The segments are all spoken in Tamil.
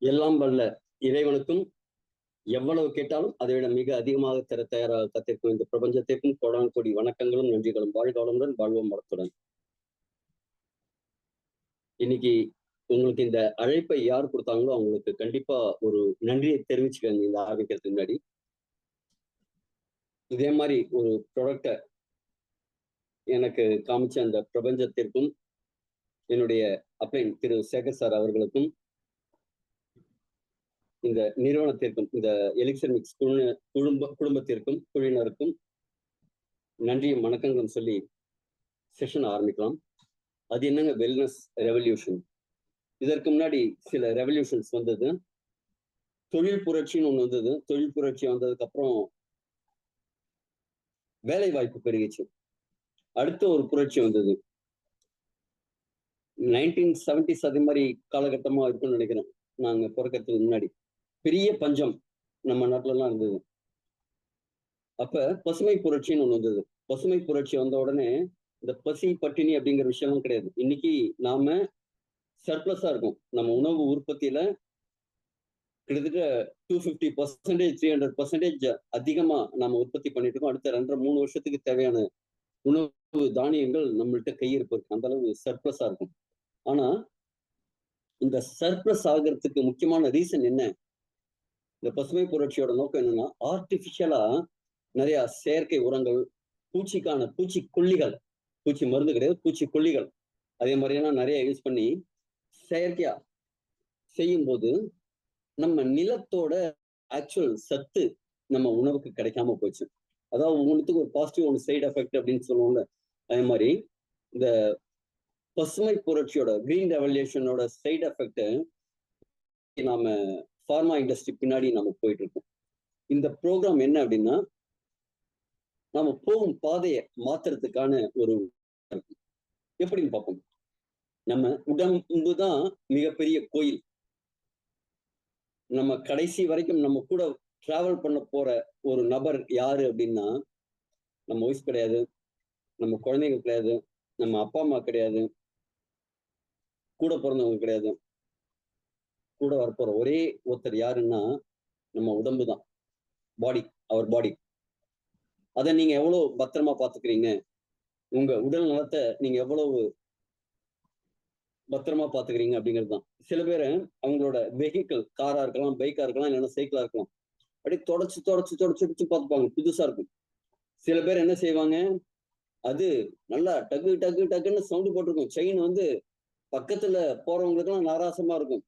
எல்லாம் வல்ல இறைவனுக்கும் எவ்வளவு கேட்டாலும் அதை விட மிக அதிகமாக தர தயாராக கத்திருக்கும் இந்த பிரபஞ்சத்திற்கும் கோடான கோடி வணக்கங்களும் நன்றிகளும் வாழ்வாளமுடன் வாழ்வோம் வளத்துடன். இன்னைக்கு உங்களுக்கு இந்த அழைப்பை யார் கொடுத்தாங்களோ அவங்களுக்கு கண்டிப்பா ஒரு நன்றியை தெரிவிச்சுக்கோங்க. இந்த ஆரம்பிக்கிறதுக்கு முன்னாடி இதே மாதிரி ஒரு ப்ராடக்டை எனக்கு காமிச்ச அந்த பிரபஞ்சத்திற்கும் என்னுடைய அப்பன் திரு சேகர் சார் அவர்களுக்கும் இந்த நிறுவனத்திற்கும் இந்த எலிக்சர் மிக்ஸ் குடும்பத்திற்கும் குழுவினருக்கும் நன்றியும் வணக்கங்களும் சொல்லி செஷன் ஆரம்பிக்கலாம். அது என்னங்க வெல்னஸ் ரெவல்யூஷன். இதற்கு முன்னாடி சில ரெவல்யூஷன்ஸ் வந்தது. தொழில் புரட்சின்னு ஒண்ணு வந்தது. தொழில் புரட்சி வந்ததுக்கு அப்புறம் வேலை வாய்ப்பு பெருகிச்சு. அடுத்த ஒரு புரட்சி வந்தது 1970s அதே மாதிரி காலகட்டமா இருக்கும்னு நினைக்கிறேன். நாங்க பிறக்கிறதுக்கு முன்னாடி பெரிய பஞ்சம் நம்ம நாட்டுல எல்லாம் இருந்தது. அப்ப பசுமை புரட்சின்னு ஒண்ணு வந்தது. பசுமை புரட்சி வந்த உடனே இந்த பசி பட்டினி அப்படிங்கிற விஷயம்லாம் கிடையாது. இன்னைக்கு நாம சர்ப்ளஸா இருக்கும். நம்ம உணவு உற்பத்தியில கிட்டத்தட்ட 250%, 300% அதிகமா நம்ம உற்பத்தி பண்ணிட்டு இருக்கோம். அடுத்த 2.5-3 வருஷத்துக்கு தேவையான உணவு தானியங்கள் நம்மள்ட்ட கையிருப்பு இருக்கு. அந்த அளவு சர்ப்ளஸா இருக்கும். ஆனா இந்த சர்ப்ளஸ் ஆகிறதுக்கு முக்கியமான ரீசன் என்ன? இந்த பசுமை புரட்சியோட நோக்கம் என்னன்னா, ஆர்டிபிஷியலா நிறைய செயற்கை உரங்கள், பூச்சிக்கொல்லிகள், பூச்சி மருந்து கிடையாது, பூச்சிக்கொல்லிகள் அதே மாதிரியெல்லாம் நிறைய யூஸ் பண்ணி செயற்கையா செய்யும் போது நம்ம நிலத்தோட ஆக்சுவல் சத்து நம்ம உணவுக்கு கிடைக்காம போச்சு. அதாவது ஒவ்வொன்றுத்துக்கு ஒரு பாசிட்டிவ் ஒன்று சைடு எஃபெக்ட் அப்படின்னு சொல்லுவோம்ல, அதே மாதிரி இந்த பசுமை புரட்சியோட கிரீன் ரெவல்யூஷனோட சைடு எஃபெக்ட் நாம ஃபார்மா இண்டஸ்ட்ரி பின்னாடி நம்ம போயிட்டு இருக்கோம். இந்த ப்ரோக்ராம் என்ன அப்படின்னா, நாம போகும் பாதையை மாத்துறதுக்கான ஒரு எப்படின்னு பார்ப்போம். நம்ம உடம்பு தான் மிகப்பெரிய கோயில். நம்ம கடைசி வரைக்கும் நம்ம கூட டிராவல் பண்ண போற ஒரு நபர் யாரு அப்படின்னா, நம்ம ஒய்ஃப் கிடையாது, நம்ம குழந்தைங்க கிடையாது, நம்ம அப்பா அம்மா கிடையாது, கூட பிறந்தவங்க கிடையாது. கூட வரப்போற ஒரே ஒருத்தர் யாருன்னா நம்ம உடம்பு தான். பாடி, அவர் பாடி. அதை நீங்க எவ்வளவு பத்திரமா பாத்துக்கிறீங்க, உங்க உடல் நலத்தை நீங்க எவ்வளவு பத்திரமா பாத்துக்கிறீங்க அப்படிங்கிறது தான். சில பேர் அவங்களோட வெஹிக்கிள், காரா இருக்கலாம், பைக்கா இருக்கலாம், இல்லைன்னா சைக்கிளா இருக்கலாம், அப்படியே தொடச்சு பார்த்துப்பாங்க, புதுசா இருக்கும். சில பேர் என்ன செய்வாங்க, அது நல்லா டக்கு டக்கு டக்குன்னு சவுண்டு போட்டிருக்கும். செயின் வந்து பக்கத்துல போறவங்களுக்கு எல்லாம் நாராசமா இருக்கும்.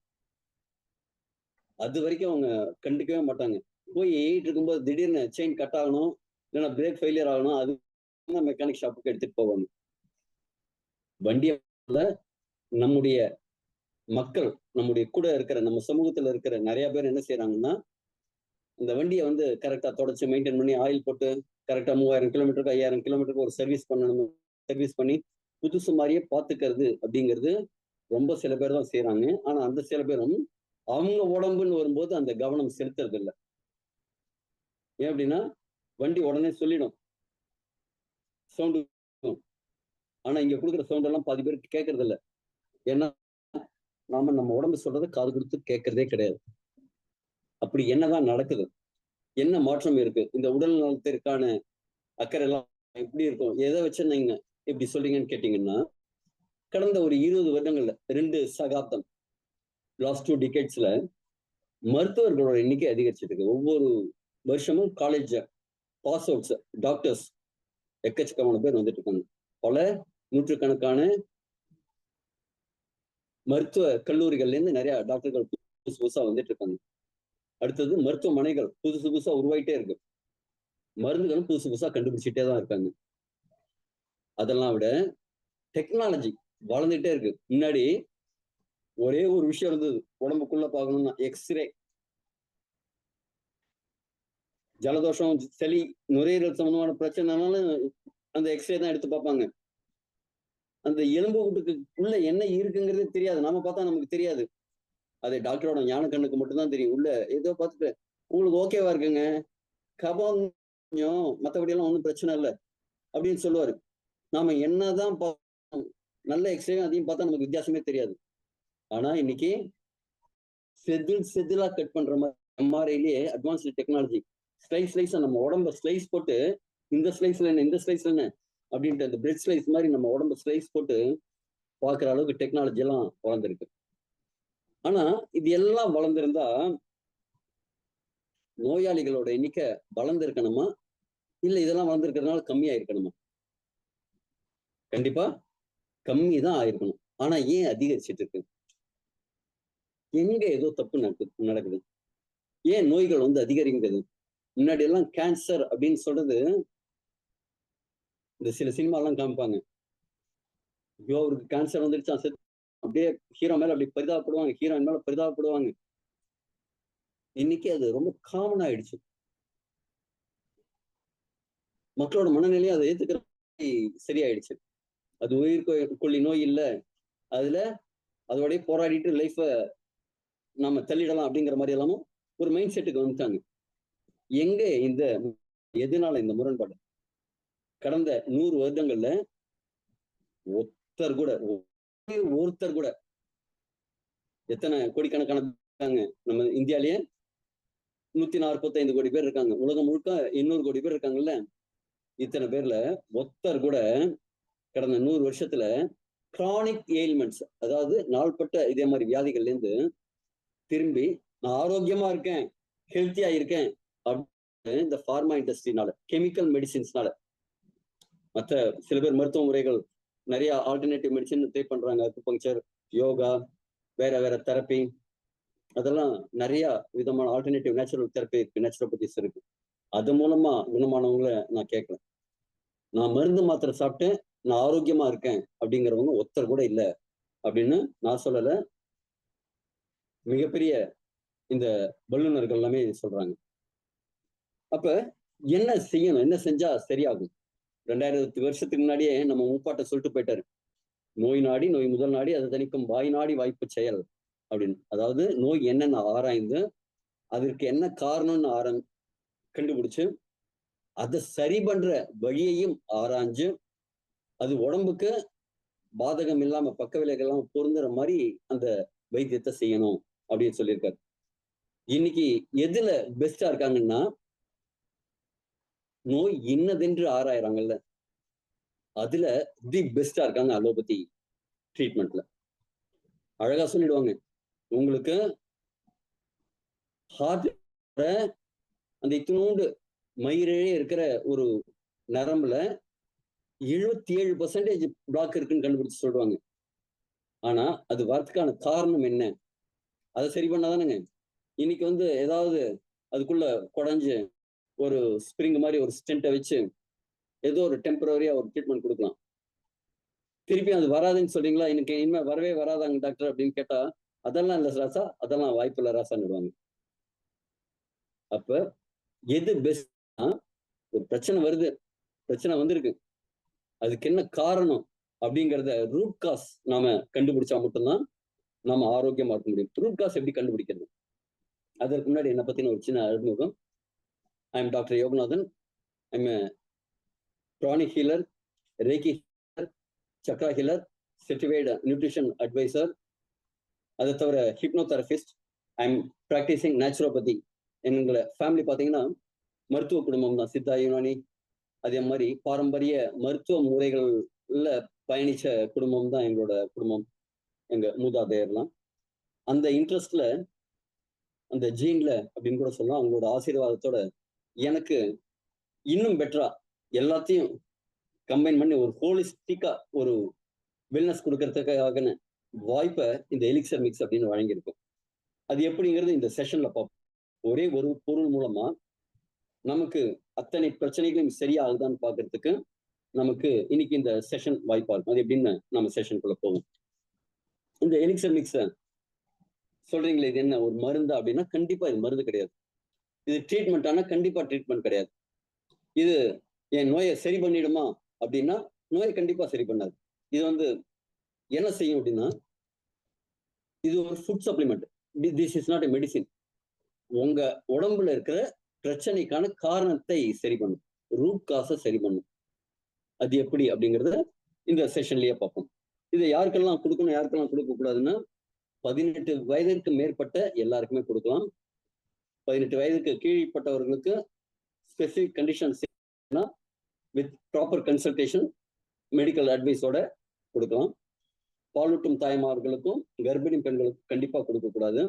அது வரைக்கும் அவங்க கண்டுக்கவே மாட்டாங்க. போய் ஏறிட்டு இருக்கும்போது திடீர்னு செயின் கட் ஆகணும், இல்லைன்னா பிரேக் ஃபெயிலியர் ஆகணும், அது மெக்கானிக் ஷாப்புக்கு எடுத்துட்டு போவாங்க. வண்டியை நம்முடைய மக்கள், நம்முடைய கூட இருக்கிற நம்ம சமூகத்துல இருக்கிற நிறைய பேர் என்ன செய்யறாங்கன்னா, இந்த வண்டியை வந்து கரெக்டா தொடச்சு மெயின்டைன் பண்ணி ஆயில் போட்டு கரெக்டா 3000 கிலோமீட்டருக்கு 5000 கிலோமீட்டருக்கு ஒரு சர்வீஸ் பண்ணணும். சர்வீஸ் பண்ணி புதுசு மாதிரியே பாத்துக்கிறது அப்படிங்கிறது ரொம்ப சில பேர் தான் செய்யறாங்க. ஆனா அந்த சில பேரும் அவங்க உடம்புன்னு வரும்போது அந்த கவனம் செலுத்துறது இல்லை. ஏன் அப்படின்னா, வண்டி உடனே சொல்லிடும் சவுண்டு. ஆனா இங்க கொடுக்குற சவுண்ட் எல்லாம் பாதி பேருக்கு கேட்கறது இல்லை. ஏன்னா நம்ம உடம்பு சொல்றதை காது கொடுத்து கேட்கறதே கிடையாது. அப்படி என்னதான் நடக்குது, என்ன மாற்றம் இருக்கு, இந்த உடல் நலத்திற்கான அக்கறை எல்லாம் எப்படி இருக்கும், எதை வச்சு நீங்க இப்படி சொல்றீங்கன்னு கேட்டீங்கன்னா, கடந்த ஒரு 20 வருடங்கள்ல 2 சகாப்தம், லாஸ்ட் 2 டிகேட்ஸ்ல மருத்துவர்களோட எண்ணிக்கை அதிகரிச்சிட்டு இருக்கு. ஒவ்வொரு வருஷமும் காலேஜ் பாஸ் அவுட்ஸ் டாக்டர்ஸ் எக்கச்சக்கமான பேர் வந்துட்டு இருக்காங்க. பல நூற்றுக்கணக்கான மருத்துவ கல்லூரிகள்ல இருந்து நிறைய டாக்டர்கள் புதுசு புதுசா வந்துட்டு இருக்காங்க. அடுத்தது மருத்துவமனைகள் புதுசு புதுசா உருவாயிட்டே இருக்கு. மருந்துகளும் புதுசு புதுசா கண்டுபிடிச்சிட்டே தான் இருக்காங்க. அதெல்லாம் விட டெக்னாலஜி வளர்ந்துட்டே இருக்கு. முன்னாடி ஒரே ஒரு விஷயம் இருந்தது, உடம்புக்குள்ள பார்க்கணும்னா எக்ஸ்ரே. ஜலதோஷம், சளி, நுரையீரல் சம்பந்தமான பிரச்சனைனாலும் அந்த எக்ஸ்ரே தான் எடுத்து பார்ப்பாங்க. அந்த எலும்பு வீட்டுக்குள்ள என்ன இருக்குங்கிறதே தெரியாது. நாம பார்த்தா நமக்கு தெரியாது. அது டாக்டரோட ஞான கண்ணுக்கு மட்டும்தான் தெரியும். உள்ள ஏதோ பார்த்துட்டு உங்களுக்கு ஓகேவா இருக்குங்க, கபம் கொஞ்சம், மற்றபடி எல்லாம் ஒன்றும் பிரச்சனை இல்லை அப்படின்னு சொல்லுவாரு. நாம என்னதான் நல்ல எக்ஸ்ரே அதையும் பார்த்தா நமக்கு வித்தியாசமே தெரியாது. ஆனா இன்னைக்கு செதிலா கட் பண்ற மாதிரி எம்ஆர்ஐலயே அட்வான்ஸ்டு டெக்னாலஜி ஸ்லைஸா நம்ம உடம்ப ஸ்லைஸ் போட்டு இந்த ஸ்லைஸ்ல என்ன இந்த ஸ்லைஸ்ல என்ன அப்படின்ட்டு அந்த பிரெட் ஸ்லைஸ் மாதிரி நம்ம உடம்ப ஸ்லைஸ் போட்டு பார்க்குற அளவுக்கு டெக்னாலஜி எல்லாம் வளர்ந்துருக்கு. ஆனா இது எல்லாம் வளர்ந்துருந்தா நோயாளிகளோட எண்ணிக்கை வளர்ந்துருக்கணுமா இல்ல இதெல்லாம் வளர்ந்துருக்கிறதுனால கம்மியா இருக்கணுமா? கண்டிப்பா கம்மி தான் ஆயிருக்கணும். ஆனா ஏன் அதிகரிச்சிட்டு இருக்கு? எங்க ஏதோ தப்பு நடக்குது? ஏன் நோய்கள் வந்து அதிகரிக்குது? முன்னாடி எல்லாம் கேன்சர் அப்படின்னு சொல்றது இந்த சில சினிமா எல்லாம் காமிப்பாங்க. ஐயோ அவருக்கு கேன்சர் வந்துருச்சா, அப்படியே ஹீரோ மேல அப்படி பரிதாபப்படுவாங்க, ஹீரோயின் மேல பரிதாபப்படுவாங்க. இன்னைக்கு அது ரொம்ப காமன் ஆயிடுச்சு. மக்களோட மனநிலையும் அதை ஏத்துக்கிற சரியாயிடுச்சு. அது உயிர்கொல்லி நோய் இல்லை, அதுல அதோடய போராடிட்டு லைஃப நாம தள்ளிடலாம் அப்படிங்கிற மாதிரி எல்லாமும் ஒரு மைண்ட் செட்டுக்கு வந்துட்டாங்க. எங்க இந்த எதனால இந்த முரண்பாடு? கடந்த 100 வருடங்கள்ல ஒருத்தர் கூட எத்தனை கோடிக்கணக்கான நம்ம இந்தியாலேயே 145 கோடி பேர் இருக்காங்க, உலகம் முழுக்க 800 கோடி பேர் இருக்காங்கல்ல. இத்தனை பேர்ல ஒருத்தர் கூட கடந்த 100 வருஷத்துல கிரானிக் எயில்மெண்ட்ஸ், அதாவது நாள்பட்ட இதே மாதிரி வியாதிகள்ல இருந்து திரும்பி நான் ஆரோக்கியமா இருக்கேன், ஹெல்த்தியா இருக்கேன் அப்படின்னு இந்த ஃபார்மா இண்டஸ்ட்ரினால, கெமிக்கல் மெடிசின்ஸ்னால, மற்ற சில பேர் மருத்துவ முறைகள் நிறைய ஆல்டர்னேட்டிவ் மெடிசின் ட்ரை பண்றாங்க, அக்குபங்க்சர், யோகா, வேற தெரப்பி, அதெல்லாம் நிறைய விதமான ஆல்டர்னேட்டிவ் நேச்சுரல் தெரப்பி இருக்கு, நேச்சுரோபதிஸ் இருக்கு. அது மூலமா குணமானவங்களை நான் கேட்கல. நான் மருந்து மாத்திரை சாப்பிட்டு நான் ஆரோக்கியமா இருக்கேன் அப்படிங்கிறவங்க ஒருத்தர் கூட இல்லை அப்படின்னு நான் சொல்லல, மிகப்பெரிய இந்த வல்லுநர்கள் எல்லாமே சொல்றாங்க. அப்ப என்ன செய்யணும், என்ன செஞ்சா சரியாகும்? 2000 வருஷத்துக்கு முன்னாடியே நம்ம முப்பாட்ட சொல்லிட்டு போயிட்டாரு, நோய் நாடி நோய் முதல் நாடி அதை தணிக்கும் வாய் நாடி வாய்ப்பு செயல் அப்படின்னு. அதாவது நோய் என்னன்னு ஆராய்ந்து அதற்கு என்ன காரணம்னு கண்டுபிடிச்சு அதை சரி பண்ற வழியையும் ஆராய்ஞ்சு அது உடம்புக்கு பாதகம் இல்லாம பக்க விளைவுகள் இல்லாம பொருந்துற மாதிரி அந்த வைத்தியத்தை செய்யணும் அப்படின்னு சொல்லியிருக்காரு. இன்னைக்கு எதுல பெஸ்டா இருக்காங்கன்னா, நோய் இன்னதென்று ஆராயறாங்கல்ல, அதுல தி பெஸ்டா இருக்காங்க அலோபதி ட்ரீட்மெண்ட்ல. அழகா சொல்லிடுவாங்க, உங்களுக்கு ஹார்ட் அந்த இத்தினோண்டு மயிரே இருக்கிற ஒரு நரம்புல 77% பிளாக் இருக்குன்னு கண்டுபிடிச்சு சொல்லுவாங்க. ஆனா அது வரதுக்கான காரணம் என்ன? அதை சரி பண்ணாதானுங்க. இன்னைக்கு வந்து ஏதாவது அதுக்குள்ள குடஞ்சு ஒரு ஸ்ப்ரிங் மாதிரி ஒரு ஸ்டென்ட்டை வச்சு ஏதோ ஒரு டெம்பரரியா ஒரு ட்ரீட்மெண்ட் கொடுக்கலாம். திருப்பி அது வராதுன்னு சொல்றீங்களா, எனக்கு இனிமே வரவே வராதாங்க டாக்டர் அப்படின்னு கேட்டா, அதெல்லாம் இல்லை ராசா, அதெல்லாம் வாய்ப்பு இல்லை ராசான்னு. அப்ப எது பெஸ்ட்னா, ஒரு பிரச்சனை வருது, பிரச்சனை வந்திருக்கு, அதுக்கு என்ன காரணம் அப்படிங்கிறத ரூட் காஸ் நாம கண்டுபிடிச்சா மட்டும்தான் நாம ஆரோக்கியமா இருக்க முடியும். ரூட் காஸ் எப்படி கண்டுபிடிக்கிறது? அதற்கு முன்னாடி என்னை பத்தின ஒரு சின்ன அறிமுகம். I am doctor Yoganathan. I am chronic healer, Reiki healer, chakra healer, certified nutrition advisor. அதை தவிர hypnotherapist. I am practising naturopathy. எங்களை ஃபேமிலி பார்த்தீங்கன்னா மருத்துவ குடும்பம் தான், சித்தா யுனானி அதே மாதிரி பாரம்பரிய மருத்துவ முறைகள்ல பயணிச்ச குடும்பம் தான் எங்களோட குடும்பம், எங்க மூதாதையர்லாம். அந்த இன்ட்ரெஸ்ட்ல, அந்த ஜீன்ல அப்படின்னு கூட சொல்லலாம், அவங்களோட ஆசீர்வாதத்தோட எனக்கு இன்னும் பெட்டரா எல்லாத்தையும் கம்பைன் பண்ணி ஒரு ஹோலிஸ்டிக்கா ஒரு வெல்னஸ் கொடுக்கறதுக்காக வாய்ப்பை இந்த எலிக்சர் மிக்ஸ் அப்படின்னு வழங்கியிருக்கும். அது எப்படிங்கிறது இந்த செஷன்ல பார்ப்போம். ஒரே ஒரு பொருள் மூலமா நமக்கு அத்தனை பிரச்சனைகளும் சரியாகுதான்னு பார்க்கறதுக்கு நமக்கு இன்னைக்கு இந்த செஷன் வாய்ப்பா இருக்கும். அது எப்படின்னு நம்ம செஷனுக்குள்ள போவோம். இந்த எலிக்சர் மிக்ஸ் சொல்றீங்களே இது என்ன ஒரு மருந்தா அப்படின்னா, கண்டிப்பா இது மருந்து கிடையாது. இது ட்ரீட்மெண்ட் ஆனா கண்டிப்பா ட்ரீட்மெண்ட் கிடையாது. இது என் நோயை சரி பண்ணிடுமா அப்படின்னா, நோயை கண்டிப்பா சரி பண்ணாது. இது வந்து என்ன செய்யும் அப்படின்னா, இது ஒரு food supplement. This is not a medicine. உங்க உடம்புல இருக்கிற பிரச்சனைக்கான காரணத்தை சரி பண்ணும், ரூட் காசை சரி பண்ணும். அது எப்படி அப்படிங்கிறத இந்த செஷன்லயே பார்ப்போம். இதை யாருக்கெல்லாம் கொடுக்கணும், யாருக்கெல்லாம் கொடுக்க கூடாதுன்னா, 18 வயதிற்கு மேற்பட்ட எல்லாருக்குமே கொடுக்கலாம். 18 வயதுக்கு கீழ்ப்பட்டவர்களுக்கு specific conditions with proper consultation medical அட்வைஸோட கொடுக்கலாம். பாலூட்டும் தாய்மார்களுக்கும் கர்ப்பிணி பெண்களுக்கும் கண்டிப்பா கொடுக்கக்கூடாது.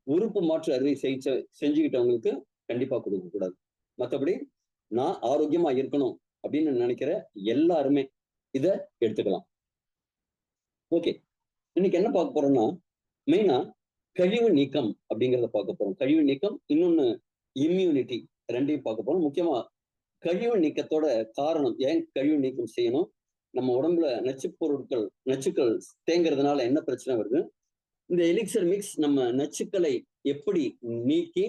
உறுப்பு மாற்று அறுவை சிகிச்சை செஞ்சுக்கிட்டவங்களுக்கு கண்டிப்பா கொடுக்கக்கூடாது. மற்றபடி நான் ஆரோக்கியமா இருக்கணும் அப்படின்னு நினைக்கிற எல்லாருமே இத எடுத்துக்கலாம். ஓகே, இன்னைக்கு என்ன பார்க்க போறோம்னா மெயினா கழிவு நீக்கம் அப்படிங்கிறத பார்க்க போறோம். கழிவு நீக்கம், இன்னொன்னு இம்யூனிட்டி, ரெண்டையும் பார்க்க போறோம். முக்கியமா கழிவு நீக்கத்தோட காரணம், ஏன் கழிவு நீக்கம் செய்யணும், நம்ம உடம்புல நச்சுக்கள் தேங்கிறதுனால என்ன பிரச்சனை வருது, இந்த எலிக்சர் மிக்ஸ் நம்ம நச்சுக்களை எப்படி நீக்கி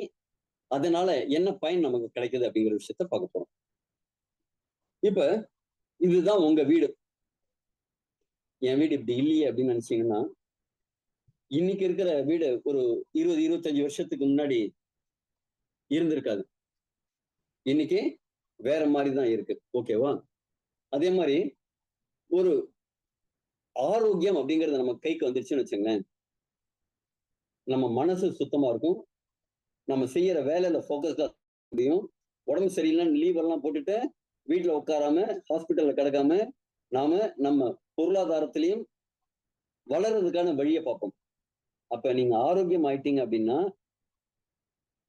அதனால என்ன பயன் நமக்கு கிடைக்குது அப்படிங்கிற விஷயத்த பார்க்க போறோம். இப்ப இதுதான் உங்க வீடு. என் வீடு இப்படி இல்லையே அப்படின்னு நினைச்சீங்கன்னா, இன்னைக்கு இருக்கிற வீடு ஒரு 20-25 வருஷத்துக்கு முன்னாடி இருந்திருக்காது. இன்னைக்கு வேற மாதிரிதான் இருக்கு. ஓகேவா? அதே மாதிரி ஒரு ஆரோக்கியம் அப்படிங்கறது நம்ம கைக்கு வந்துருச்சுன்னு வச்சுங்களேன், நம்ம மனசு சுத்தமா இருக்கும், நம்ம செய்யற வேலையில போக்கஸ்டா முடியும். உடம்பு சரியில்லைன்னு லீவ் எல்லாம் போட்டுட்டு வீட்டுல உட்காராம ஹாஸ்பிட்டல்ல கிடக்காம நாம நம்ம பொருளாதாரத்திலையும் வளர்றதுக்கான வழியை பார்ப்போம். அப்ப நீங்க ஆரோக்கியம் ஆயிட்டீங்க அப்படின்னா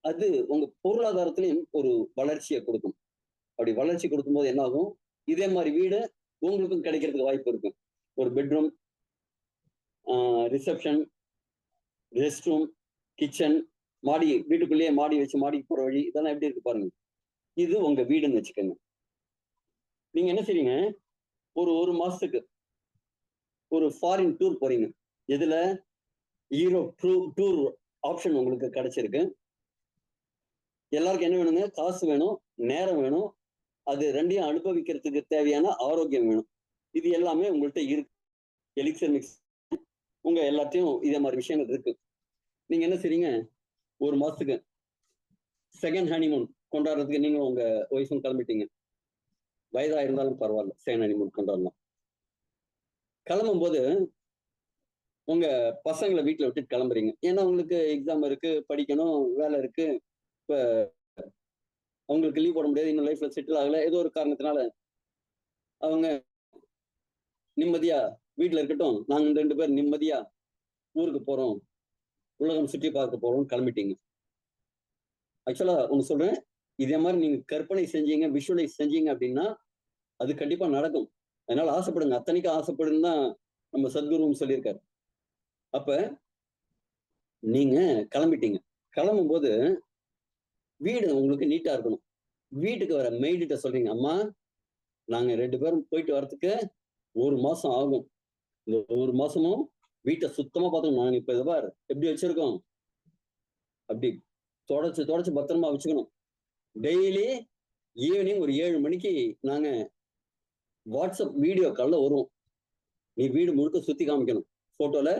அது உங்க பொருளாதாரத்திலையும் ஒரு வளர்ச்சியை கொடுக்கும். அப்படி வளர்ச்சி கொடுக்கும்போது என்ன ஆகும், இதே மாதிரி வீடு உங்களுக்கும் கிடைக்கிறதுக்கு வாய்ப்பு இருக்கு. ஒரு bedroom, reception, rest room, kitchen, மாடி, வீட்டுக்குள்ளேயே மாடி வச்சு மாடிக்கு போற வழி, இதெல்லாம் எப்படி இருக்கு பாருங்க. இது உங்க வீடுன்னு வச்சுக்கோங்க. நீங்க என்ன செய்றீங்க, ஒரு மாசத்துக்கு ஒரு ஃபாரின் டூர் போறீங்க. எதுல? யூரோப் டூர் ஆப்ஷன் உங்களுக்கு கிடைச்சிருக்கு. எல்லாருக்கும் என்ன வேணுங்க, காசு வேணும், நேரம் வேணும், அது ரெண்டையும் அனுபவிக்கிறதுக்கு தேவையான ஆரோக்கியம் வேணும். இது எல்லாமே உங்கள்கிட்ட இருக்கு. எலிக்சர் மிக்ஸ் உங்க எல்லாத்தையும் இதே மாதிரி விஷயங்கள் இருக்கு. நீங்க என்ன செய்றீங்க, ஒரு மாசத்துக்கு செகண்ட் ஹனிமூன் கொண்டாடுறதுக்கு நீங்களும் உங்க ஒய்ஃபும் கிளம்பிட்டீங்க. வயதா இருந்தாலும் பரவாயில்ல, செகண்ட் ஹனிமூன் கொண்டாடலாம். கிளம்பும் போது உங்க பசங்களை வீட்டுல விட்டுட்டு கிளம்புறீங்க. ஏன்னா உங்களுக்கு எக்ஸாம் இருக்கு, படிக்கணும், வேலை இருக்கு, இப்ப அவங்களுக்கு லீவ் போட முடியாது, இன்னும் லைஃப்ல செட்டில் ஆகல, ஏதோ ஒரு காரணத்தினால அவங்க நிம்மதியா வீட்டுல இருக்கட்டும், நாங்க 2 பேர் நிம்மதியா ஊருக்கு போறோம், உலகம் சுற்றி பார்க்க போறோம், கிளம்பிட்டீங்க. ஆக்சுவலா ஒண்ணு சொல்றேன், இதே மாதிரி நீங்க கற்பனை செஞ்சீங்க, விஷுவலைஸ் செஞ்சீங்க அப்படின்னா அது கண்டிப்பா நடக்கும். அதனால ஆசைப்படுங்க, அத்தனைக்கும் ஆசைப்படுன்னு தான் நம்ம சத்குருவும் சொல்லியிருக்காரு. அப்ப நீங்க கிளம்பிட்டீங்க. கிளம்பும் போது வீடு உங்களுக்கு நீட்டா இருக்கணும். வீட்டுக்கு வர மெய்டிட்ட சொல்றீங்க, அம்மா நாங்க 2 பேரும் போயிட்டு வரதுக்கு 1 மாசம் ஆகும், இந்த 1 மாசமும் வீட்டை சுத்தமா பார்த்துக்கணும். நாங்க இப்ப இதை பார் எப்படி வச்சிருக்கோம், அப்படி தொடச்சு பத்திரமா வச்சுக்கணும். டெய்லி ஈவினிங் ஒரு 7 மணிக்கு நாங்க வாட்ஸ்அப் வீடியோ கால்ல வருவோம். நீ வீடு முழுக்க சுத்தி காமிக்கணும், போட்டோல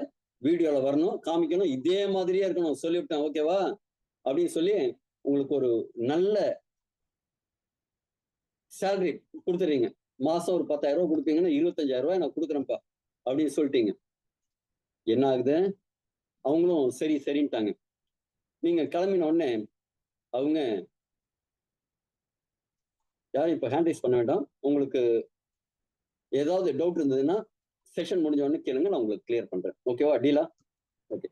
வீடியோல வரணும், காமிக்கணும், இதே மாதிரியே இருக்கணும், சொல்லிவிட்டேன், ஓகேவா அப்படின்னு சொல்லி உங்களுக்கு ஒரு நல்ல சேலரி கொடுத்துறீங்க. மாசம் ஒரு 10,000 ரூபாய் கொடுப்பீங்கன்னா 25,000 ரூபாய் நான் கொடுக்குறேன்ப்பா அப்படின்னு சொல்லிட்டீங்க. என்ன ஆகுது, அவங்களும் சரி சரின்ட்டாங்க. நீங்க கிளம்பின உடனே அவங்க யாரும் இப்ப ஹேண்ட் ரைஸ் பண்ண வேண்டாம், உங்களுக்கு ஏதாவது டவுட் இருந்ததுன்னா செஷன் முடிஞ்ச உடனே கேளுங்க, நான் உங்களுக்கு கிளியர் பண்றேன். ஓகேவா, டீலா? ஓகே.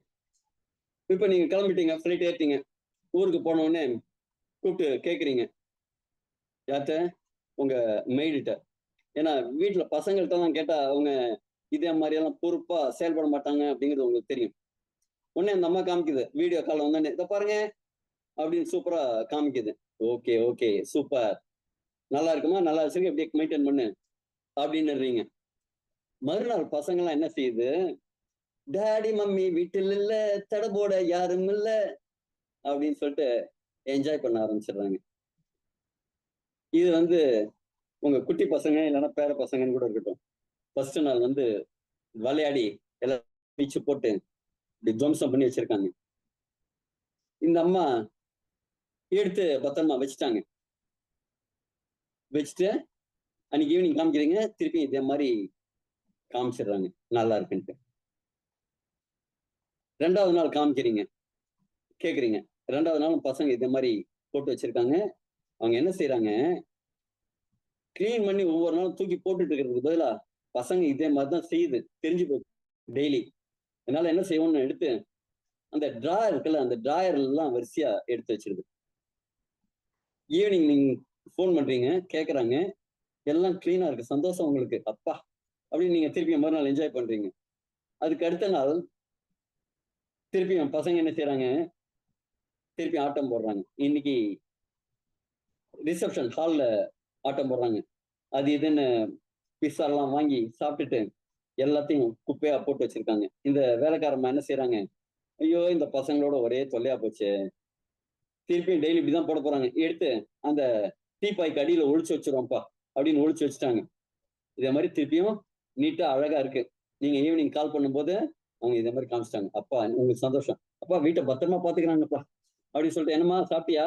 இப்ப நீங்க கிளம்பிட்டீங்க, ஃபிளைட் ஏறிட்டீங்க, ஊருக்கு போன உடனே கூப்பிட்டு கேட்குறீங்க யார்கிட்ட, உங்க மெய்டிட்ட. ஏன்னா வீட்டுல பசங்கள்கிட்ட தான் கேட்டா அவங்க இதே மாதிரி எல்லாம் பொறுப்பா செயல்பட மாட்டாங்க அப்படிங்கிறது உங்களுக்கு தெரியும். உடனே அந்த அம்மா காமிக்குது, வீடியோ கால் வந்தோடனே இதை பாருங்க அப்படின்னு சூப்பரா காமிக்குது. ஓகே ஓகே சூப்பர், நல்லா இருக்குமா, நல்லா வச்சிருக்க, எப்படியே மெயின்டைன் பண்ணு அப்படின்னு. மறுநாள் பசங்கள்லாம் என்ன செய்யுது, டாடி மம்மி வீட்டில் இல்ல, தடை போட யாரும் இல்ல அப்படின்னு சொல்லிட்டு என்ஜாய் பண்ண ஆரம்பிச்சிடுறாங்க. இது உங்க குட்டி பசங்க இல்லைன்னா பேர பசங்கன்னு கூட இருக்கட்டும், ஃபர்ஸ்ட் நாள் விளையாடி எல்லாம் பீச்சு போட்டு இப்படி துவம்சம் பண்ணி வச்சிருக்காங்க. இந்த அம்மா எடுத்து பத்திரமா வச்சுட்டாங்க. வச்சுட்டு அன்னைக்கு ஈவினிங் காமிக்கிறீங்க, திருப்பி இதே மாதிரி காமிச்சிடுறாங்க நல்லா இருக்குன்ட்டு. 2வது நாள் காமிக்கிறீங்க, கேக்குறீங்க. 2வது நாளும் பசங்க இந்த மாதிரி போட்டு வச்சிருக்காங்க. அவங்க என்ன செய்யறாங்க, கிளீன் பண்ணி ஒவ்வொரு நாளும் தூக்கி போட்டுட்டு இருக்கிறதுக்கு பதிலா பசங்க இதே மாதிரிதான் செய்யுது, தெரிஞ்சு போகுது டெய்லி. அதனால என்ன செய்வோம்னு எடுத்து அந்த டிராயர் இருக்குல்ல, அந்த டிராயர் எல்லாம் வரிசையா எடுத்து வச்சிருது. ஈவினிங் நீங்க போன் பண்றீங்க, கேக்குறாங்க, எல்லாம் கிளீனா இருக்கு, சந்தோஷம் உங்களுக்கு, அப்பா அப்படின்னு நீங்க திருப்பி மறுநாள் என்ஜாய் பண்றீங்க. அதுக்கு அடுத்த நாள் திருப்பியும் பசங்க என்ன செய்யறாங்க, திருப்பி ஆட்டம் போடுறாங்க. இன்னைக்கு ரிசப்ஷன் ஹால்ல ஆட்டம் போடுறாங்க. அது இதுன்னு பிஸ்ஸா எல்லாம் வாங்கி சாப்பிட்டுட்டு எல்லாத்தையும் குப்பையா போட்டு வச்சிருக்காங்க. இந்த வேலைக்காரம்மா என்ன செய்யறாங்க, ஐயோ இந்த பசங்களோட ஒரே தொல்லையா போச்சு, திருப்பியும் டெய்லி இப்படிதான் போட போறாங்க, எடுத்து அந்த டீப்பாய்க்கு அடியில ஒழிச்சு வச்சிருவோம்ப்பா அப்படின்னு ஒழிச்சு வச்சுட்டாங்க. இதே மாதிரி திருப்பியும் நீட்டா அழகா இருக்கு. நீங்க ஈவினிங் கால் பண்ணும்போது அவங்க இதே மாதிரி காமிச்சிட்டாங்க. அப்பா உங்களுக்கு சந்தோஷம், அப்பா வீட்டை பத்திரமா பாத்துக்கிறாங்கப்பா அப்படின்னு சொல்லிட்டு, என்னம்மா சாப்பிட்டியா,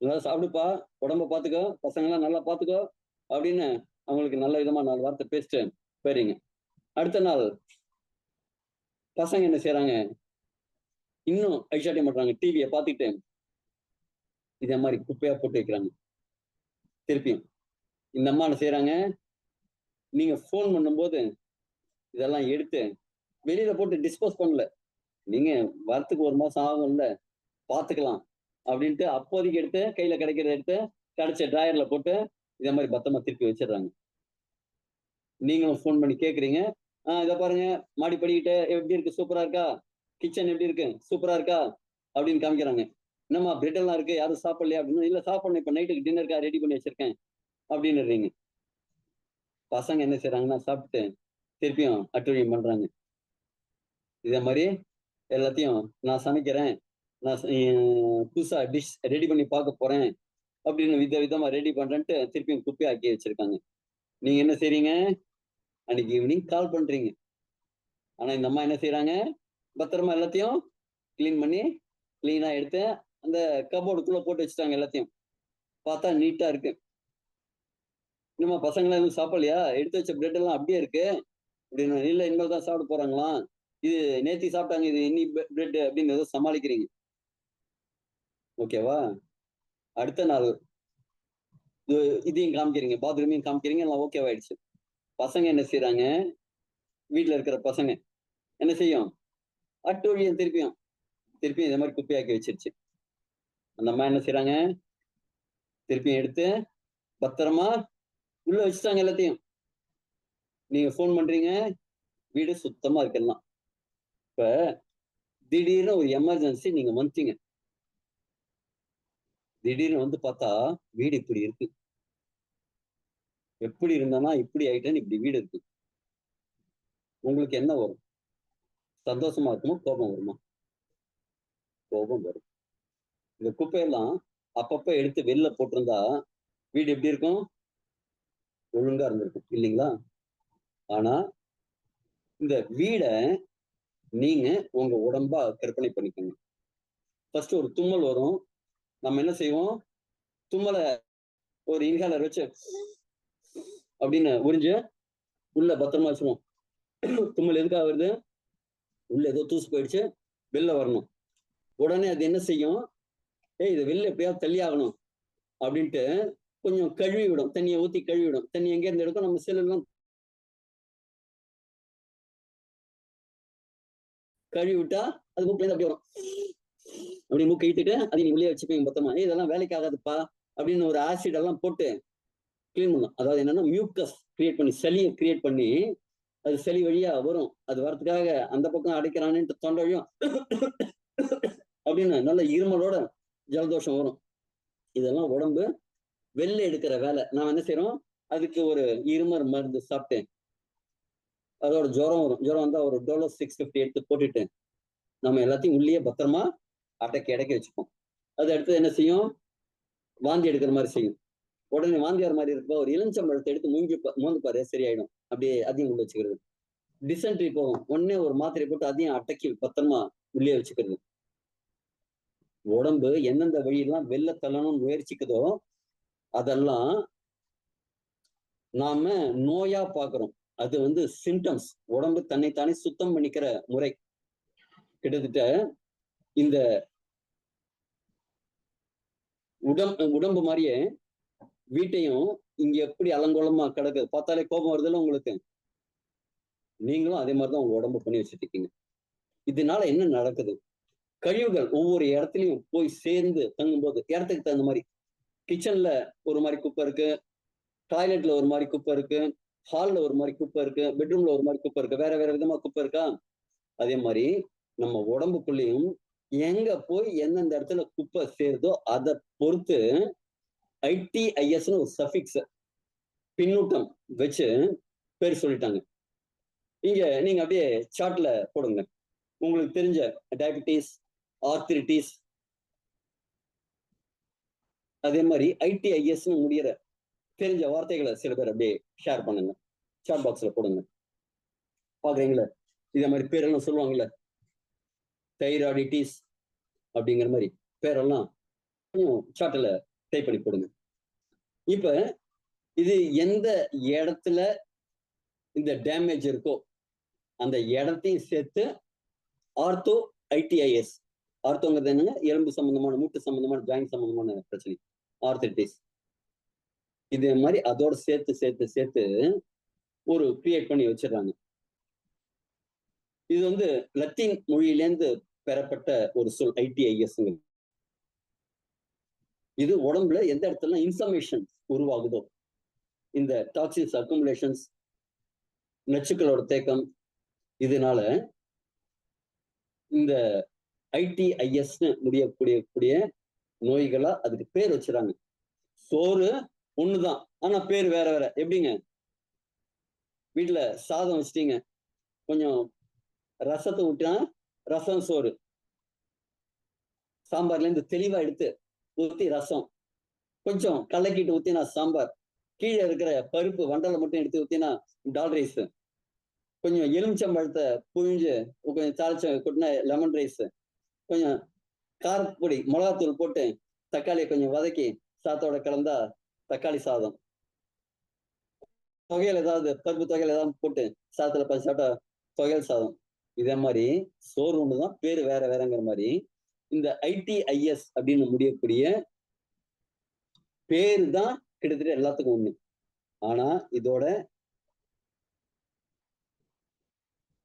நல்லா சாப்பிடுப்பா, உடம்ப பாத்துக்கோ, பசங்க எல்லாம் நல்லா பாத்துக்கோ அப்படின்னு அவங்களுக்கு நல்ல விதமா 4 வார்த்தை பேசிட்டு போறீங்க. அடுத்த நாள் பசங்க என்ன செய்யறாங்க, இன்னும் ஐஷாட்டியம் பண்றாங்க, டிவியை பார்த்துக்கிட்டு இதே மாதிரி குப்பையா போட்டு வைக்கிறாங்க. திருப்பியும் இந்த அம்மா என்ன செய்யறாங்க, நீங்க போன் பண்ணும்போது இதெல்லாம் எடுத்து வெளியில போட்டு டிஸ்போஸ் பண்ணல, நீங்க வரத்துக்கு 1 மாசம் ஆகும்ல, பாத்துக்கலாம் அப்படின்ட்டு அப்போதைக்கு எடுத்து கையில கிடைக்கிறத எடுத்து கிடைச்ச டிராயர்ல போட்டு இதே மாதிரி பத்திரமா திருப்பி வச்சிடுறாங்க. நீங்களும் போன் பண்ணி கேக்குறீங்க, இதை பாருங்க மாடி படிக்கிட்டு எப்படி இருக்கு, சூப்பரா இருக்கா, கிச்சன் எப்படி இருக்கு, சூப்பரா இருக்கா அப்படின்னு காமிக்கிறாங்க. என்னம்மா பிரெட் எல்லாம் இருக்கு, யாரும் சாப்பிடலையா அப்படின்னு, இல்ல சாப்பிடணும், இப்ப நைட்டுக்கு டின்னருக்கா ரெடி பண்ணி வச்சிருக்கேன் அப்படின்னு. பசங்க என்ன செய்யறாங்கன்னா சாப்பிட்டு திருப்பியும் அட்டுழியம் பண்றாங்க. இதே மாதிரி எல்லாத்தையும் நான் சமைக்கிறேன், நான் புதுசா டிஷ் ரெடி பண்ணி பார்க்க போறேன் அப்படின்னு விதமா ரெடி பண்றேன்ட்டு திருப்பியும் குப்பையை ஆக்கி வச்சிருக்காங்க. நீங்க என்ன செய்றீங்க, அன்னைக்கு ஈவினிங் கால் பண்றீங்க. ஆனா இந்த அம்மா என்ன செய்யறாங்க, பத்திரமா எல்லாத்தையும் கிளீன் பண்ணி கிளீனா எடுத்து அந்த கபோர்டுக்குள்ள போட்டு வச்சுட்டாங்க. எல்லாத்தையும் பார்த்தா நீட்டா இருக்கு. இன்னுமா பசங்களாம் எதுவும் சாப்பிடலையா, எடுத்து வச்ச பிரெட் எல்லாம் அப்படியே இருக்கு அப்படின்னு, இல்ல இனிமேல் தான் சாப்பிட போறாங்களாம், இது நேத்தி சாப்பிட்டாங்க, இது இன்னி பிரெட் அப்படின்னு ஏதோ சமாளிக்கிறீங்க. ஓகேவா? அடுத்த நாள் இதையும் காமிக்கிறீங்க, பாத்ரூமையும் காமிக்கிறீங்க, எல்லாம் ஓகேவாயிடுச்சு. பசங்க என்ன செய்யறாங்க, வீட்டுல இருக்கிற பசங்க என்ன செய்யும், அட்டூழியம் திருப்பியும் இதே மாதிரி குப்பையாக்கி வச்சிருச்சு. அந்த அம்மா என்ன செய்யறாங்க, திருப்பியும் எடுத்து பத்திரமா உள்ள வச்சுட்டாங்க எல்லாத்தையும். நீங்க போன் பண்றீங்க, வீடு சுத்தமா இருக்கலாம். இப்ப திடீர்னு ஒரு எமர்ஜென்சி நீங்க வந்துட்டீங்க, திடீர்னு வந்து பார்த்தா வீடு இப்படி இருக்கு, எப்படி இருந்தானா இப்படி ஆயிட்டேன்னு இப்படி வீடு இருக்கு. உங்களுக்கு என்ன வரும், சந்தோஷமா இருக்குமோ கோபம் வருமா? கோபம் வரும். இந்த குப்பையெல்லாம் அப்பப்ப எடுத்து வெளில போட்டிருந்தா வீடு எப்படி இருக்கும், ஒழுங்கா இருந்திருக்கும் இல்லைங்களா? ஆனா இந்த வீடை நீங்க உங்க உடம்பா கற்பனை பண்ணிக்கோங்க. ஃபர்ஸ்ட் ஒரு தும்மல் வரும், நம்ம என்ன செய்வோம், தும்மலை ஒரு இன்ஹேலர் வச்சு அப்படின்னு உறிஞ்சு உள்ள பத்திரமா வச்சிருவோம். தும்மல் எதுக்காக வருது, உள்ள ஏதோ தூசு போயிடுச்சு, வெளில வரணும். உடனே அது என்ன செய்யும், இதை வெளில எப்படியாவது தள்ளி ஆகணும் அப்படின்ட்டு கொஞ்சம் கழுவி விடும், தண்ணியை ஊத்தி கழுவி விடும். தண்ணி எங்க இருந்து எடுக்கும், நம்ம செல்லாம் கழுவி விட்டா அது மூக்குல அப்படி வரும், அப்படி மூக்கை இழுத்துட்டு அதை நீ உள்ளே வச்சுப்பீங்க பத்திரமா. இதெல்லாம் வேலைக்கு ஆகாதுப்பா அப்படின்னு ஒரு ஆசிட் எல்லாம் போட்டு கிளீன் பண்ணும். அதாவது என்னன்னா மியூக்கஸ் கிரியேட் பண்ணி, சளியை கிரியேட் பண்ணி, அது சளி வழியா வரும், அது வரதுக்காக அந்த பக்கம் அடைக்கிறான்னு தொண்டை வழியும் அப்படின்னு நல்ல இருமலோட ஜலதோஷம் வரும். இதெல்லாம் உடம்பு வெளில எடுக்கிற வேலை. நாம என்ன செய்யறோம், அதுக்கு ஒரு இருமல் மருந்து சாப்பிட்டு அதோட ஜுரம் வரும், ஜுரம் வந்தா ஒரு டோலோ 650 எடுத்து போட்டுட்டு நம்ம எல்லாத்தையும் உள்ளே பத்திரமா அடக்கி வச்சுப்போம். அது அடுத்து என்ன செய்யும், வாந்தி எடுக்கிற மாதிரி செய்யும். உடனே வாந்தியார் மாதிரி இருப்பா, ஒரு இளஞ்சம்பழத்தை எடுத்து மூந்து பாரு சரியாயிடும், அப்படியே அதையும் உள்ள வச்சுக்கிறது. டிசென்ட்ரி போகும், உடனே ஒரு மாத்திரை போட்டு அதையும் அடக்கி பத்திரமா உள்ளே வச்சுக்கிறது. உடம்பு எந்தெந்த வழியெல்லாம் வெளில தள்ளணும்னு முயற்சிக்குதோ அதெல்லாம் நாம நோயா பாக்குறோம். அது சிம்டம்ஸ், உடம்பு தன்னைத்தானே சுத்தம் பண்ணிக்கிற முறை. கிட்டத்தட்ட இந்த உடம்பு மாதிரியே வீட்டையும் இங்க எப்படி அலங்கோலமா கிடக்குது பார்த்தாலே கோபம் வருதுல்ல உங்களுக்கு. நீங்களும் அதே மாதிரிதான் உங்க உடம்பு பண்ணி வச்சுட்டு இருக்கீங்க. இதனால என்ன நடக்குது? கழிவுகள் ஒவ்வொரு இடத்துலயும் போய் சேர்ந்து தங்கும்போது இடத்துக்கு தகுந்த மாதிரி கிச்சன்ல ஒரு மாதிரி குப்பை இருக்கு, டாய்லெட்ல ஒரு மாதிரி குப்பை இருக்கு, ஹால்ல ஒரு மாதிரி குப்பை இருக்கு, பெட்ரூம்ல ஒரு மாதிரி குப்பை இருக்கு, வேற வேற விதமா குப்பை இருக்கா? அதே மாதிரி நம்ம உடம்புக்குள்ளேயும் எங்க போய் எந்தெந்த இடத்துல குப்பை சேருதோ அதை பொறுத்து ITISன்னு ஒரு சஃபிக்ஸ் பின்னூட்டம் வச்சு பேர் சொல்லிட்டாங்க. இங்க நீங்க அப்படியே சார்ட்ல போடுங்க. உங்களுக்கு தெரிஞ்ச டயபிட்டிஸ், ஆர்த்திரிட்டிஸ், அதே மாதிரி ITISன்னு முடியற தெரிஞ்ச வார்த்தைகளை சில பேர் அப்படியே ஷேர் பண்ணுங்க, சாட் பாக்ஸ்ல போடுங்க. பாக்குறீங்களா? இதே மாதிரி பேரெல்லாம் சொல்லுவாங்கல்ல, தைராய்டிட்டிஸ் அப்படிங்கிற மாதிரி பேரெல்லாம் கொஞ்சம் சார்ட்ல டைப் பண்ணி போடுங்க. இப்ப இது எந்த இடத்துல இந்த டேமேஜ் இருக்கோ அந்த இடத்தையும் சேர்த்து ஆர்த்தோ ITIS. ஆர்த்தோங்கிறது என்னங்க? எலும்பு சம்பந்தமான, மூட்டு சம்பந்தமான, ஜாயிண்ட் சம்பந்தமான பிரச்சனை, ஆர்த்திரிட்டிஸ். இதே மாதிரி அதோட சேர்த்து சேர்த்து சேர்த்து ஒரு கிரியேட் பண்ணி வச்சிடறாங்க. இது வந்து லத்தீன் மொழியிலேருந்து பெறப்பட்ட ஒரு சொல் ITIS. இது உடம்புல எந்த இடத்துல இன்ஃப்ளமேஷன் உருவாகுதோ, இந்த டாக்ஸின்ஸ் அக்குமுலேஷன்ஸ், நச்சுக்களோட தேக்கம், இதனால இந்த ITISன்னு முடியக்கூடிய நோய்களா அதுக்கு பேர் வச்சுறாங்க. சோறு ஒண்ணுதான், ஆனா பேர் வேற வேற. எப்படிங்க? வீட்டுல சாதம் வச்சிட்டீங்க, கொஞ்சம் ரசத்தை ஊட்டினா ரசம் சோறு, சாம்பார்ல இருந்து தெளிவா எடுத்து ஊத்தி ரசம், கொஞ்சம் கலக்கிட்டு ஊத்தினா சாம்பார், கீழே இருக்கிற பருப்பு வண்டலை மட்டும் எடுத்து ஊத்தினா டால் ரைஸ், கொஞ்சம் எலுமிச்சம்பழத்தை புழிஞ்சு கொஞ்சம் தாளிச்ச கொட்டினா லெமன் ரைஸ், கொஞ்சம் காரப்பொடி மிளகாத்தூள் போட்டு தக்காளியை கொஞ்சம் வதக்கி சாத்தோட கலந்தா தக்காளி சாதம், தொகையில் ஏதாவது பருப்பு தொகையில் ஏதாவது போட்டு சாதத்துல பச்சை சாப்பிட்டா தொகையல் சாதம். இதே மாதிரி சோறு ஒண்ணுதான், பேரு வேற வேறங்கிற மாதிரி இந்த ITIS அப்படின்னு முடியக்கூடிய பேரு தான் கிட்டத்தட்ட எல்லாத்துக்கும் ஒண்ணு. ஆனா இதோட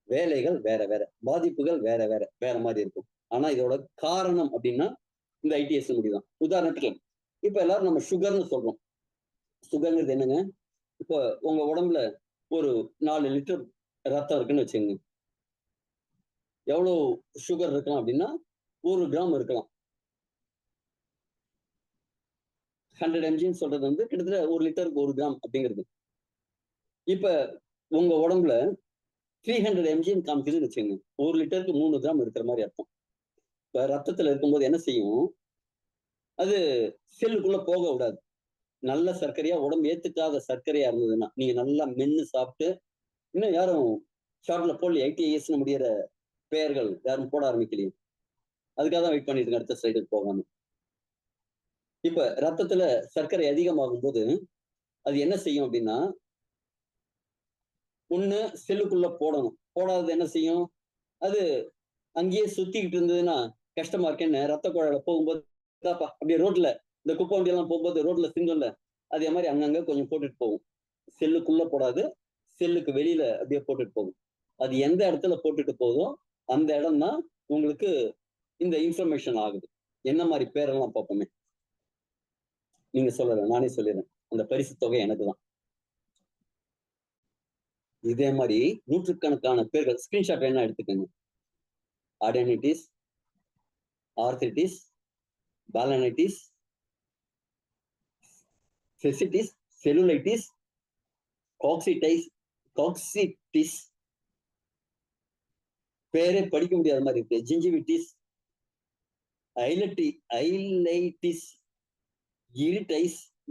வேலைகள் வேற வேற, பாதிப்புகள் வேற வேற வேற மாதிரி இருக்கும். ஆனா இதோட காரணம் அப்படின்னா இந்த ITIS முடிதான். உதாரணத்துக்கு இப்ப எல்லாரும் நம்ம சுகர்னு சொல்றோம். சுகர்ங்கிறது என்னங்க? இப்போ உங்க உடம்புல ஒரு 4 லிட்டர் ரத்தம் இருக்குன்னு வச்சுக்கோங்க. எவ்வளவு சுகர் இருக்கலாம் அப்படின்னா 1 கிராம் இருக்கலாம். 100 mg சொல்றது வந்து கிட்டத்தட்ட 1 லிட்டருக்கு 1 கிராம் அப்படிங்கிறது. இப்ப உங்க உடம்புல 300 mg காமிக்குதுன்னு வச்சுக்கோங்க. 1 லிட்டருக்கு 3 கிராம் இருக்கிற மாதிரி அர்த்தம். இப்ப ரத்தத்துல இருக்கும்போது என்ன செய்யும்? அது செல்லுக்குள்ள போக விடாது. நல்ல சர்க்கரையா, உடம்பு ஏத்துக்காத சர்க்கரையா இருந்ததுன்னா நீங்க நல்லா மென்னு சாப்பிட்டு, இன்னும் யாரும் ஷார்ட்ல போடல ITISன்னு முடியிற பெயர்கள் யாரும் போட ஆரம்பிக்கலையே. அதுக்காக தான் வெயிட் பண்ணிட்டு இருக்கேன் அடுத்த ஸ்லைடுக்கு போகாம. இப்ப ரத்தத்துல சர்க்கரை அதிகமாகும் போது அது என்ன செய்யும் அப்படின்னா, ஒண்ணு செல்லுக்குள்ள போடணும். போடாதது என்ன செய்யும்? அது அங்கேயே சுத்திக்கிட்டு இருந்ததுன்னா கஷ்டமா இருக்கேன்னு ரத்த குழாயில போகும்போது அப்படியே ரோட்ல இந்த குப்பை வண்டி எல்லாம் போகும்போது ரோட்ல சிந்தும்ல, அதே மாதிரி அங்கங்க கொஞ்சம் போட்டுட்டு போகும். செல்லுக்குள்ள போடாது, செல்லுக்கு வெளியில அப்படியே போட்டுட்டு போகும். அது எந்த இடத்துல போட்டுட்டு போகுதோ அந்த இடம் தான் உங்களுக்கு இந்த இன்ஃபர்மேஷன் ஆகுது. என்ன மாதிரி பேரெல்லாம் பார்ப்போமே. நீங்க சொல்லல, நானே சொல்லிடுறேன். அந்த பரிசு தொகை எனக்கு தான். இதே மாதிரி நூற்றுக்கணக்கான பேர்கள் ஸ்கிரீன்ஷாட் என்ன எடுத்துக்கோங்க. ஆர்டனிட்டிஸ், ஆர்த்திரிட்டிஸ், பாலனைட்டிஸ், செசிட்டிஸ், செல்லுலைட்டிஸ், காக்சிட்டிஸ், பேரே படிக்க முடியாத மாதிரி இருக்கு, ஜிஞ்சிவிட்டிஸ், ஐலைட்டிஸ்,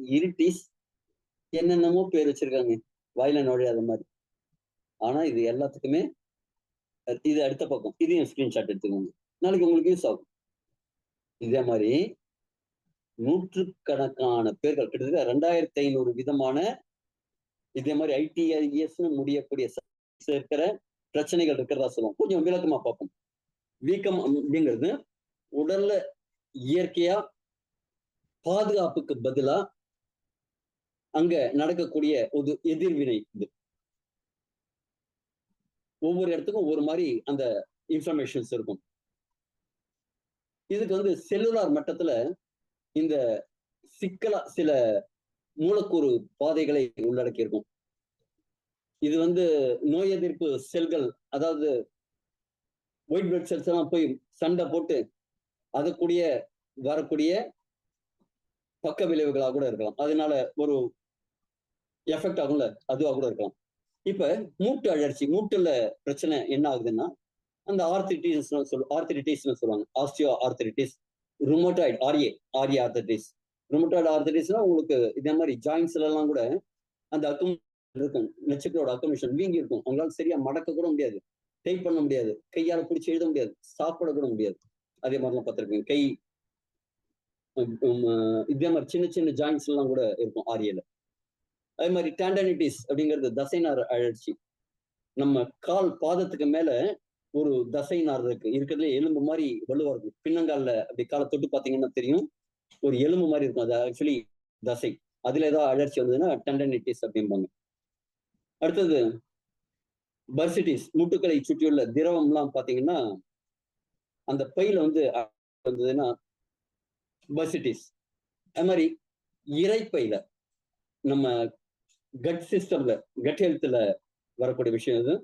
இரிட்டிஸ், என்னென்னமோ பேர் வச்சிருக்காங்க, வாயில நுழையாத மாதிரி. ஆனா இது எல்லாத்துக்குமே இது அடுத்த பக்கம், இதையும் ஸ்கிரீன்ஷாட் எடுத்துக்கோங்க, நாளைக்கு உங்களுக்கு யூஸ் ஆகும். இதே மாதிரி நூற்றுக்கணக்கான பேர்கள், கிட்டத்தட்ட 2500 விதமான இதே மாதிரி ITIS முடியக்கூடிய இருக்கிற பிரச்சனைகள் இருக்கிறதா சொல்லுவோம். கொஞ்சம் விளக்கமா பார்ப்போம். வீக்கம் அப்படிங்கிறது உடல்ல இயற்கையா பாதுகாப்புக்கு பதிலா அங்க நடக்கக்கூடிய ஒரு எதிர்வினை. இது ஒவ்வொரு இடத்துக்கும் ஒவ்வொரு மாதிரி அந்த இன்ஃபர்மேஷன்ஸ் இருக்கும். இதுக்கு வந்து செல்லுலார் மட்டத்துல இந்த சிக்கலா சில மூலக்கூறு பாதைகளை உள்ளடக்கி இருக்கும். இது வந்து நோய் எதிர்ப்பு செல்கள், அதாவது ஒயிட் பிளட் செல்ஸ் எல்லாம் போய் சண்டை போட்டு அதுக்கூடிய வரக்கூடிய பக்க விளைவுகளாக கூட இருக்கலாம். அதனால ஒரு எஃபெக்ட் ஆகும்ல, அதுவா கூட இருக்கலாம். இப்ப மூட்டு அழற்சி, மூட்டுல பிரச்சனை என்ன ஆகுதுன்னா, அந்த ஆர்த்திரிட்டிஸ்னு சொல்லுவாங்க. Osteo arthritis, rheumatoid RA arthritis. Rheumatoid ஆர்த்திரிட்டிஸ்னா உங்களுக்கு இதே மாதிரி ஜாயின்ஸ்ல எல்லாம் கூட அந்த இருக்கும், நெச்சுக்களோட அக்கமிஷன் வீங்கி இருக்கும். அவங்களால சரியா மடக்க கூட முடியாது, டைப் பண்ண முடியாது, கையால பிடிச்சி எழுத முடியாது, சாப்பிட கூட முடியாது. அதே மாதிரிலாம் பார்த்திருக்கேன். கை இதே மாதிரி சின்ன சின்ன ஜாயின்ஸ் எல்லாம் கூட இருக்கும் ஆரியல. அதே மாதிரி டேண்டனிட்டிஸ் அப்படிங்கிறது தசைநார் அழற்சி. நம்ம கால் பாதத்துக்கு மேல ஒரு தசை நார் இருக்கிறதுல எலும்பு மாதிரி வலுவா இருக்கும். பின்னங்கால்ல அப்படி காலை தொட்டு பார்த்தீங்கன்னா தெரியும், ஒரு எலும்பு மாதிரி இருக்கும். அது ஆக்சுவலி தசை. அதுல ஏதாவது அழற்சி வந்ததுன்னா டெண்டனிட்டிஸ் அப்படிம்பாங்க. அடுத்தது பர்சிட்டிஸ், முட்டுக்களை சுற்றியுள்ள திரவம் எல்லாம் பாத்தீங்கன்னா அந்த பையில வந்து வந்ததுன்னா பர்சிட்டிஸ். அது மாதிரி இறைப்பையில நம்ம கட் சிஸ்டம்ல, கட் ஹெல்த்ல வரக்கூடிய விஷயம் இது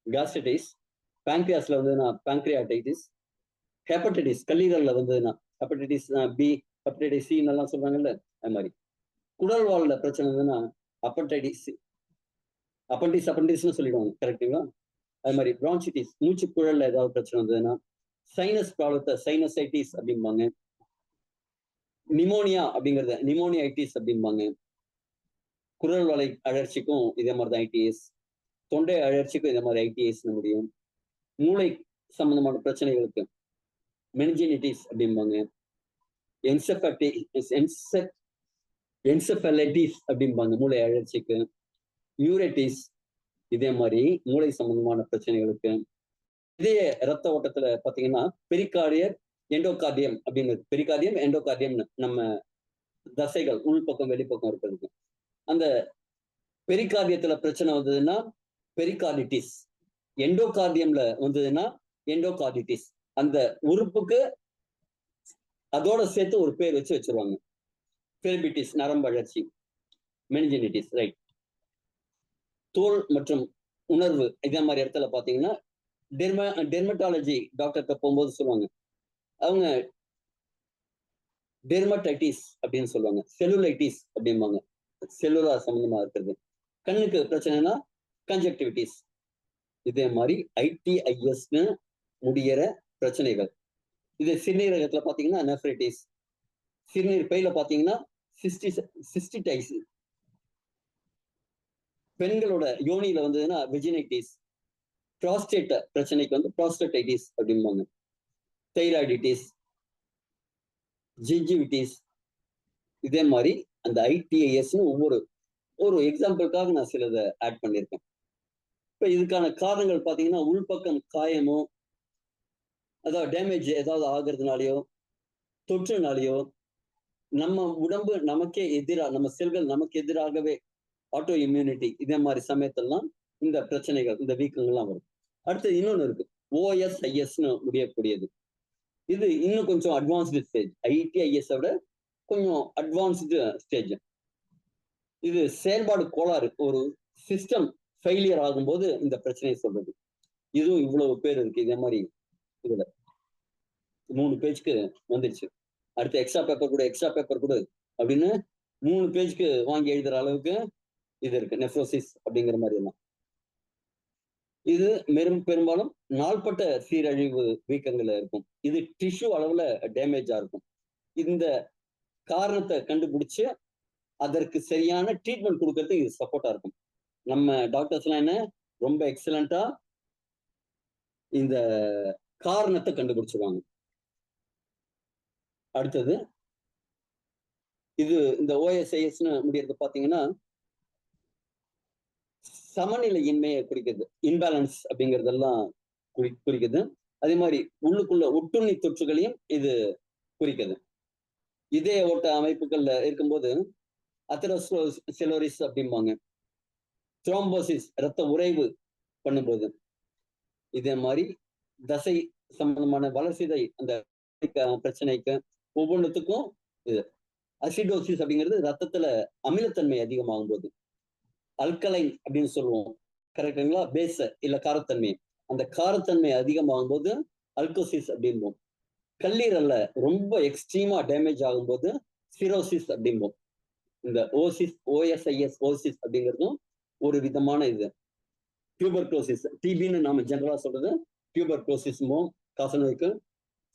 காஸ்ட்ரைட்டிஸ். பேங்க்ரியாஸ்ல வந்ததுன்னா பேங்க்ரியாடைட்டிஸ். ஹெப்படைட்டிஸ், கல்லீரல்ல வந்ததுன்னா ஹெப்படைட்டிஸ் பி, ஹெப்படைட்டிஸ் சி எல்லாம் சொல்றாங்கல்ல, அது மாதிரி. குடல் வாழ்ல பிரச்சனை இருந்ததுன்னா அப்படைட்டிஸ், அப்பண்டிஸ்னு சொல்லிடுவாங்க, கரெக்டுங்களா? அது மாதிரி பிரான்சிட்டிஸ், மூச்சு குழல்ல ஏதாவது பிரச்சனை வந்ததுன்னா, சைனஸ் ப்ராப்ளத்தை சைனசைட்டிஸ் அப்படிம்பாங்க. நிமோனியா அப்படிங்கிறத நிமோனியாய்டிஸ் அப்படிம்பாங்க. குரல் வலை அழற்சிக்கும் இதே மாதிரி தான் ஐடிஎஸ். தொண்டை அழற்சிக்கும் இதே மாதிரி ஐடிஎஸ் முடியும். மூளை சம்பந்தமான பிரச்சனைகளுக்கு மெனிஞ்சினிட்டிஸ் அப்படிம்பாங்க. என்செஃபலைட்டிஸ் அப்படிம்பாங்க மூளை அழற்சிக்கு. யூரைட்டிஸ் இதே மாதிரி மூளை சம்பந்தமான பிரச்சனைகளுக்கு. இதே ரத்த ஓட்டத்துல பாத்தீங்கன்னா பெரிகார்டியர் எண்டோகார்டியம் அப்படிங்கிறது. பெரிகார்டியம் எண்டோகார்டியம்னு நம்ம தசைகள் உள்பக்கம் வெளிப்பக்கம் இருக்கிறதுக்கு. அந்த பெரிகார்டியத்துல பிரச்சனை வந்ததுன்னா பெரிகார்டிட்டிஸ். எண்டோகார்டியம்ல வந்ததுன்னா எண்டோகார்டிட்டிஸ். அந்த உறுப்புக்கு அதோட சேர்த்து ஒரு பேர் வச்சு வச்சிருவாங்க. பெரிபிட்டிஸ் நரம்பு அழற்சி. மெனிஞ்சினிட்டிஸ், ரைட். தோல் மற்றும் உணர்வு இதே மாதிரி இடத்துல பாத்தீங்கன்னா டெர்மட்டாலஜி டாக்டர்கிட்ட போகும்போது சொல்லுவாங்க, அவங்க டெர்மடைட்டிஸ் அப்படின்னு சொல்லுவாங்க. செல்லுலைட்டிஸ் அப்படிம்பாங்க, செல்லுலார் சம்பந்தமா இருக்கிறது. கண்ணுக்கு பிரச்சனைனா கன்ஜக்டிவிட்டிஸ். இதே மாதிரி ஐடிஐஎஸ்னு முடிகிற பிரச்சனைகள். இது சிறுநீரகத்துல பாத்தீங்கன்னா நெஃப்ரைட்டிஸ். சிறுநீர் பையில பாத்தீங்கன்னா சிஸ்டிடைஸ். பெண்களோட யோனியில வந்ததுன்னா வெஜினைட்டிஸ். ப்ராஸ்டேட் பிரச்சனைக்கு வந்து ப்ராஸ்டடைட்டிஸ் அப்படிம்பாங்க. தைராய்டிட்டிஸ், ஜிஞ்சிவிட்டிஸ். இதே மாதிரி அந்த ஐடிஐஎஸ்னு ஒரு எக்ஸாம்பிளுக்காக நான் சிலதை ஆட் பண்ணியிருக்கேன். இப்ப இதுக்கான காரணங்கள் பாத்தீங்கன்னா உள்பக்கம் காயமோ, அதாவது டேமேஜ் ஏதாவது ஆகுறதுனாலயோ, தொற்றுனாலேயோ, நம்ம உடம்பு நமக்கே எதிராக, நம்ம செல்கள் நமக்கு எதிராகவே ஆட்டோ இம்யூனிட்டி இதே மாதிரி சமயத்தெல்லாம் இந்த பிரச்சனைகள், இந்த வீக்கங்கள்லாம் வரும். அடுத்து இன்னொன்னு இருக்கு, ஓஎஸ்ஐஎஸ்னு முடியக்கூடியது. இது இன்னும் கொஞ்சம் அட்வான்ஸ்டு ஸ்டேஜ். ஐடிஐஎஸ் விட கொஞ்சம் அட்வான்ஸ்டு ஸ்டேஜ். இது செயல்பாடு கோளாறு, ஒரு சிஸ்டம் ஃபெயிலியர் ஆகும்போது இந்த பிரச்சனையை சொல்றது. இதுவும் இவ்வளவு பேர் இருக்கு. இதே மாதிரி இதுல 3 பேஜ்க்கு வந்துருச்சு. அடுத்து எக்ஸ்ட்ரா பேப்பர் கொடு அப்படின்னு 3 பேஜ்க்கு வாங்கி எழுதுற அளவுக்கு இது இருக்கு, நெஃப்ரோசிஸ் அப்படிங்கிற மாதிரி எல்லாம். இது பெரும்பாலும் நாள்பட்ட சீரழிவு வீக்கங்கள்ல இருக்கும். இது டிஷ்யூ அளவுல டேமேஜா இருக்கும். இந்த காரணத்தை கண்டுபிடிச்சு அதற்கு சரியான ட்ரீட்மெண்ட் கொடுக்கறதுக்கு இது சப்போர்ட்டா இருக்கும். நம்ம டாக்டர்ஸ் எல்லாம் என்ன ரொம்ப எக்ஸலண்டா இந்த காரணத்தை கண்டுபிடிச்சிருவாங்க. அடுத்தது இது இந்த ஓஎஸ்ஐஎஸ்னு முடியறது பாத்தீங்கன்னா சமநிலையின்மையை குறிக்கிறது. இன்பேலன்ஸ் அப்படிங்கிறதெல்லாம் குறிக்குது. அதே மாதிரி உள்ளுக்குள்ள ஒட்டுண்ணி தொற்றுகளையும் இது குறிக்குது. இதய ஓட்ட அமைப்புகள்ல இருக்கும்போது அத்தெரோஸ்க்ளெரோசிஸ் அப்படிம்பாங்க. த்ரோம்போசிஸ் ரத்த உறைவு பண்ணும்போது, இதே மாதிரி தசை சம்பந்தமான வளர்சிதை அந்த பிரச்சனைக்கு ஒவ்வொன்றுத்துக்கும் இது. அசிடோசிஸ் அப்படிங்கிறது ரத்தத்துல அமிலத்தன்மை அதிகமாகும் போது, அல்கலைன் அப்படின்னு சொல்லுவோம் கரெக்டுங்களா, பேஸ் இல்ல காரத்தன்மை, அந்த காரத்தன்மை அதிகமாகும் போது அல்கோசிஸ் அப்படிம்போம். கல்லீரல்ல ரொம்ப எக்ஸ்ட்ரீமா டேமேஜ் ஆகும்போது சிரோசிஸ் அப்படிம்போம். இந்த ஓஎஸ்ஐஎஸ் ஓசிஸ் அப்படிங்கிறதும் ஒரு விதமான இது. டியூபர்குலோசிஸ், டிபின்னு நாம ஜெனரலா சொல்றது டியூபர்குலோசிஸ்மோ காசநோய்க்கு.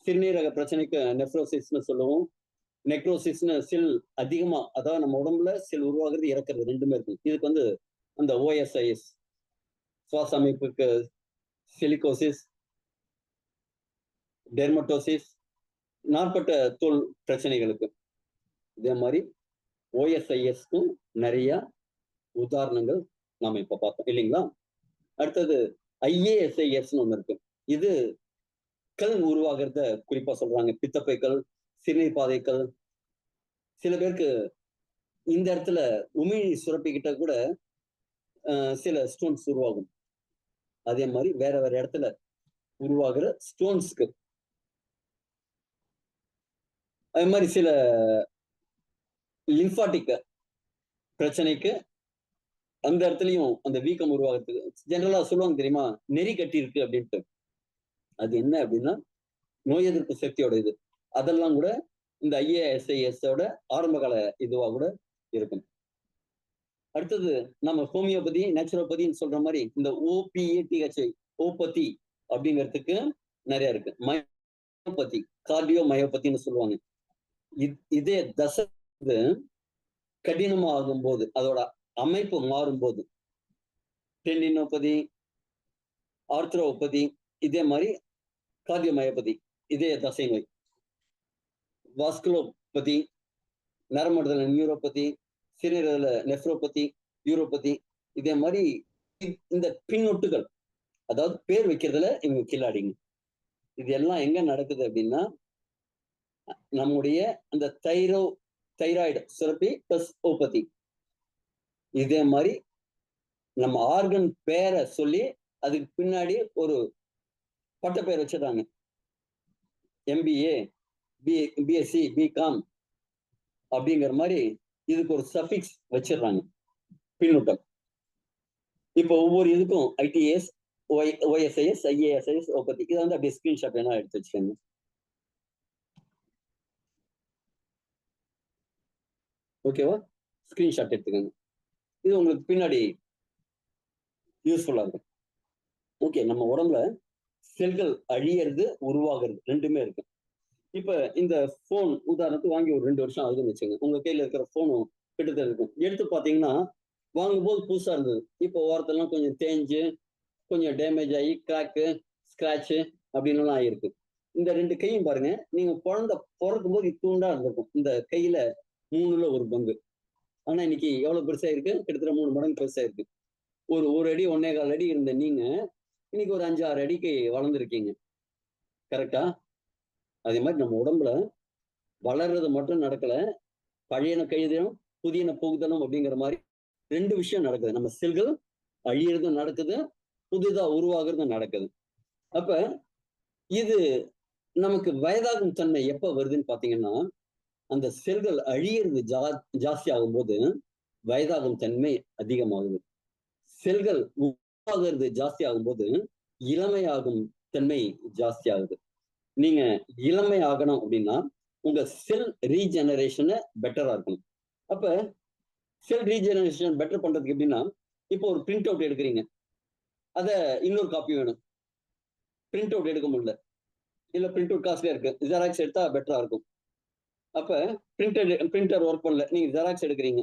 சிறுநீரக பிரச்சனைக்கு நெஃப்ரோசிஸ்னு சொல்லுவோம். நெக்ரோசிஸ்னு செல் அதிகமா, அதாவது நம்ம உடம்புல செல் உருவாகிறது இறக்குறது ரெண்டுமே இருக்கு. இதுக்கு வந்து அந்த ஓஎஸ்ஐஎஸ். சுவாச அமைப்புக்கு சிலிகோசிஸ், டெர்மட்டோசிஸ், நாட்பட்ட தோல் பிரச்சனைகளுக்கு. இதே மாதிரி ஓஎஸ்ஐஎஸ்க்கும் நிறைய உதாரணங்கள் நாம இப்ப பார்த்தோம் இல்லைங்களா. அடுத்தது ஐஏஎஸ்ஐஎஸ்ன்னு ஒண்ணு இருக்கு. இது கல் உருவாகிறத குறிப்பா சொல்றாங்க. பித்தப்பைக்கல், சிறுநீர் பாதைக்கல். சில பேருக்கு இந்த இடத்துல உமிழ்நீர் சுரப்பிக்கிட்ட கூட சில ஸ்டோன்ஸ் உருவாகும். அதே மாதிரி வேற வேற இடத்துல உருவாகிற ஸ்டோன்ஸ்க்கு, அதே மாதிரி சில லிம்பாட்டிக் பிரச்சனைக்கு அந்த இடத்துலயும் அந்த வீக்கம் உருவாகிறதுக்கு ஜெனரலா சொல்லுவாங்க தெரியுமா, நெறி கட்டி இருக்கு அப்படின்ட்டு. அது என்ன அப்படின்னா நோய் எதிர்ப்பு சக்தியோட இது. அதெல்லாம் கூட இந்த ஐஏஎஸ்ஐஎஸோட ஆரம்ப கால இதுவா கூட இருக்கும். அடுத்தது நம்ம ஹோமியோபதி, நேச்சுரோபதின்னு சொல்ற மாதிரி இந்த ஓபிஏடிஹெச்ஐ ஓபதி அப்படிங்கிறதுக்கு நிறைய இருக்கு. மயோபதி, கார்டியோ மயோபதின்னு சொல்லுவாங்க. இதே தசை கடினமா ஆகும்போது, அதோட அமைப்பு மாறும்போது, டெண்டினோபதி, ஆர்த்ரோபதி, இதே மாதிரி கார்டியோமயோபதி, இதே தசை நோய். வாஸ்குலோபதி, நரம்புல நியூரோபதி, சிறுநீரகத்துல நெஃப்ரோபதி, யூரோபதி, இதே மாதிரி இந்த பின்னொட்டுகள், அதாவது பேர் வைக்கிறதுல இவங்க கில்லாடிங்க. இது எல்லாம் எங்க நடக்குது அப்படின்னா நம்முடைய அந்த தைராய்டு சுரப்பி பிளஸ் ஓபதி. இதே மாதிரி நம்ம ஆர்கன் பேரை சொல்லி அதுக்கு பின்னாடி ஒரு பட்ட பேர் வச்சிடறாங்க. எம்பிஏ, பிஎஸ்சி, பிகாம் அப்படிங்கிற மாதிரி இதுக்கு ஒரு சஃபிக்ஸ் வச்சிடறாங்க, பின்னூட்டம். இப்போ ஒவ்வொரு இதுக்கும் ஐடிஎஸ், ஓஎஸ்ஐஎஸ், ஐஏஎஸ்ஐஎஸ், ஓபதி, இதை வந்து அப்படியே ஸ்கிரீன்ஷாட் வேணா எடுத்து வச்சுக்கோங்க. ஓகேவா, ஸ்கிரீன்ஷாட் எடுத்துக்கோங்க. இது உங்களுக்கு பின்னாடி யூஸ்ஃபுல்லா இருக்கும். ஓகே, நம்ம உடம்புல செல்கள் அழியறது உருவாகிறது ரெண்டுமே இருக்கு. இப்ப இந்த போன் உதாரணத்துக்கு வாங்கி ஒரு 2 வருஷம் ஆகுதுன்னு வச்சுங்க. உங்க கையில இருக்கிற போனும் கிட்டத்தட்ட இருக்கும். எடுத்து பாத்தீங்கன்னா வாங்கும்போது புதுசா இருந்தது. இப்போ ஓரத்தெல்லாம் கொஞ்சம் தேஞ்சு, கொஞ்சம் டேமேஜ் ஆகி, கிராக்கு, ஸ்கிராட்சு அப்படின்னு எல்லாம் ஆகிருக்கு. இந்த 2 கையும் பாருங்க, நீங்க குழந்தை பிறக்கும் போது இத்தூண்டா இருந்திருக்கும். இந்த கையில 3ல 1 பங்கு. ஆனா இன்னைக்கு எவ்வளவு பெருசா இருக்கு, கிட்டத்தட்ட 3 மடங்கு பெருசா இருக்கு. ஒரு 1 அடி 1.25 அடி இருந்த நீங்க இன்னைக்கு ஒரு 5-6 அடிக்கு வளர்ந்துருக்கீங்க. கரெக்டா? அதே மாதிரி நம்ம உடம்புல வளர்றது மட்டும் நடக்கல, பழையன கழிதலும் புதியன புகுதலும் அப்படிங்கிற மாதிரி 2 விஷயம் நடக்குது. நம்ம செல்கள் அழியறதும் நடக்குது, புதிதா உருவாகிறதும் நடக்குது. அப்ப இது நமக்கு வயதாகும் தன்மை எப்ப வருதுன்னு பாத்தீங்கன்னா, அந்த செல்கள் அழியறது ஜாஸ்தி ஆகும்போது வயதாகும் தன்மை அதிகமாகுது. செல்கள் உருவாகிறது ஜாஸ்தி ஆகும்போது இளமையாகும் தன்மை ஜாஸ்தி ஆகுது. நீங்க இளமை ஆகணும் அப்படின்னா உங்க செல் ரீஜெனரேஷனை பெட்டரா இருக்கணும். அப்ப செல் ரீஜெனரேஷன் பெட்டர் பண்றதுக்கு எப்படின்னா, இப்போ ஒரு பிரிண்ட் அவுட் எடுக்கிறீங்க, அத இன்னொரு காப்பி வேணும். பிரிண்ட் அவுட் எடுக்க முடியல, இல்ல பிரிண்ட் அவுட் காஸ்ட்லியா இருக்கு, ஜெராக்ஸ் எடுத்தா பெட்டரா இருக்கும். அப்ப பிரிண்டர் ஒர்க் பண்ணல, நீங்க ஜெராக்ஸ் எடுக்கிறீங்க,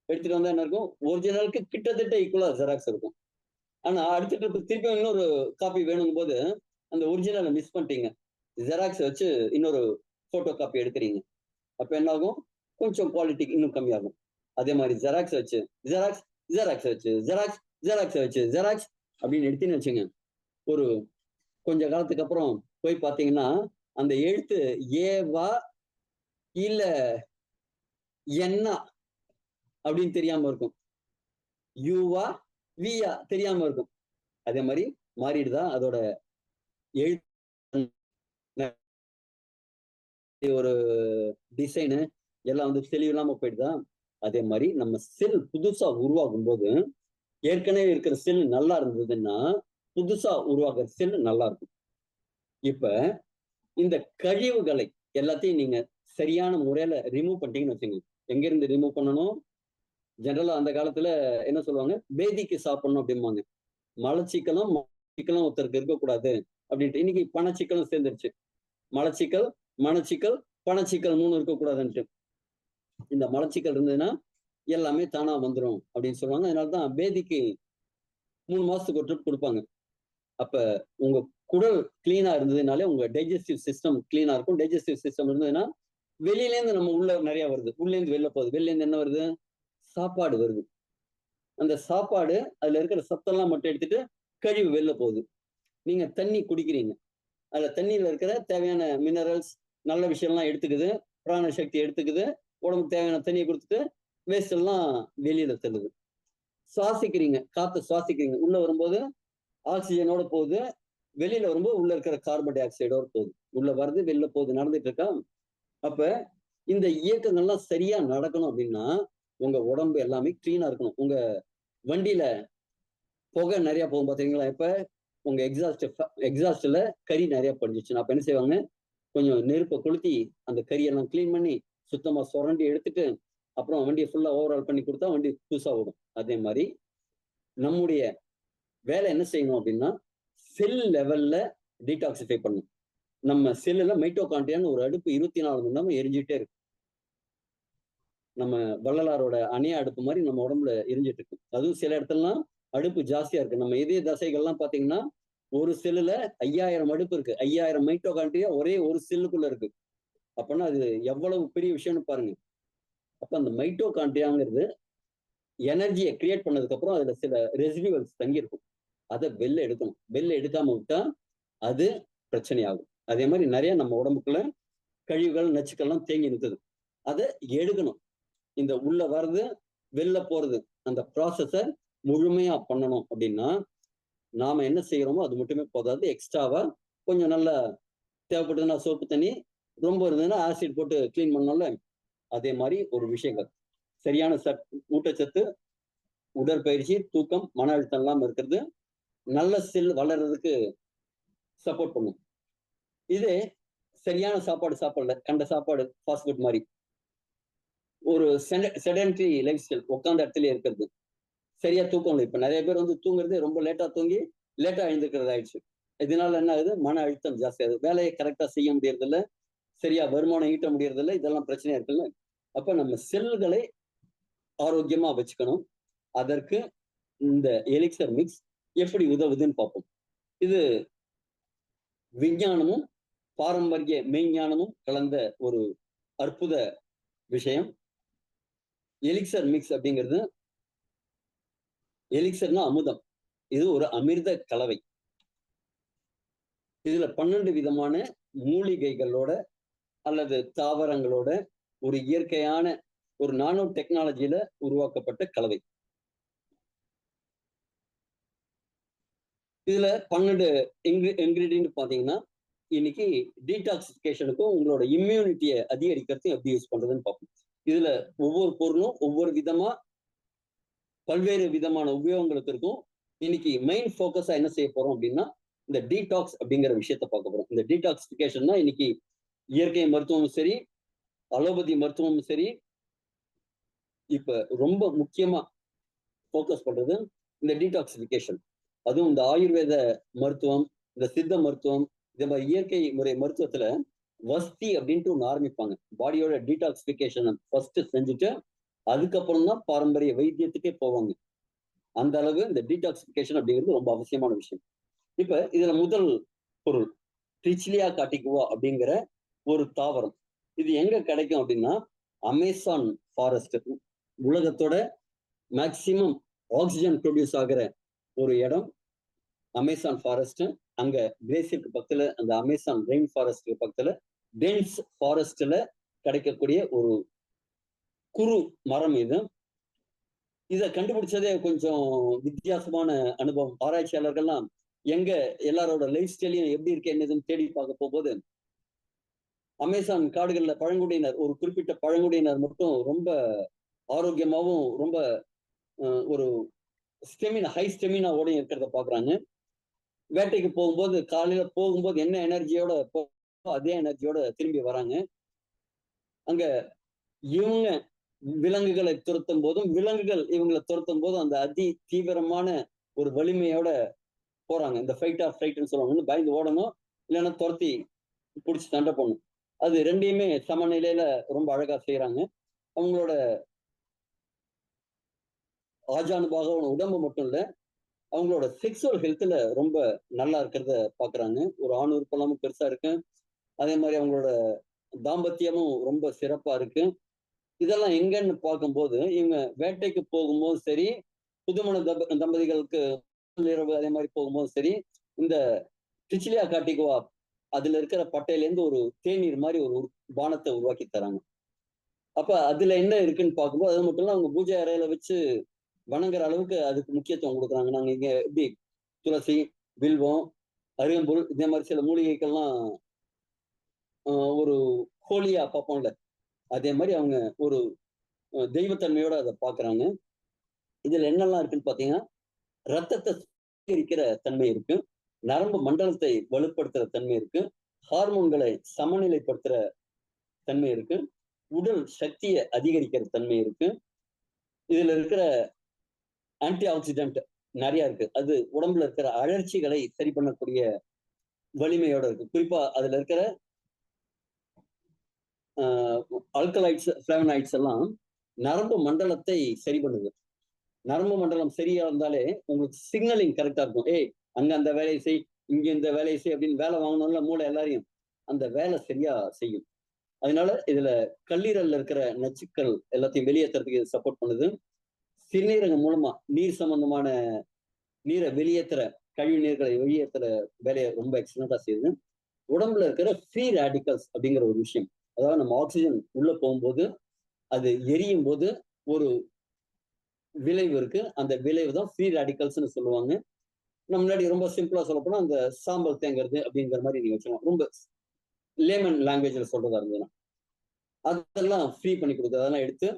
எடுத்துட்டு வந்தா என்ன இருக்கும், ஒரிஜினலுக்கு கிட்டத்தட்ட ஈக்குவலா ஜெராக்ஸ் இருக்கும். ஆனா அடுத்த ட்ரிப் திருப்பி இன்னொரு காப்பி வேணுங்கும் போது அந்த ஒரிஜினலை மிஸ் பண்ணிட்டீங்க, ஜெராக்ஸ் வச்சு இன்னொரு போட்டோ காப்பி எடுக்கிறீங்க. அப்ப என்ன ஆகும், கொஞ்சம் குவாலிட்டி இன்னும் கம்மியாகும். அதே மாதிரி ஜெராக்ஸ் வச்சு ஜெராக்ஸ், ஜெராக்ஸ் வச்சு ஜெராக்ஸ், ஜெராக்ஸ் வச்சு ஜெராக்ஸ் அப்படின்னு எடுத்தீங்கன்னு வச்சுங்க, ஒரு கொஞ்ச காலத்துக்கு அப்புறம் போய் பார்த்தீங்கன்னா அந்த எழுத்து ஏவா இல்ல என்னா அப்படின்னு தெரியாம இருக்கும், யூவா வியா தெரியாம இருக்கும். அதே மாதிரி மாறிடுதா அதோட எழுத்து, ஒரு டிசைனு எல்லாம் வந்து தெளிவில்லாம போயிடுதா. அதே மாதிரி நம்ம செல் புதுசா உருவாகும் போது ஏற்கனவே இருக்கிற செல் நல்லா இருந்ததுன்னா புதுசா உருவாக்குற செல் நல்லா இருக்கும். இப்ப இந்த கழிவுகளை எல்லாத்தையும் நீங்க சரியான முறையில ரிமூவ் பண்ணிட்டீங்கன்னு வச்சுக்கோங்க. எங்க இருந்து ரிமூவ் பண்ணணும்? ஜெனரலா அந்த காலத்துல என்ன சொல்லுவாங்க, பேதிக்கு சாப்பிடணும் அப்படிம்பாங்க. மலச்சிக்கலும் சிக்கலும் ஒருத்தருக்கு இருக்கக்கூடாது அப்படின்ட்டு. இன்னைக்கு பணச்சிக்கலும் சேர்ந்துருச்சு. மலச்சிக்கல், மனச்சிக்கல், பணச்சிக்கல் 3 இருக்கக்கூடாதுன்ட்டு. இந்த மலச்சிக்கல் இருந்ததுன்னா எல்லாமே தானா வந்துடும் அப்படின்னு சொல்லுவாங்க. அதனாலதான் பேதிக்கு 3 மாசத்துக்கு ஒரு ட்ரிப் கொடுப்பாங்க. அப்ப உங்க குடல் கிளீனா இருந்ததுனாலே உங்க டைஜஸ்டிவ் சிஸ்டம் கிளீனா இருக்கும். டைஜஸ்டிவ் சிஸ்டம் இருந்ததுன்னா வெளியில இருந்து நம்ம உள்ள நிறைய வருது, உள்ள இருந்து வெளில போகுது. வெளில இருந்து என்ன வருது? சாப்பாடு வருது. அந்த சாப்பாடு அதுல இருக்கிற சத்தெல்லாம் மட்டும் எடுத்துட்டு கழிவு வெளில போகுது. நீங்க தண்ணி குடிக்கிறீங்க, அதுல தண்ணியில இருக்கிற தேவையான மினரல்ஸ் நல்ல விஷயம்லாம் எடுத்துக்குது, பிராண சக்தி எடுத்துக்குது, உடம்புக்கு தேவையான தண்ணியை கொடுத்துட்டு வேஸ்ட் எல்லாம் வெளியில தள்ளுது. சுவாசிக்கிறீங்க, காற்றை சுவாசிக்கிறீங்க, உள்ள வரும்போது ஆக்சிஜனோட போகுது, வெளியில வரும்போது உள்ள இருக்கிற கார்பன் டை ஆக்சைடோட போகுது. உள்ள வருது வெளில போகுது, நடந்துட்டு இருக்கா. அப்ப இந்த இயக்கங்கள்லாம் சரியா நடக்கணும் அப்படின்னா உங்க உடம்பு எல்லாமே கிளீனா இருக்கணும். உங்க வண்டியில புகை நிறைய போகும் பாத்தீங்களா? இப்ப உங்க எக்ஸாஸ்ட்ல கறி நிறைய படிஞ்சிச்சு. அப்ப என்ன செய்வாங்க, கொஞ்சம் நெருப்பை கொளுத்தி அந்த கறியெல்லாம் கிளீன் பண்ணி சுத்தமா சுரண்டி எடுத்துட்டு அப்புறம் வண்டியை ஃபுல்லா ஓவரால் பண்ணி கொடுத்தா வண்டி புதுசா ஓடும். அதே மாதிரி நம்முடைய வேலை என்ன செய்யணும் அப்படின்னா செல் லெவல்ல டீடாக்சிஃபை பண்ணணும். நம்ம செல்லுல மைட்டோகாண்ட்ரியான்னு ஒரு அடுப்பு 24 மணி நேரம் எரிஞ்சுட்டே இருக்கு. நம்ம வள்ளலாரோட அணைய அடுப்பு மாதிரி நம்ம உடம்புல எரிஞ்சிட்டு இருக்கு. அதுவும் சில இடத்துலலாம் அடுப்பு ஜாஸ்தியா இருக்கு. நம்ம இதய தசைகள்லாம் பாத்தீங்கன்னா ஒரு செல்லுல 5000 அடுப்பு இருக்கு. 5000 மைட்டோகாண்ட்ரியா ஒரே ஒரு செல்லுக்குள்ள இருக்கு. அப்படின்னா அது எவ்வளவு பெரிய விஷயம்னு பாருங்க. அப்ப அந்த மைட்டோகாண்ட்ரியாங்கிறது எனர்ஜியை கிரியேட் பண்ணதுக்கு அப்புறம் அதுல சில ரெசிடியூவல்ஸ் தங்கி இருக்கும். அதை வெளில எடுக்கணும். வெளில எடுக்காம விட்டா அது பிரச்சனையாகும். அதே மாதிரி நிறைய நம்ம உடம்புக்குள்ள கழிவுகள் நச்சுக்கள்லாம் தேங்கி நிற்குது. அதை எடுக்கணும். இந்த உள்ள வர்றது வெளில போறது அந்த ப்ராசஸை முழுமையா பண்ணணும் அப்படின்னா நாம என்ன செய்யறோமோ அது மட்டுமே போதாது. எக்ஸ்ட்ராவா கொஞ்சம் நல்லா தேவைப்பட்டதுன்னா சோப்பு தண்ணி, ரொம்ப இருந்ததுன்னா ஆசிட் போட்டு கிளீன் பண்ணோம்ல, அதே மாதிரி ஒரு விஷயங்கள் சரியான ஊட்டச்சத்து, உடற்பயிற்சி, தூக்கம், மன அழுத்தம் இல்லாம இருக்கிறது நல்ல செல் வளர்றதுக்கு சப்போர்ட் பண்ணும். இதே சரியான சாப்பாடு சாப்பிடல, கண்ட சாப்பாடு ஃபாஸ்ட் ஃபுட் மாதிரி ஒரு செடென்டரி லைஃப் ஸ்டைல், உட்காந்த இடத்துல இருக்கிறது, சரியா தூக்கம் இல்லை. இப்ப நிறைய பேர் வந்து தூங்குறது ரொம்ப லேட்டா தூங்கி லேட்டா எழுந்திருக்கிறது ஆயிடுச்சு. இதனால என்ன ஆகுது? மன அழுத்தம் ஜாஸ்தி ஆகுது. வேலையை கரெக்டா செய்ய முடியறது இல்லை, சரியா வருமானம் ஈட்ட முடியறது இல்லை, இதெல்லாம் பிரச்சனையா இருக்குல்ல. அப்ப நம்ம செல்களை ஆரோக்கியமா வச்சுக்கணும். அதற்கு இந்த எலிக்சர் மிக்ஸ் எப்படி உதவுதுன்னு பார்ப்போம். இது விஞ்ஞானமும் பாரம்பரிய மெய்ஞானமும் கலந்த ஒரு அற்புத விஷயம். எலிக்சர் மிக்ஸ் அப்படிங்கிறது, எலிக்சர்னா அமுதம், இது ஒரு அமிர்த கலவை. இதுல 12 விதமான மூலிகைகளோட அல்லது தாவரங்களோட ஒரு இயற்கையான ஒரு நானோ டெக்னாலஜியில உருவாக்கப்பட்ட கலவை. இதுல 12 இன்கிரீடியன்ட் பாத்தீங்கன்னா இன்னைக்கு டீடாக்சிபிகேஷனுக்கும் உங்களோட இம்யூனிட்டியை அதிகரிக்கிறதுக்கும் எப்படி யூஸ் பண்றதுன்னு பார்ப்போம். இதுல ஒவ்வொரு பொருளும் ஒவ்வொரு விதமா பல்வேறு விதமான உபயோகங்களுக்கு இருக்கும். இன்னைக்கு மெயின் ஃபோக்கஸா என்ன செய்ய போறோம் அப்படின்னா இந்த டீடாக்ஸ் அப்படிங்கிற விஷயத்த பார்க்க போறோம். இந்த டீடாக்சிபிகேஷன் தான் இன்னைக்கு இயற்கை மருத்துவமும் சரி, அலோபதி மருத்துவமும் சரி, இப்ப ரொம்ப முக்கியமா ஃபோக்கஸ் பண்றது இந்த டீடாக்சிபிகேஷன். அதுவும் இந்த ஆயுர்வேத மருத்துவம், இந்த சித்த மருத்துவம், இந்த மாதிரி இயற்கை முறை மருத்துவத்துல வஸ்தி அப்படின்ட்டு ஒண்ணு ஆரம்பிப்பாங்க. பாடியோட டீடாக்சிபிகேஷன் ஃபர்ஸ்ட் செஞ்சுட்டு அதுக்கப்புறம் தான் பாரம்பரிய வைத்தியத்துக்கே போவாங்க. அந்த அளவு இந்த டீடாக்சிபிகேஷன் அப்படிங்கிறது ரொம்ப அவசியமான விஷயம். இப்ப இதுல முதல் பொருள் ட்ரிச்லியா காட்டிகுவா அப்படிங்கிற ஒரு தாவரம். இது எங்க கிடைக்கும் அப்படின்னா அமேசான் ஃபாரஸ்ட், உலகத்தோட மேக்சிமம் ஆக்சிஜன் ப்ரொடியூஸ் ஆகிற ஒரு இடம் அமேசான் ஃபாரஸ்ட். அங்க பிரேசிலுக்கு பக்கத்துல அந்த அமேசான் ரெயின் ஃபாரஸ்ட்க்கு பக்கத்துல டென்ஸ் ஃபாரஸ்ட்ல கிடைக்கக்கூடிய ஒரு குறு மரம் இது. இதை கண்டுபிடிச்சதே கொஞ்சம் வித்தியாசமான அனுபவம். ஆராய்ச்சியாளர்கள்லாம் எங்க எல்லாரோட லைஃப் ஸ்டைலையும் எப்படி இருக்கு என்னதுன்னு தேடி பார்க்க போகும்போது அமேசான் காடுகள்ல பழங்குடியினர், ஒரு குறிப்பிட்ட பழங்குடியினர் மட்டும் ரொம்ப ஆரோக்கியமாவும் ரொம்ப ஒரு ஹை ஸ்டெமினாவோடையும் இருக்கிறத பாக்குறாங்க. வேட்டைக்கு போகும்போது காலையில போகும்போது என்ன எனர்ஜியோட அதே எனர்ஜியோட திரும்பி வராங்க. அங்க இவங்க விலங்குகளை துரத்தும் போதும் விலங்குகள் இவங்களை துரத்தும் போதும் அந்த அதி தீவிரமான ஒரு வலிமையோட போறாங்க. இந்த ஃபைட் ஆர் ஃபைட்னு சொல்லுவாங்க. பயந்து ஓடணும், இல்லைன்னா துரத்தி பிடிச்சி சண்டை போடணும். அது ரெண்டையுமே சமநிலையில ரொம்ப அழகா செய்யறாங்க. அவங்களோட ஆஜானுபாக உடம்பு மட்டும் இல்ல, அவங்களோட செக்ஸுவல் ஹெல்த்ல ரொம்ப நல்லா இருக்கிறத பாக்குறாங்க. ஒரு ஆண் உறுப்பெல்லாமும் பெருசா இருக்கு. அதே மாதிரி அவங்களோட தாம்பத்தியமும் ரொம்ப சிறப்பா இருக்கு. இதெல்லாம் எங்கன்னு பார்க்கும்போது இவங்க வேட்டைக்கு போகும்போது சரி, புதுமண தம்பதிகளுக்கு இரவு அதே மாதிரி போகும்போது சரி, இந்த டிச்சிலியா காட்டிகுவா அதுல இருக்கிற பட்டையிலேருந்து ஒரு தேநீர் மாதிரி ஒரு பானத்தை உருவாக்கி தராங்க. அப்ப அதுல என்ன இருக்குன்னு பார்க்கும்போது அது மட்டும் இல்ல, அவங்க பூஜை அறையில வச்சு வணங்குற அளவுக்கு அதுக்கு முக்கியத்துவம் கொடுக்குறாங்க. நாங்க இங்க எப்படி துளசி, வில்வம், அருகம்புல் இதே மாதிரி சில மூலிகைகள்லாம் ஒரு ஹோலியா பார்ப்போம்ல, அதே மாதிரி அவங்க ஒரு தெய்வத்தன்மையோட அதை பாக்குறாங்க. இதுல என்னெல்லாம் இருக்குன்னு பாத்தீங்கன்னா, ரத்தத்தை சுத்திகரிக்கிற தன்மை இருக்கு, நரம்பு மண்டலத்தை வலுப்படுத்துற தன்மை இருக்கு, ஹார்மோன்களை சமநிலைப்படுத்துற தன்மை இருக்கு, உடல் சக்தியை அதிகரிக்கிற தன்மை இருக்கு. இதுல இருக்கிற ஆன்டி ஆக்சிடென்ட் நிறைய இருக்கு. அது உடம்புல இருக்கிற அழற்சிகளை சரி பண்ணக்கூடிய வலிமையோட இருக்கு. குறிப்பா அதுல இருக்கிற ஆல்கலைட்ஸ், பிளேவனாய்ட்ஸ் எல்லாம் நரம்பு மண்டலத்தை சரி பண்ணுது. நரம்பு மண்டலம் சரியா இருந்தாலே உங்களுக்கு சிக்னலிங் கரெக்டா இருக்கும். ஏய், அங்க அந்த வேலையை செய், இங்க இந்த வேலையை செய் அப்படின்னு வேலை வாங்கணும்ல மூளை எல்லாரையும், அந்த வேலை சரியா செய்யும். அதனால இதுல கல்லீரல்ல இருக்கிற நச்சுக்கள் எல்லாத்தையும் வெளியேற்றுறதுக்கு இது சப்போர்ட் பண்ணுது. சிறுநீரகம் மூலமா நீர் சம்பந்தமான நீரை வெளியேற்றுற, கழிவு நீர்களை வெளியேற்றுற வேலையை ரொம்ப எக்ஸலண்டா செய்யுது. உடம்புல இருக்கிற ஃப்ரீ ரேடிக்கல்ஸ் அப்படிங்கிற ஒரு விஷயம், அதாவது நம்ம ஆக்சிஜன் உள்ள போகும்போது அது எரியும் போது ஒரு விளைவு இருக்கு. அந்த விளைவு தான் ஃப்ரீ ரேடிக்கல்ஸ்னு சொல்லுவாங்க. நம்ம முன்னாடி ரொம்ப சிம்பிளா சொல்ல போனா அந்த சாம்பல் தேங்கிறது அப்படிங்கிற மாதிரி நீங்க வச்சுக்கலாம். ரொம்ப லேமன் லாங்குவேஜ்ல சொல்றதா இருந்ததுன்னா அதெல்லாம் ஃப்ரீ பண்ணி கொடுக்குறது, அதெல்லாம் எடுத்து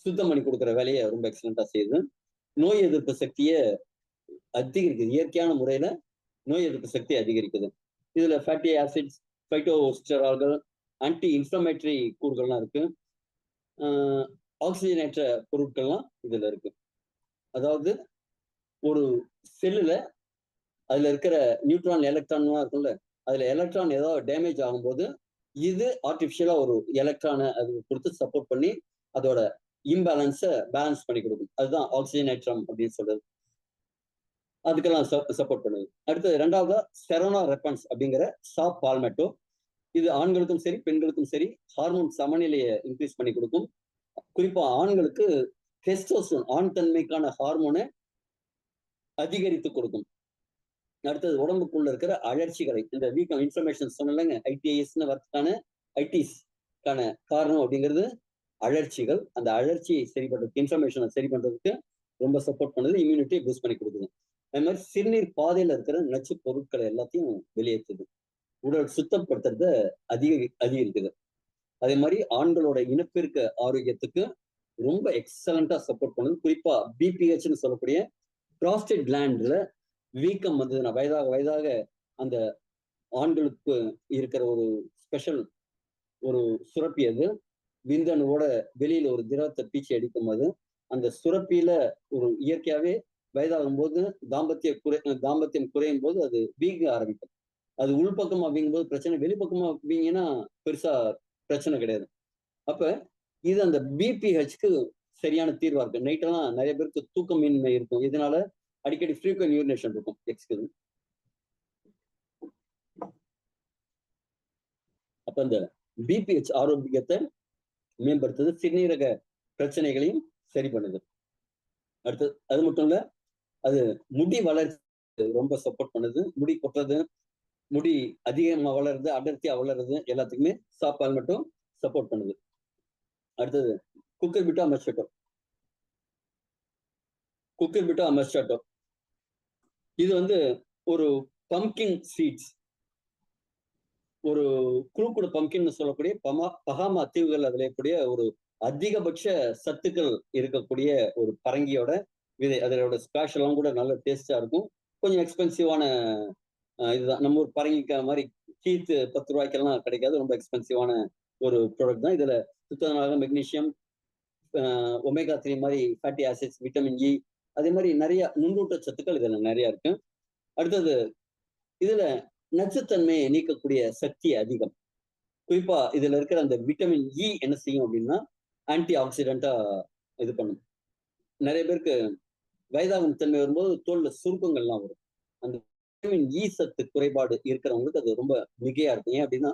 சுத்தம் பண்ணி கொடுக்குற வேலையை ரொம்ப எக்ஸலண்டா செய்யுது. நோய் எதிர்ப்பு சக்தியை அதிகரிக்குது. இயற்கையான முறையில நோய் எதிர்ப்பு சக்தி அதிகரிக்குது. இதுல ஃபேட்டி ஆசிட்ஸ், பைட்டோஸ்டெரால்கள், ஆன்டி இன்ஃப்ளமேட்டரி கூறுகள்லாம் இருக்கு. ஆக்சிஜனேற்ற பொருட்கள்லாம் இதுல இருக்கு. அதாவது ஒரு செல்லுல அதுல இருக்கிற நியூட்ரான், எலக்ட்ரான்லாம் இருக்கும்ல, அதுல எலக்ட்ரான் ஏதாவது டேமேஜ் ஆகும்போது இது ஆர்டிபிஷியலா ஒரு எலக்ட்ரானை அது கொடுத்து சப்போர்ட் பண்ணி அதோட இம்பேலன்ஸை பேலன்ஸ் பண்ணி கொடுக்கும். அதுதான் ஆக்சிஜனேற்றம் அப்படின்னு சொல்றது. அதுக்கெல்லாம் சப்போர்ட் பண்ணுது. அடுத்து ரெண்டாவதா செரோனா ரெப்பன்ஸ் அப்படிங்கிற சாப் பால்மெட்டோ. இது ஆண்களுக்கும் சரி பெண்களுக்கும் சரி ஹார்மோன் சமநிலையை இன்க்ரீஸ் பண்ணி கொடுக்கும். குறிப்பா ஆண்களுக்கு டெஸ்டோஸ்டெரோன், ஆண் தன்மைக்கான ஹார்மோனை அதிகரித்து கொடுக்கும். அடுத்தது உடம்புக்குள்ள இருக்கிற அழற்சிகளை, இந்த வீக்கம், இன்ஃபர்மேஷன் சொன்னலங்க, ஐடிஐஎஸ்னு வரதுக்கான ஐடிஸ்க்கான காரணம் அப்படிங்கிறது அழற்சிகள். அந்த அழற்சியை சரி பண்றதுக்கு, இன்ஃபர்மேஷனை சரி பண்றதுக்கு ரொம்ப சப்போர்ட் பண்ணுது, இம்யூனிட்டியை பூஸ்ட் பண்ணி கொடுக்குது. அது மாதிரி சிறுநீர் பாதையில இருக்கிற நச்சு பொருட்களை எல்லாத்தையும் வெளியேற்றுது, உடல் சுத்தப்படுத்துறத அதிகரிக்குது. அதே மாதிரி ஆண்களோட இனப்பெருக்க ஆரோக்கியத்துக்கு ரொம்ப எக்ஸலண்டா சப்போர்ட் பண்ணுது. குறிப்பா பிபிஹெச்னு சொல்லக்கூடிய ப்ராஸ்டேட் கிளாண்ட்ல வீக்கம் வந்ததுன்னா வயதாக வயதாக அந்த ஆண்களுக்கு இருக்கிற ஒரு ஸ்பெஷல் ஒரு சுரப்பி, அது விந்தணுவோட வெளியில ஒரு திரவத்தை பீச்சி அடிக்கும் போது அந்த சுரப்பியில ஒரு இயற்கையாவே வயதாகும் போது தாம்பத்தியம் குறையும் போது அது வீங்க ஆரம்பிக்கும். அது உள்பக்கமா வீங்கும் போது பிரச்சனை, வெளிப்பக்கமா வீங்கினா பெருசா பிரச்சனை கிடையாது. அப்ப இது அந்த பிபிஹெச்க்கு சரியான தீர்வா இருக்கு. நைட்டெல்லாம் நிறைய பேருக்கு தூக்கமின்மை இருக்கும், இதனால அடிக்கடி ஃப்ரீக்வென்ட் யூரினேஷன் இருக்கும். எக்ஸ்கியூஸ். அப்ப இந்த பிபிஹெச் ஆரோக்கியத்தை மேம்படுத்துது, சிறுநீரக பிரச்சனைகளையும் சரி பண்ணுது. அடுத்து அது மட்டும் இல்ல, அது முடி வளர்ச்சி ரொம்ப சப்போர்ட் பண்ணுது. முடி கொட்டுறது, முடி அதிகமா வளருது, அடர்த்தியா வளருது, எல்லாத்துக்குமே சாப்பால் மட்டும் சப்போர்ட் பண்ணுது. அடுத்தது குக்குர்பிட்டா மஸ்கட்டோ. குக்குர்பிட்டா மஸ்கட்டோ இது வந்து ஒரு பம்கின் சீட்ஸ், ஒரு குழுக்குடு பம்கின்னு சொல்லக்கூடிய பஹாமா தீவுகள்ல விளையக்கூடிய ஒரு அதிகபட்ச சத்துக்கள் இருக்கக்கூடிய ஒரு பரங்கியோட விதை. அதோட ஸ்குவாஷ் எல்லாம் கூட நல்ல டேஸ்டா இருக்கும். கொஞ்சம் எக்ஸ்பென்சிவான இதுதான். நம்ம ஒரு பரங்கிக்காய் மாதிரி கீத்து 10 ரூபாய்க்கெல்லாம் கிடைக்காது. ரொம்ப எக்ஸ்பென்சிவான ஒரு ப்ராடக்ட் தான். இதுல சுத்தமாக மெக்னீசியம், ஒமேகா 3 மாதிரி ஃபேட்டி ஆசிட்ஸ், விட்டமின் இ, அதே மாதிரி நிறைய நுண்ணூட்ட சத்துக்கள் இதுல நிறைய இருக்கு. அடுத்தது இதுல நச்சுத்தன்மையை நீக்கக்கூடிய சக்தி அதிகம். குறிப்பா இதுல இருக்கிற அந்த விட்டமின் இ என்ன செய்யும் அப்படின்னா ஆன்டி ஆக்சிடென்டா இது பண்ணும். நிறைய பேருக்கு வயதாகும் தன்மை வரும்போது தோல்ல சுருக்கங்கள்லாம் வரும். அந்த விட்டமின் இ சத்து குறைபாடு இருக்கிறவங்களுக்கு அது ரொம்ப மிகையா இருக்கும். ஏன் அப்படின்னா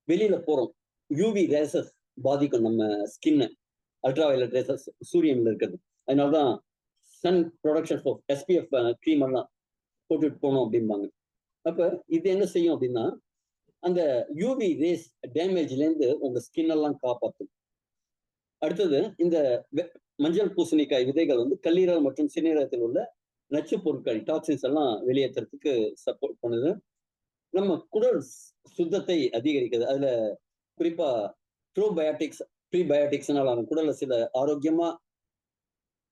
வெளியில போறோம், யூவி ரேசஸ் பாதிக்கும் நம்ம ஸ்கின்னை. அல்ட்ரா வயலட் ரேசஸ் சூரியன்ல இருக்கிறது. அதனாலதான் sun protection of SPF cream எல்லாம் போட்டுட்டு போகணும் அப்படிம்பாங்க. அப்ப இது என்ன செய்யும் அப்படின்னா அந்த யூவி ரேஸ் டேமேஜ்ல இருந்து உங்க ஸ்கின் எல்லாம் காப்பாற்றும். அடுத்தது இந்த மஞ்சள் பூசணிக்காய் விதைகள் வந்து கல்லீரல் மற்றும் சிறுநீரகத்தில் உள்ள நச்சு பொருட்கள், டாக்ஸின்ஸ் எல்லாம் வெளியேற்றுறதுக்கு சப்போர்ட் பண்ணுது. நம்ம குடல் சுத்தத்தை அதிகரிக்குது. அதுல குறிப்பா ப்ரோபயோட்டிக்ஸ், ப்ரீபயோட்டிக்ஸ்னால குடல்ல சில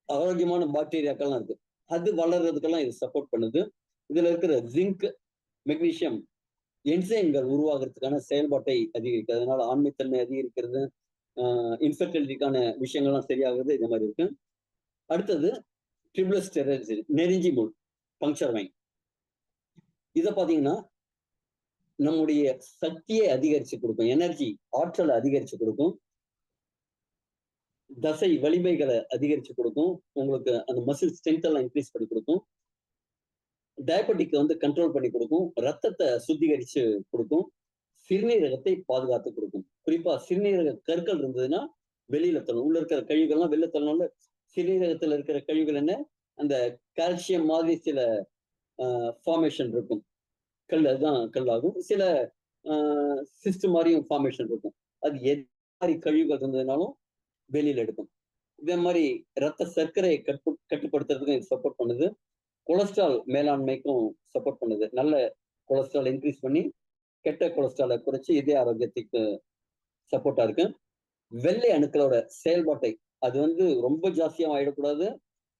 ஆரோக்கியமான பாக்டீரியாக்கள்லாம் இருக்கு. அது வளர்றதுக்கெல்லாம் இது சப்போர்ட் பண்ணுது. இதுல இருக்கிற ஜிங்க், மெக்னீசியம் என்சைம்கள் உருவாகிறதுக்கான செயல்பாட்டை அதிகரிக்கிறது. அதனால ஆண்மைத்தன்மை அதிகரிக்கிறது, இன்ஃபெர்டிலிட்டிக்கான விஷயங்கள்லாம் சரியாகுது. இந்த மாதிரி இருக்கு. அடுத்தது ட்ரிப்ளஸ்டெரசின், நெருஞ்சி முள், பங்க்சர் வைன். இதை பாத்தீங்கன்னா நம்முடைய சக்தியை அதிகரிச்சு கொடுக்கும், எனர்ஜி ஆற்றலை அதிகரிச்சு கொடுக்கும், தசை வலிமைகளை அதிகரிச்சு கொடுக்கும், உங்களுக்கு அந்த மசில் ஸ்ட்ரென்த் எல்லாம் இன்க்ரீஸ் பண்ணி கொடுக்கும், டயபெட்டிக் வந்து கண்ட்ரோல் பண்ணி கொடுக்கும், ரத்தத்தை சுத்திகரிச்சு கொடுக்கும், சிறுநீரகத்தை பாதுகாத்து கொடுக்கும். குறிப்பா சிறுநீரக கற்கள் இருந்ததுன்னா வெளியில தள்ளணும். உள்ள இருக்கிற கழிவுகள்லாம் வெளில தள்ளணும்ல. சிறுநீரகத்துல இருக்கிற கழிவுகள் என்ன, அந்த கால்சியம் மாதிரி சில ஃபார்மேஷன் இருக்கும். கல், அதுதான் கல்லாகும். சில சிஸ்ட் மாதிரியும் ஃபார்மேஷன் இருக்கும். அது எது மாதிரி கழிவுகள் இருந்ததுனாலும் வெளியில எடுக்கும். இதே மாதிரி ரத்த சர்க்கரையை கட்டுப்படுத்துறதுக்கும் இது சப்போர்ட் பண்ணுது. கொலஸ்ட்ரால் மேலாண்மைக்கும் சப்போர்ட் பண்ணுது. நல்ல கொலஸ்ட்ரால் இன்க்ரீஸ் பண்ணி கெட்ட கொலஸ்ட்ராலை குறைச்சி இதய ஆரோக்கியத்துக்கு சப்போர்ட்டா இருக்கு. வெள்ளை அணுக்களோட செயல்பாட்டை அது வந்து ரொம்ப ஜாஸ்தியாகவும் ஆயிடக்கூடாது,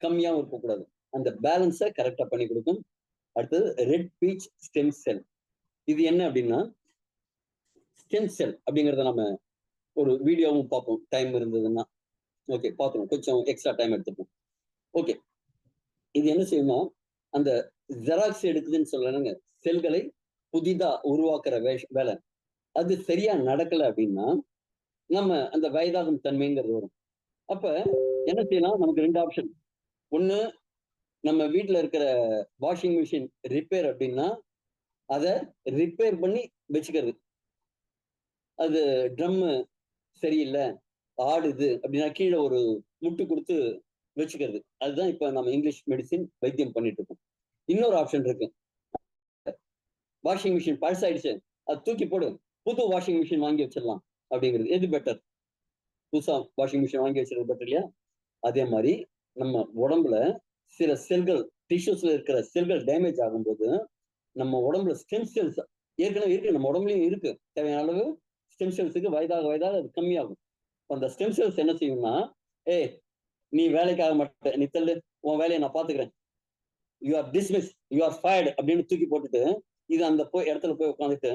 கம்மியாகவும் இருக்கக்கூடாது. அந்த பேலன்ஸை கரெக்டா பண்ணி கொடுக்கும். அடுத்தது ரெட் பீச் ஸ்டெம் செல். இது என்ன அப்படின்னா ஸ்டெம் செல் அப்படிங்கிறத நம்ம ஒரு வீடியோவும் பார்ப்போம் டைம் இருந்ததுன்னா. ஓகே, பார்த்துருவோம். கொஞ்சம் எக்ஸ்ட்ரா டைம் எடுத்துப்போம். ஓகே, இது என்ன செய்யும்னா அந்த ஜெராக்ஸ் எடுக்குதுன்னு சொல்லணுங்க, செல்களை புதிதா உருவாக்குற வேலை அது சரியா நடக்கல அப்படின்னா நம்ம அந்த வயதாகும் தன்மைங்கிறது வரும். அப்ப என்ன செய்யலாம், நமக்கு 2 ஆப்ஷன். ஒண்ணு, நம்ம வீட்டுல இருக்கிற வாஷிங் மிஷின் ரிப்பேர் அப்படின்னா அதை ரிப்பேர் பண்ணி வச்சுக்கிறது. அது ட்ரம் சரியில்லை, ஆடுது அப்படின்னா கீழே ஒரு முட்டு கொடுத்து வச்சுக்கிறது. அதுதான் இப்ப நம்ம இங்கிலீஷ் மெடிசின் வைத்தியம் பண்ணிட்டு இருக்கோம். இன்னொரு ஆப்ஷன் இருக்கு, வாஷிங் மிஷின் பழசாயிடுச்சு, அது தூக்கி போடு, புது வாஷிங் மிஷின் வாங்கி வச்சிடலாம் அப்படிங்கிறது. எது பெட்டர்? புதுசா வாஷிங் மிஷின் வாங்கி வச்சிருக்கிறது பெட்டர் இல்லையா? அதே மாதிரி நம்ம உடம்புல சில செல்கள், டிஷ்யூஸ்ல இருக்கிற செல்கள் டேமேஜ் ஆகும்போது நம்ம உடம்புல ஸ்டெம் செல்ஸ் ஏற்கனவே இருக்கு, நம்ம உடம்புலயும் இருக்கு. தேவையான அளவு ஸ்டெம் செல்ஸுக்கு வயதாக வயதாக அது கம்மியாகும். அந்த ஸ்டெம் செல்ஸ் என்ன செய்யும்னா, ஏய் நீ வேலைக்காக மாட்டேன், நீ தள்ளு, உன் வேலையை நான் பாத்துக்கிறேன், you are dismiss, you are fired அப்படின்னு தூக்கி போட்டுட்டு இது அந்த இடத்துல போய் உட்காந்துட்டு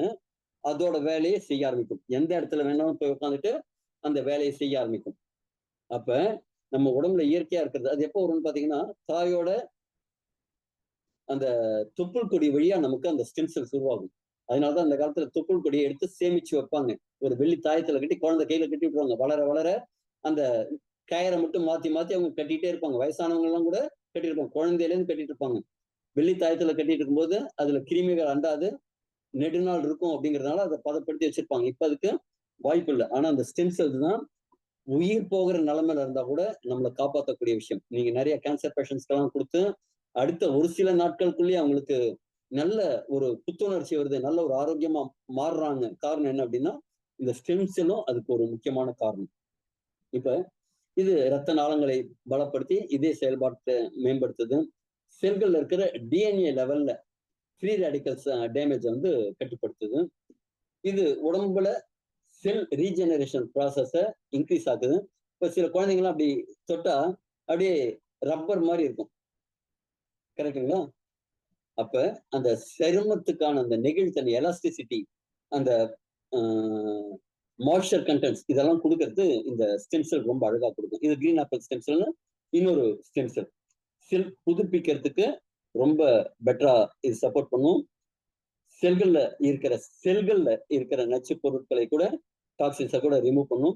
அதோட வேலையை செய்ய ஆரம்பிக்கும். எந்த இடத்துல வேணாலும் போய் உட்காந்துட்டு அந்த வேலையை செய்ய ஆரம்பிக்கும். அப்ப நம்ம உடம்புல இயற்கையா இருக்கிறது அது எப்போ வரும்னு பாத்தீங்கன்னா தாயோட அந்த தொப்புள் கொடி வழியா நமக்கு அந்த ஸ்டெம் செல்ஸ் உருவாகும். அதனாலதான் அந்த காலத்துல தொப்புள் கொடியை எடுத்து சேமிச்சு வைப்பாங்க. ஒரு வெள்ளி தாயத்துல கட்டி குழந்தை கையில கட்டி விட்டுருவாங்க. வளர வளர அந்த கயிறை மட்டும் மாத்தி மாத்தி அவங்க கட்டிட்டே இருப்பாங்க. வயசானவங்க எல்லாம் கூட கட்டிருப்பாங்க, குழந்தையில இருந்து கட்டிட்டு இருப்பாங்க. வெள்ளி தாயத்துல கட்டிட்டு இருக்கும்போது அதுல கிருமிகள் அண்டாது நெடுநாள் இருக்கும் அப்படிங்கிறதுனால அதை பதப்படுத்தி வச்சிருப்பாங்க. இப்ப அதுக்கு வாய்ப்பு இல்லை. ஆனா அந்த ஸ்டெம் செல்ஸ் தான் உயிர் போகிற நிலைமையில இருந்தா கூட நம்மளை காப்பாற்றக்கூடிய விஷயம். நீங்க நிறைய கேன்சர் பேஷண்ட்ஸ்க்கெல்லாம் கொடுத்து அடுத்த ஒரு சில நாட்களுக்குள்ளேயே அவங்களுக்கு நல்ல ஒரு புத்துணர்ச்சி வருது, நல்ல ஒரு ஆரோக்கியமா மாறுறாங்க. காரணம் என்ன அப்படின்னா இந்த ஸ்டெம் செல்லும் அதுக்கு ஒரு முக்கியமான காரணம். இப்ப இது இரத்த நாளங்களை பலப்படுத்தி இதே செயல்பாட்டை மேம்படுத்துது. செல்கள்ல இருக்கிற டிஎன்ஏ லெவல்ல ஃப்ரீ ரேடிக்கல்ஸ் டேமேஜ் வந்து கட்டுப்படுத்துது. இது உடம்புல செல் ரீஜெனரேஷன் ப்ராசஸ இன்க்ரீஸ் ஆகுது. இப்ப சில குழந்தைங்கலாம் அப்படி தொட்டா அப்படியே ரப்பர் மாதிரி இருக்கும். கரெக்ட்டுங்களா? அப்ப அந்த சருமத்துக்கான அந்த நெகிழ்தன்மை, எலாஸ்டிசிட்டி, அந்த மாய்ஸ்சர் கண்டென்ட்ஸ் இதெல்லாம் கொடுக்கறது இந்த ஸ்டெம் செல் ரொம்ப அழகா கொடுக்கும். இது கிரீன் ஆப்பிள் ஸ்டெம் செல்னு இன்னொரு ஸ்டெம் செல். செல் புதுப்பிக்கிறதுக்கு ரொம்ப பெட்டரா இது சப்போர்ட் பண்ணும். செல்கள்ல இருக்கிற நச்சு பொருட்களை கூட, டாக்ஸின்ஸை கூட ரிமூவ் பண்ணும்.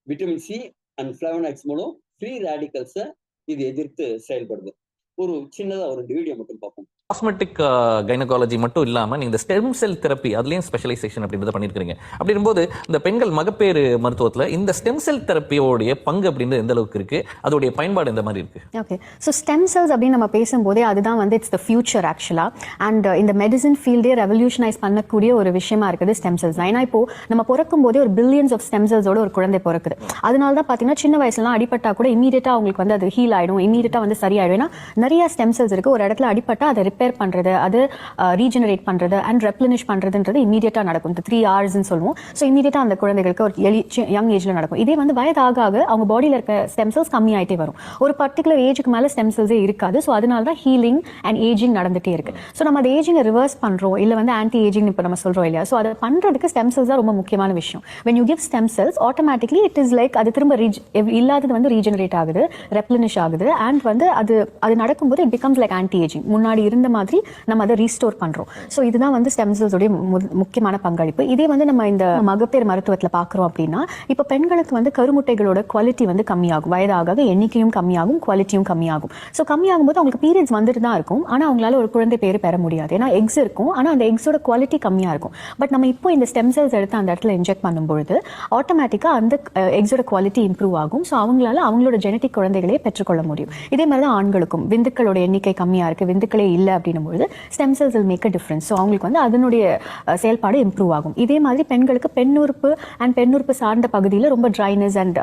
விட்டமின் சி அண்ட் ஃபிளவனாய்ட்ஸ் மூலம் ஃப்ரீ ரேடிக்கல்ஸை இது எதிர்த்து செயல்படுது. ஒரு சின்னதா ஒரு வீடியோ மட்டும் பார்ப்போம். காஸ்மெட்டிக் கைனகாலஜி மட்டும் இல்லாமல் நீங்கள் ஸ்டெம் செல் தெரப்பி அதுலேயும் ஸ்பெஷலைசேஷன் அப்படின்றத பண்ணியிருக்கிறீங்க. அப்படிங்கும்போது இந்த பெண்கள் மகப்பேறு மருத்துவத்தில் இந்த ஸ்டெம் செல் தெரப்பியோடைய பங்கு அப்படின்றது எந்த அளவுக்கு இருக்கு, அதோடைய பயன்பாடு எந்த மாதிரி இருக்கு? ஓகே, ஸோ ஸ்டெம் செல்ஸ் அப்படின்னு நம்ம பேசும்போதே அதுதான் வந்து இட்ஸ் த ஃபியூச்சர் ஆக்சுவலாக. அண்ட் இந்த மெடிசன் ஃபீல்டே ரெவல்யூஷனைஸ் பண்ணக்கூடிய ஒரு விஷயமா இருக்குது ஸ்டெம் செல்ஸ் தான். ஏன்னா இப்போ நம்ம பிறக்கும் போதே ஒரு பில்லியன்ஸ் ஆஃப் ஸ்டெம் செல்ஸோட ஒரு குழந்தை பிறக்குது. அதனால தான் பார்த்தீங்கன்னா சின்ன வயசுலாம் அடிப்பட்டா கூட இமீடியட்டாக அவங்களுக்கு வந்து அது ஹீல் ஆகிடும், இமீடியட்டாக வந்து சரியாயிடும். ஏன்னா நிறைய ஸ்டெம் செல்ஸ் இருக்குது. ஒரு இடத்துல அடிப்பட்டா அதை ரிப்பேர் பண்ணுறது, அது ரீஜெனரேட் பண்ணுறது அண்ட் ரெப்ளனிஷ் பண்ணுறதுன்றது இமீடியட்டாக நடக்கும். இந்த 3 hours சொல்லுவோம். ஸோ இமீடியட்டாக அந்த குழந்தைகளுக்கு ஒரு யங் ஏஜில் நடக்கும். இதே வந்து வயதாக அவங்க பாடியில் இருக்க ஸ்டெம் செல்ஸ் கம்மியாயிட்டே வரும். ஒரு பர்டிகுலர் ஏஜுக்கு மேலே ஸ்டெம் செல்ஸே இருக்காது. ஸோ அதனால தான் ஹீலிங் அண்ட் ஏஜிங் நடந்துகிட்டே இருக்கு. ஸோ நம்ம அந்த ஏஜிங்கை ரிவர்ஸ் பண்ணுறோம், இல்லை வந்து ஆன்டி ஏஜிங் இப்போ நம்ம சொல்கிறோம் இல்லையா. ஸோ அதை பண்ணுறதுக்கு ஸ்டெம் செல்ஸ் தான் ரொம்ப முக்கியமான விஷயம். When you give stem cells automatically it is like அது திரும்ப இல்லாதது வந்து ரீஜெனரேட் ஆகுது, ரெப்ளனிஷ் ஆகுது. அண்ட் வந்து அது நடக்கும்போது it becomes like anti ageing. முன்னாடி இருந்த மாதிரி நம்ம அதை ரீஸ்டோர் பண்றோம். ஸோ இதுதான் வந்து ஸ்டெம் செல்ஸோடைய முக்கியமான பங்களிப்பு. இதே வந்து நம்ம இந்த மகப்பேறு மருத்துவத்தில் பார்க்குறோம் அப்படின்னா இப்போ பெண்களுக்கு வந்து கருமுட்டைகளோட குவாலிட்டி வந்து கம்மியாகும். வயதாக எண்ணிக்கையும் கம்மியாகும், குவாலிட்டியும் கம்மியாகும். ஸோ கம்மியாகும் போது அவங்களுக்கு பீரியட்ஸ் வந்துட்டு தான் இருக்கும். ஆனால் அவங்களால ஒரு குழந்தை பேர் பெற முடியாது. ஏன்னா எக்ஸ் இருக்கும், ஆனால் அந்த எக்ஸோட குவாலிட்டி கம்மியாக இருக்கும். பட் நம்ம இப்போ இந்த ஸ்டெம் செல்ஸ் எடுத்து அந்த இடத்துல இன்ஜெக்ட் பண்ணும்பொழுது ஆட்டோமேட்டிக்காக அந்த எக்ஸோட குவாலிட்டி இம்ப்ரூவ் ஆகும். ஸோ அவங்களோட ஜெனட்டிக் குழந்தைகளே பெற்றுக்கொள்ள முடியும். இதே மாதிரி தான் ஆண்களுக்கும் விந்துக்களோட எண்ணிக்கை கம்மியாக இருக்குது, விந்துக்களே இல்லை அப்படின்னும் பொழுது stem cells will make a difference. So அவங்களுக்கு வந்து அதனுடைய செயல்பாடு இம்ப்ரூவ் ஆகும். இதே மாதிரி பெண்களுக்கு பெண்ணுறுப்பு அண்ட் பெண்ணுறுப்பு சார்ந்த பகுதியில் ரொம்ப ட்ரைனஸ் அண்ட்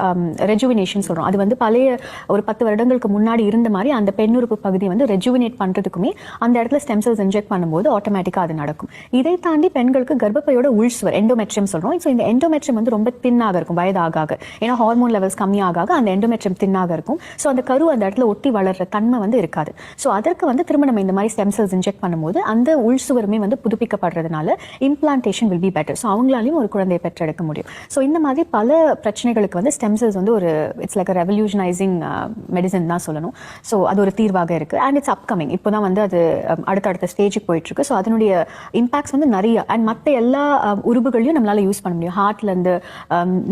ரெஜுவினேஷன் சொல்கிறோம். அது வந்து பழைய ஒரு 10 வருடங்களுக்கு முன்னாடி இருந்த மாதிரி அந்த பெண்ணுறுப்பு பகுதி வந்து ரெஜுவினேட் பண்ணுறதுக்குமே அந்த இடத்துல ஸ்டெம் செல்ஸ் இன்ஜெக்ட் பண்ணும்போது ஆட்டோமேட்டிக்காக அது நடக்கும். இதை தாண்டி பெண்களுக்கு கர்ப்பப்பையோட உள்சுவர் எண்டோமெட்ரியம் சொல்கிறோம். ஸோ இந்த எண்டோமெட்ரியம் வந்து ரொம்ப தின்னாக இருக்கும் வயதாக. ஏன்னா ஹார்மோன் லெவல்ஸ் கம்மியாக அந்த எண்டோமெட்ரியம் தின்னாக இருக்கும். ஸோ அந்த கரு அந்த இடத்துல ஒட்டி வளர்ற தன்மை வந்து இருக்காது. ஸோ அதற்கு வந்து திரும்ப நம்ம இந்த மாதிரி ஸ்டெம் செல்ஸ் இன்ஜெக்ட் பண்ணும்போது அந்த உள்சுவருமே வந்து புதுப்பிக்கப்படுறதுனால implantation will be better. So அவங்களாலையும் ஒரு குழந்தையை பெற்றெடுக்க முடியும். ஸோ இந்த மாதிரி பல பிரச்சனைகளுக்கு வந்து ஸ்டெம் செல்ஸ் வந்து ஒரு இட்ஸ் லைக் ரெவல்யூஷனைசிங் மெடிசன் தான் சொல்லணும். ஸோ அது ஒரு தீர்வாக இருக்கு. And it's upcoming. இப்போ தான் வந்து அது அடுத்தடுத்த ஸ்டேஜுக்கு போயிட்டு இருக்கு. ஸோ அதனுடைய இம்பாக்ட்ஸ் வந்து நிறைய அண்ட் மற்ற எல்லா உறுப்புகளையும் நம்மளால யூஸ் பண்ண முடியும். ஹார்ட்லேருந்து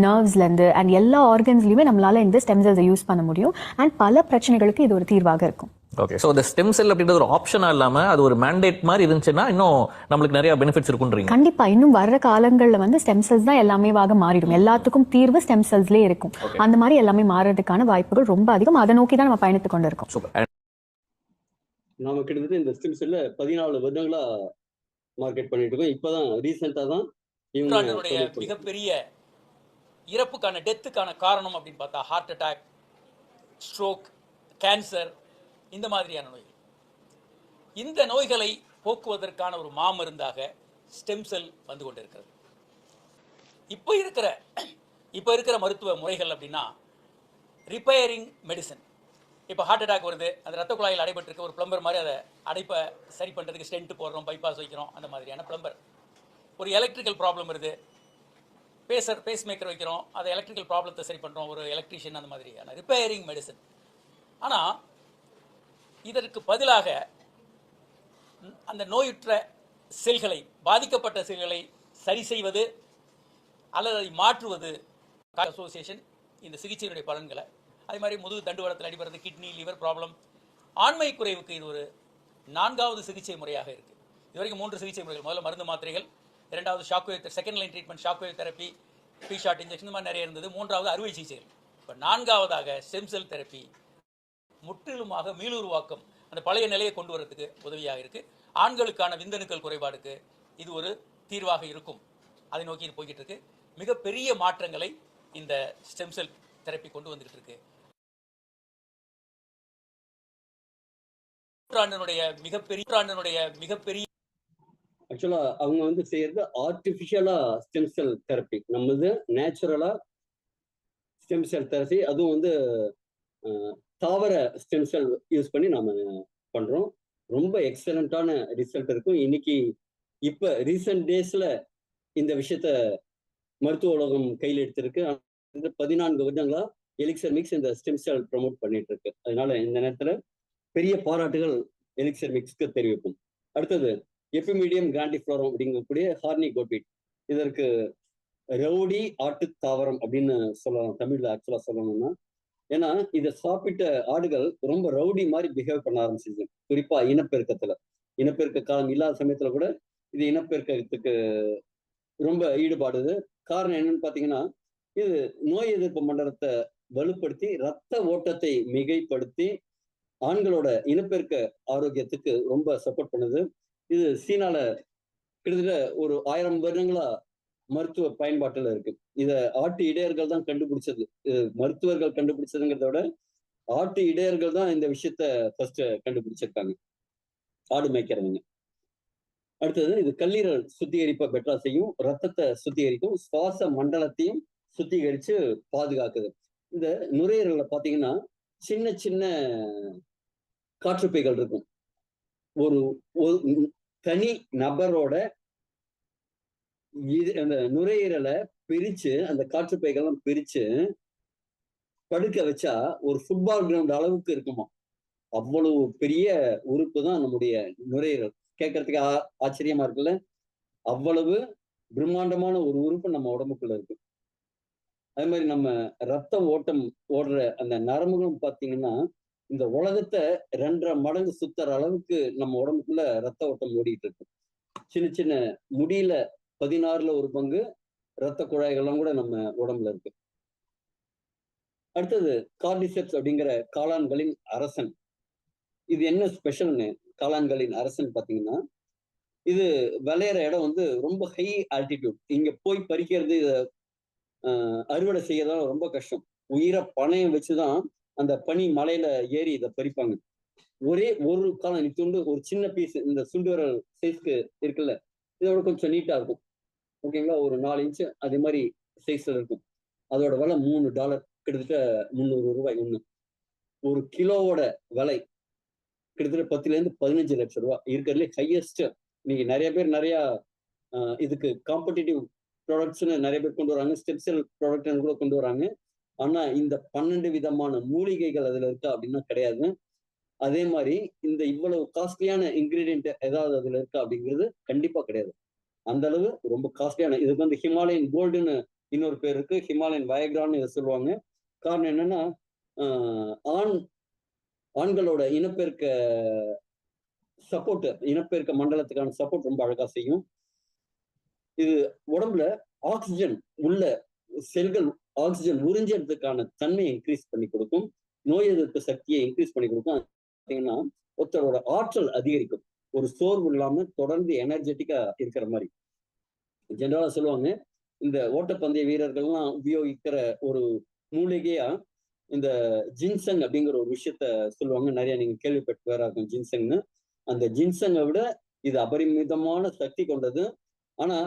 நர்வ்ஸ்லேருந்து அண்ட் எல்லா ஆர்கன்ஸ்லையுமே நம்மளால இந்த ஸ்டெம் செல்ஸை யூஸ் பண்ண முடியும். அண்ட் பல பிரச்சனைகளுக்கு இது ஒரு தீர்வாக இருக்கும். ஓகே, ஸோ இந்த ஸ்டெம் செல் அப்படின்றது ஒரு ஆப்ஷனா இல்லாம அது ஒரு மேண்டேட் மாதிரி இருந்துச்சுன்னா இன்னும் நம்மளுக்கு நிறைய பெனிஃபிட்ஸ் இருக்குன்றீங்க. கண்டிப்பா இன்னும் வர்ற காலங்களில் வந்து ஸ்டெம் செல்ஸ் தான் எல்லாமேவாக மாறிடும். எல்லாத்துக்கும் தீர்வு ஸ்டெம் செல்ஸ்லேயே இருக்கும். அந்த மாதிரி எல்லாமே மாறதுக்கான வாய்ப்புகள் ரொம்ப அதிகம். அதை நோக்கி தான் நம்ம பயணித்து கொண்டு இருக்கோம். நாம கிட்டத்தட்ட இந்த ஸ்டெம் செல்ல 14 வருடங்களா மார்க்கெட் பண்ணிட்டு இருக்கோம். இப்பதான் ரீசெண்டா தான் இவங்களுடைய மிகப்பெரிய இறப்புக்கான டெத்துக்கான காரணம் அப்படின்னு பார்த்தா ஹார்ட் அட்டாக், ஸ்ட்ரோக், கேன்சர், இந்த மாதிரியான நோய்கள். இந்த நோய்களை போக்குவதற்கான ஒரு மாமருந்தாக ஸ்டெம் செல் வந்து கொண்டிருக்கிறது. இப்போ இருக்கிற மருத்துவ முறைகள் அப்படின்னா ரிப்பேரிங் மெடிசன். இப்போ ஹார்ட் அட்டாக் வருது, அந்த ரத்த குழாயில் அடைபட்டிருக்க ஒரு பிளம்பர் மாதிரி அதை அடைப்பை சரி பண்ணுறதுக்கு ஸ்டென்ட் போடுறோம், பைபாஸ் வைக்கிறோம், அந்த மாதிரியான பிளம்பர். ஒரு எலக்ட்ரிக்கல் ப்ராப்ளம் வருது, பேஸ் மேக்கர் வைக்கிறோம், அதை எலக்ட்ரிக்கல் ப்ராப்ளத்தை சரி பண்ணுறோம், ஒரு எலக்ட்ரீஷியன், அந்த மாதிரியான ரிப்பேரிங் மெடிசன். ஆனால் இதற்கு பதிலாக அந்த நோயுற்ற செல்களை, பாதிக்கப்பட்ட செல்களை சரி செய்வது அல்லது அதை மாற்றுவது அசோசியேஷன் இந்த சிகிச்சையினுடைய பலன்களை. அதே மாதிரி முதுகு தண்டுவடத்தில் அடிபடுறது, கிட்னி, லிவர் ப்ராப்ளம், ஆண்மை குறைவுக்கு இது ஒரு 4வது சிகிச்சை முறையாக இருக்குது. இதுவரைக்கும் 3 சிகிச்சை முறைகள். முதல்ல மருந்து மாத்திரைகள், 2வது shockwave, second line treatment shockwave therapy, P shot injection, இந்த மாதிரி நிறைய இருந்தது. 3வது அறுவை சிகிச்சைகள். இப்போ 4வதாக ஸ்டெம் செல் தெரப்பி, முற்றிலுமாக மீளுருவாக்கம், அந்த பழைய நிலையை கொண்டு வரதுக்கு உதவியாக இருக்குது. ஆண்களுக்கான விந்தணுக்கள் குறைபாடுக்கு இது ஒரு தீர்வாக இருக்கும். அதை நோக்கி இது போய்கிட்டு இருக்கு. மிகப்பெரிய மாற்றங்களை இந்த ஸ்டெம் செல் தெரப்பி கொண்டு வந்துகிட்டு இருக்கு. மிகப்பெரிய ஆக்சுவலா அவங்க வந்து செய்யறது ஆர்டிபிஷியலா ஸ்டெம் செல் தெரப்பி, நம்மது நேச்சுரலா ஸ்டெம் செல் தெரப்பி, அதுவும் வந்து தாவர ஸ்டெம் செல் யூஸ் பண்ணி நாம பண்றோம். ரொம்ப எக்ஸலண்டான ரிசல்ட் இருக்கும். இன்னைக்கு இப்ப ரீசன்ட் டேஸ்ல இந்த விஷயத்த மருத்துவ உலகம் கையில் எடுத்திருக்கு. 14 வருடங்களா எலிக்சர் மிக்ஸ் இந்த ஸ்டெம் செல் ப்ரமோட் பண்ணிட்டு இருக்கு. அதனால இந்த நேரத்துல பெரிய பாராட்டுகள் எலிக்சர் மிக்ஸ்க்கு தெரிவிக்கும். அடுத்தது எபிமீடியம் கிராண்டிஃப்ளோரம் அப்படிங்கக்கூடிய ஹார்னி கோட்வீட். இதற்கு ரவுடி ஆட்டு தாவரம் அப்படின்னு சொல்லலாம் தமிழ்ல ஆக்சுவலா சொல்லணும்னா. ஏன்னா இதை சாப்பிட்ட ஆடுகள் ரொம்ப ரவுடி மாதிரி பிஹேவ் பண்ண ஆரம்பிச்சிச்சு, குறிப்பா இனப்பெருக்கத்துல. இனப்பெருக்க காலம் இல்லாத சமயத்துல கூட இது இனப்பெருக்கத்துக்கு ரொம்ப ஈடுபாடுது. காரணம் என்னன்னு பாத்தீங்கன்னா, இது நோய் எதிர்ப்பு மண்டலத்தை வலுப்படுத்தி ரத்த ஓட்டத்தை மிகைப்படுத்தி ஆண்களோட இனப்பெருக்க ஆரோக்கியத்துக்கு ரொம்ப சப்போர்ட் பண்ணுது. இது சீனால கிட்டத்தட்ட ஒரு 1000 வருடங்களா மருத்துவ பயன்பாட்டுல இருக்கு. இத ஆட்டு இடையர்கள் தான் கண்டுபிடிச்சது. மருத்துவர்கள் கண்டுபிடிச்சதுங்கிறத விட ஆட்டு இடையர்கள் தான் இந்த விஷயத்த ஃபர்ஸ்ட் கண்டுபிடிச்சிருக்காங்க, ஆடு மேய்க்கிறவங்க. அடுத்தது இது கல்லீரல் சுத்திகரிப்பை பெட்டரா செய்யும், ரத்தத்தை சுத்திகரிக்கும், சுவாச மண்டலத்தையும் சுத்திகரிச்சு பாதுகாக்குது. இந்த நுரையீரல்ல பாத்தீங்கன்னா சின்ன சின்ன காற்றுப்பைகள் இருக்கும். ஒரு தனி நபரோட அந்த நுரையீரலை பிரிச்சு, அந்த காற்றுப்பைகள்லாம் பிரிச்சு படுக்க வச்சா ஒரு ஃபுட்பால் கிரவுண்ட் அளவுக்கு இருக்குமா. அவ்வளவு பெரிய உறுப்பு தான் நம்முடைய நுரையீரல். கேட்கறதுக்கு ஆச்சரியமா இருக்குல்ல. அவ்வளவு பிரம்மாண்டமான ஒரு உறுப்பு நம்ம உடம்புக்குள்ள இருக்கு. அதே மாதிரி நம்ம ரத்த ஓட்டம் ஓடுற அந்த நரம்புகளும் பார்த்தீங்கன்னா இந்த உலகத்தை 2.5 மடங்கு சுத்துற அளவுக்கு நம்ம உடம்புக்குள்ள ரத்த ஓட்டம் ஓடிட்டு இருக்கு. சின்ன சின்ன முடியில 16ல ஒரு பங்கு ரத்த குழாய்கள்லாம் கூட நம்ம உடம்புல இருக்கு. அடுத்தது கார்டிசெப்ஸ் அப்படிங்கிற காளான்களின் அரசன். இது என்ன ஸ்பெஷல்னு, காளான்களின் அரசன் பாத்தீங்கன்னா, இது விளையிற இடம் வந்து ரொம்ப ஹை ஆல்டிடியூட். இங்க போய் பறிக்கிறது, அறுவடை செய்யறதால ரொம்ப கஷ்டம். உயிரை பணையம் வச்சுதான் அந்த பனி மலையில ஏறி இதை பறிப்பாங்க. ஒரே ஒரு காளான் துண்டு, ஒரு சின்ன பீஸ், இந்த சுண்டு விரல் சைஸ்க்கு இருக்குல்ல, இதோட கொஞ்சம் நீட்டா இருக்கும். ஓகேங்களா, ஒரு 4 இன்ச்சு அதே மாதிரி சைஸ்ல இருக்கும். அதோட விலை $3, கிட்டத்தட்ட 300 ரூபாய் ஒண்ணு. ஒரு கிலோவோட விலை கிட்டத்தட்ட 10 இருந்து 15 லட்சம் ரூபாய். இருக்கிறதுலே ஹையஸ்ட். நீங்க நிறைய பேர் நிறைய இதுக்கு காம்படிட்டிவ் ப்ராடக்ட்ஸ்னு நிறைய பேர் கொண்டு வராங்க, ஸ்டெம் செல் ப்ராடக்ட்னு கூட கொண்டு வராங்க. ஆனா இந்த 12 விதமான மூலிகைகள் அதுல இருக்கா அப்படின்னா கிடையாது. அதே மாதிரி இந்த இவ்வளவு காஸ்ட்லியான இன்கிரீடியன்ட் ஏதாவது அதுல இருக்கா அப்படிங்கிறது கண்டிப்பா கிடையாது. அந்த அளவு ரொம்ப காஸ்ட்லியான. இதுக்கு வந்து ஹிமாலயன் கோல்டுன்னு இன்னொரு பேர் இருக்கு, ஹிமாலயன் வயக்ரான்னு இதை சொல்லுவாங்க. காரணம் என்னன்னா, ஆண்களோட இனப்பெருக்க சப்போர்ட், இனப்பெருக்க மண்டலத்துக்கான சப்போர்ட் ரொம்ப அழகா செய்யும். இது உடம்புல ஆக்சிஜன் உள்ள செல்கள் ஆக்சிஜன் உறிஞ்சதுக்கான தன்மையை இன்க்ரீஸ் பண்ணி கொடுக்கும், நோய் எதிர்ப்பு சக்தியை இன்க்ரீஸ் பண்ணி கொடுக்கும். பார்த்தீங்கன்னா ஒருத்தரோட ஆற்றல் அதிகரிக்கும், ஒரு சோர்வு இல்லாம தொடர்ந்து எனர்ஜெட்டிக்கா இருக்கிற மாதிரி. ஜெனரலா சொல்லுவாங்க, இந்த ஓட்டப்பந்தய வீரர்கள்லாம் உபயோகிக்கிற ஒரு மூலிகையா இந்த ஜின்சங் அப்படிங்கிற ஒரு விஷயத்த சொல்லுவாங்க. நிறைய நீங்க கேள்விப்பட்டு வேற இருக்கும் ஜின்சங்னு. அந்த ஜின்சங்கை விட இது அபரிமிதமான சக்தி கொண்டது. ஆனா